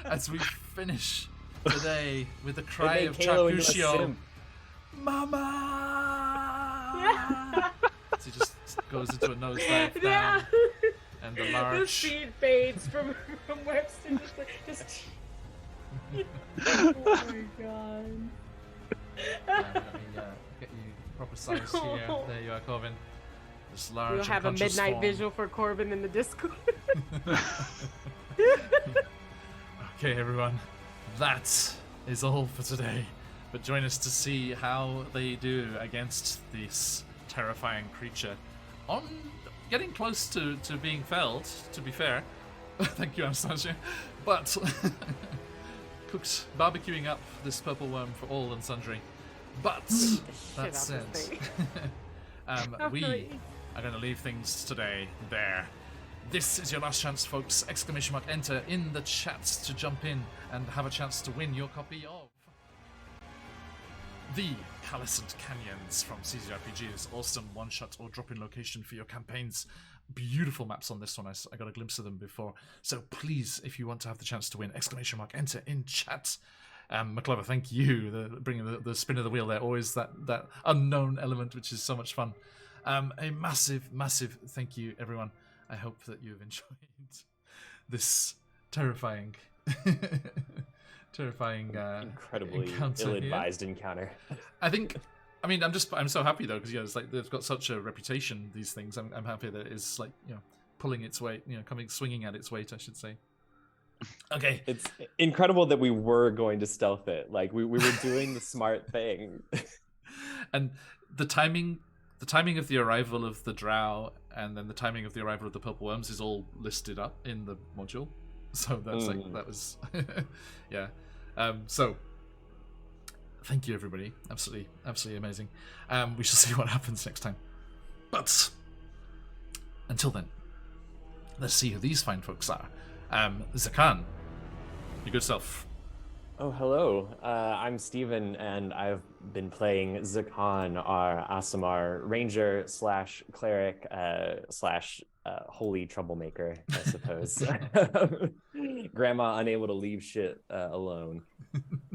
S1: As we finish today with the cry
S3: They
S1: of
S3: make Halo into a
S1: Chakushio,
S3: simp.
S1: Mama! So he just goes into a nosedive down, and the
S4: The
S1: large.
S4: seed fades from Webster. Just
S2: Oh my god.
S1: Let me get you proper size here. There you are, Corbin. This large.
S4: we'll have a
S1: unconscious
S4: midnight
S1: form.
S4: visual for Corbin in the Discord.
S1: Okay, everyone, that is all for today. But join us to see how they do against this terrifying creature. On getting close to being felled, to be fair. Thank you, Anastasia. But Cook's barbecuing up this purple worm for all and sundry. But that said, we are going to leave things today there. This is your last chance, folks. ! Enter in the chat to jump in and have a chance to win your copy of The Callicent Canyons from CZRPG's awesome one-shot or drop-in location for your campaigns. Beautiful maps on this one. I got a glimpse of them before. So please, if you want to have the chance to win, ! Enter in chat. McClever, thank you. Bringing the spin of the wheel there. Always that unknown element, which is so much fun. A massive, massive thank you, everyone. I hope that you've enjoyed this terrifying,
S3: Incredibly
S1: encounter here.
S3: ill-advised encounter.
S1: I'm so happy though, because it's like they've got such a reputation. These things. I'm happy that it's like pulling its weight, swinging at its weight, I should say. Okay.
S3: It's incredible that we were going to stealth it. Like we were doing the smart thing.
S1: And the timing of the arrival of the drow and then the timing of the arrival of the purple worms is all listed up in the module. So that's that was yeah. So thank you, everybody. Absolutely amazing. We shall see what happens next time. But until then, let's see who these fine folks are. Zakan, your good self.
S3: Oh, hello. I'm Steven, and I've been playing Zakan, our Aasimar ranger / cleric / holy troublemaker, I suppose. Grandma unable to leave shit alone.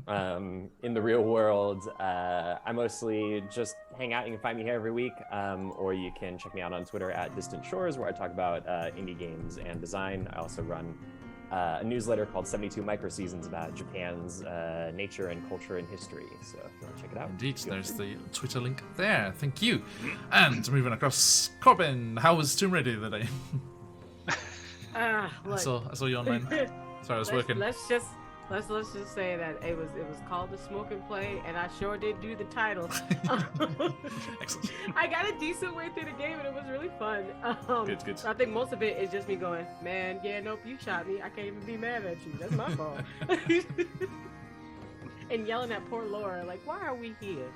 S3: In the real world, I mostly just hang out. You can find me here every week, or you can check me out on Twitter at Distant Shores, where I talk about indie games and design. I also run a newsletter called 72 Microseasons about Japan's nature and culture and history. So if you want to check it out.
S1: Indeed, there's the Twitter link there. Thank you. And moving across, Corbin, how was Tomb Raider the day? I saw you online. Sorry, I was working.
S4: Let's just say that it was called The Smoke and Play, and I sure did do the title.
S1: Excellent.
S4: I got a decent way through the game, and it was really fun.
S1: Good.
S4: I think most of it is just me going, man, yeah, nope, you shot me. I can't even be mad at you. That's my fault. And yelling at poor Laura, like, why are we here?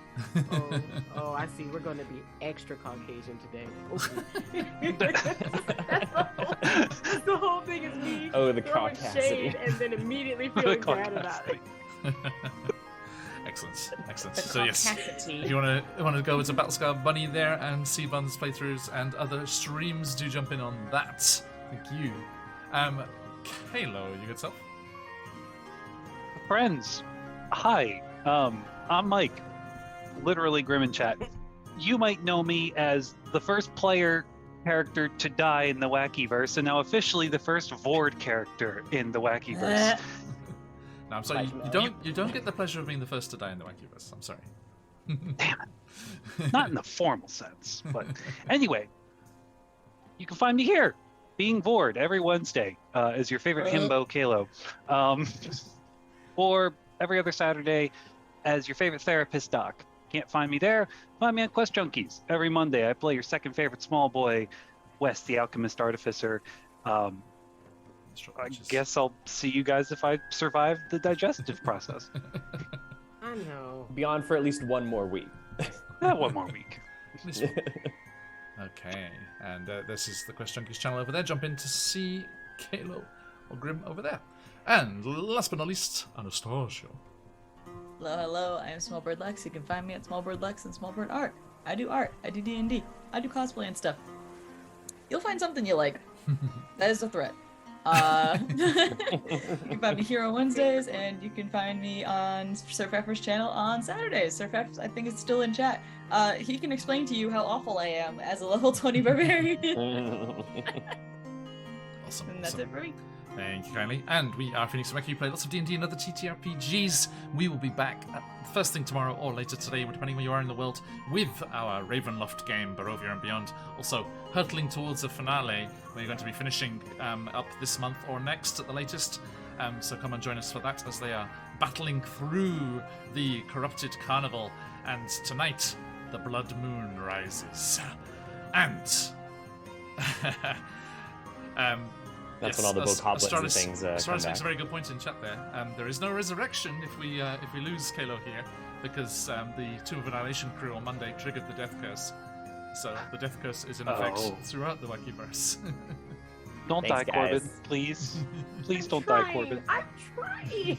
S4: Oh, I see. We're going to be extra Caucasian today. That's the whole thing is me
S3: The
S4: throwing
S3: caucasity.
S4: shade and then immediately feeling bad about it.
S1: Excellent. So yes, if you want to go to Battlescar Bunny there and see Bun's playthroughs and other streams, do jump in on that. Thank you. Kalo, you good self?
S5: Friends, hi. I'm Mike. Literally Grim in chat. You might know me as the first player character to die in the Wackyverse, and now officially the first Vord character in the Wackyverse.
S1: No, I'm sorry. You don't get the pleasure of being the first to die in the Wackyverse. I'm sorry.
S5: Damn it. Not in the formal sense, but anyway, you can find me here, being Vord every Wednesday as your favorite himbo Kalo, or every other Saturday as your favorite therapist doc. Can't find me there? Find me on Quest Junkies. Every Monday, I play your second favorite small boy, Wes, the alchemist artificer. I guess I'll see you guys if I survive the digestive process.
S4: I know.
S3: Be on for at least one more week.
S5: One more week.
S1: Okay, and this is the Quest Junkies channel over there. Jump in to see Kalo or Grim over there. And last but not least, Anastasia.
S2: Hello, I am Smallbird Lex. You can find me at Smallbird Lex and Smallbird Art. I do art, I do D&D, I do cosplay and stuff. You'll find something you like. That is a threat. You can find me here on Wednesdays, and you can find me on Surf Effer's channel on Saturdays. Surf Eff, I think, is still in chat. He can explain to you how awful I am as a level 20 barbarian.
S1: Awesome.
S2: And that's it for me.
S1: Thank you kindly. And we are Phoenix UK. We play lots of D&D and other TTRPGs. We will be back first thing tomorrow or later today, depending where you are in the world, with our Ravenloft game, Barovia and Beyond. Also, hurtling towards a finale. We're going to be finishing up this month or next at the latest. So come and join us for that as they are battling through the corrupted carnival. And tonight, the blood moon rises. And...
S3: That's when all the bokoblins and things come
S1: Astralis
S3: back.
S1: makes a very good point in chat there. There is no resurrection if we lose Kalo here, because the Tomb of Annihilation crew on Monday triggered the death curse. So the death curse is in effect throughout the Wackyverse.
S5: Don't
S3: Thanks,
S5: die, Corbin,
S3: guys.
S5: please. Please don't die, Corbin.
S4: I'm trying.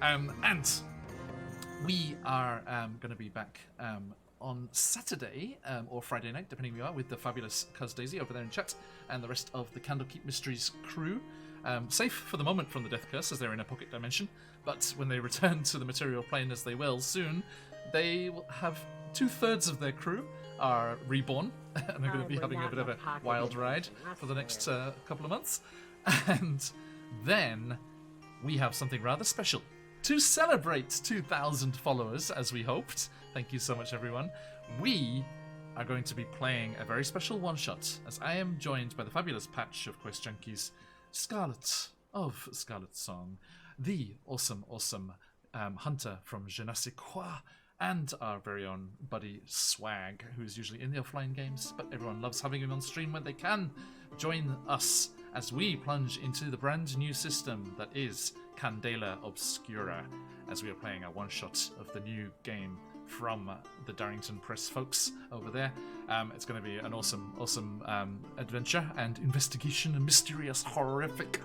S1: And we are going to be back on Saturday or Friday night, depending where you are, with the fabulous Cuz Daisy over there in chat and the rest of the Candlekeep Mysteries crew. Safe for the moment from the Death Curse as they're in a pocket dimension, but when they return to the material plane, as they will soon, they will have 2/3 of their crew are reborn and are going to be having a bit of a wild ride for the next couple of months. And then we have something rather special to celebrate 2,000 followers, as we hoped. Thank you so much, everyone. We are going to be playing a very special one-shot, as I am joined by the fabulous Patch of Quest Junkies, Scarlet of Scarlet Song, the awesome Hunter from Je ne sais quoi, and our very own buddy Swag, who's usually in the offline games, but everyone loves having him on stream when they can. Join us as we plunge into the brand new system that is Candela Obscura, as we are playing a one-shot of the new game from the Darrington Press folks over there. It's going to be an awesome adventure and investigation and mysterious, horrific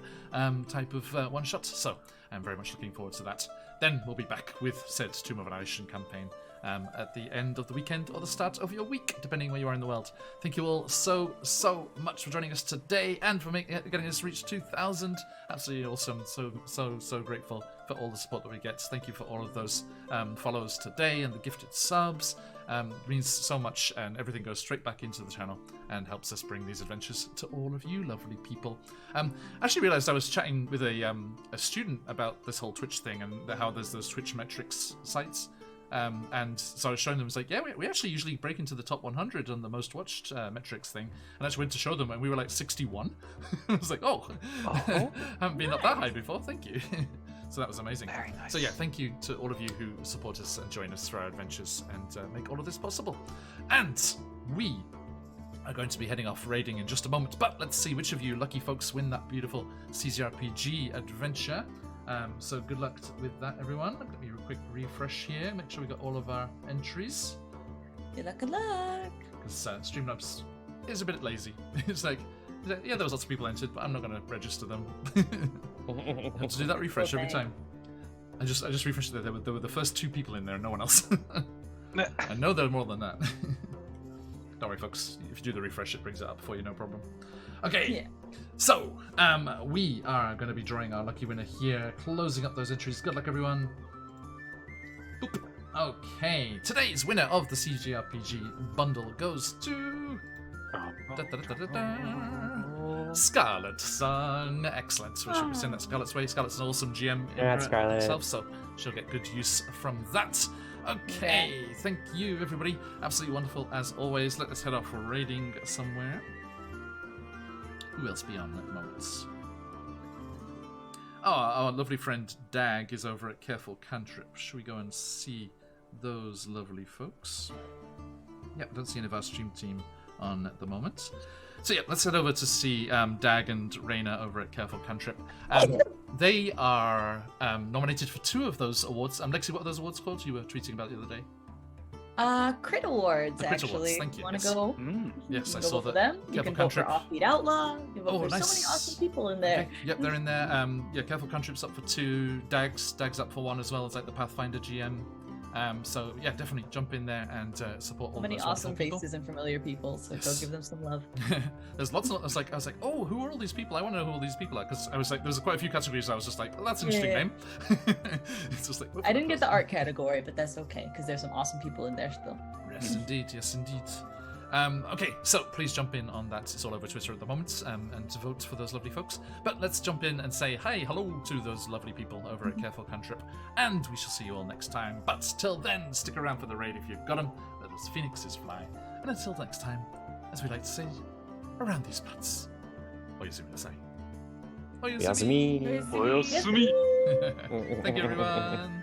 S1: type of one-shot. So I'm very much looking forward to that. Then we'll be back with said Tomb of Annihilation campaign at the end of the weekend or the start of your week, depending where you are in the world. Thank you all so much for joining us today and for getting us reach 2,000. Absolutely awesome. So grateful for all the support that we get. Thank you for all of those follows today and the gifted subs. It means so much, and everything goes straight back into the channel and helps us bring these adventures to all of you lovely people. I actually realized I was chatting with a student about this whole Twitch thing and how there's those Twitch metrics sites. And so I was showing them, it's like, yeah, we actually usually break into the top 100 on the most watched metrics thing. And I actually went to show them, and we were like 61. I was like, oh. Haven't been up that high before, thank you. So that was amazing.
S5: Very nice.
S1: So yeah, thank you to all of you who support us and join us for our adventures and make all of this possible. And we are going to be heading off raiding in just a moment, but let's see which of you lucky folks win that beautiful CZRPG adventure. So good luck with that, everyone. Let me do a quick refresh here, make sure we got all of our entries.
S2: Good luck.
S1: Because Streamlabs is a bit lazy. It's like, yeah, there was lots of people entered, but I'm not going to register them. I have to do that refresh every time. I just refreshed it. There were the first 2 people in there, no one else. I know there are more than that. Don't worry, folks. If you do the refresh, it brings it up for you, no problem. Okay.
S2: Yeah.
S1: So, we are going to be drawing our lucky winner here, closing up those entries. Good luck, everyone. Boop. Okay, today's winner of the CGRPG bundle goes to Scarlet Sun. Excellent. So we should be sending that Scarlet's way. Scarlet's an awesome GM
S3: Congrats, Scarlet.
S1: herself, so she'll get good use from that. Okay, thank you, everybody. Absolutely wonderful as always. Let us head off raiding somewhere. Who else be on at the moment? Oh, our lovely friend Dag is over at Careful Cantrip. Should we go and see those lovely folks? Yep, don't see any of our stream team on at the moment. So yeah, let's head over to see Dag and Raina over at Careful Cantrip. They are nominated for 2 of those awards. Lexi, what are those awards called? You were tweeting about the other day.
S2: Crit Awards,
S1: The Crit
S2: actually.
S1: Awards, thank you,
S2: Want to
S1: yes.
S2: go?
S1: Yes, I
S2: you can
S1: saw
S2: vote for
S1: that.
S2: them. You
S1: Careful
S2: can vote for
S1: Cantrip.
S2: Offbeat Outlaw. You can vote
S1: Oh,
S2: for
S1: nice.
S2: so many awesome people in there.
S1: Okay, yep, they're in there. Yeah, Careful Cantrip's up for 2. Dag's up for 1 as well as like the Pathfinder GM. So yeah, definitely jump in there and support all
S2: So many
S1: those
S2: awesome
S1: wonderful people.
S2: faces and familiar people, so go
S1: Yes.
S2: give them some love.
S1: There's lots of. I was like, oh, who are all these people? I want to know who all these people are because I was like, there was quite a few categories. I was just like, well, that's an interesting
S2: Yeah.
S1: name. It's just like.
S2: I didn't get the art category, but that's okay, because there's some awesome people in there still.
S1: Yes, indeed. Yes, indeed. Okay, so please jump in on that. It's all over Twitter at the moment, and to vote for those lovely folks. But let's jump in and say hi, hello to those lovely people over at Careful Cantrip, and we shall see you all next time. But till then, stick around for the raid if you've got them. Let those phoenixes fly. And until next time, as we like to say, around these parts. Oyasumi to say.
S3: Yasumi.
S5: Oyasumi.
S1: Thank you, everyone.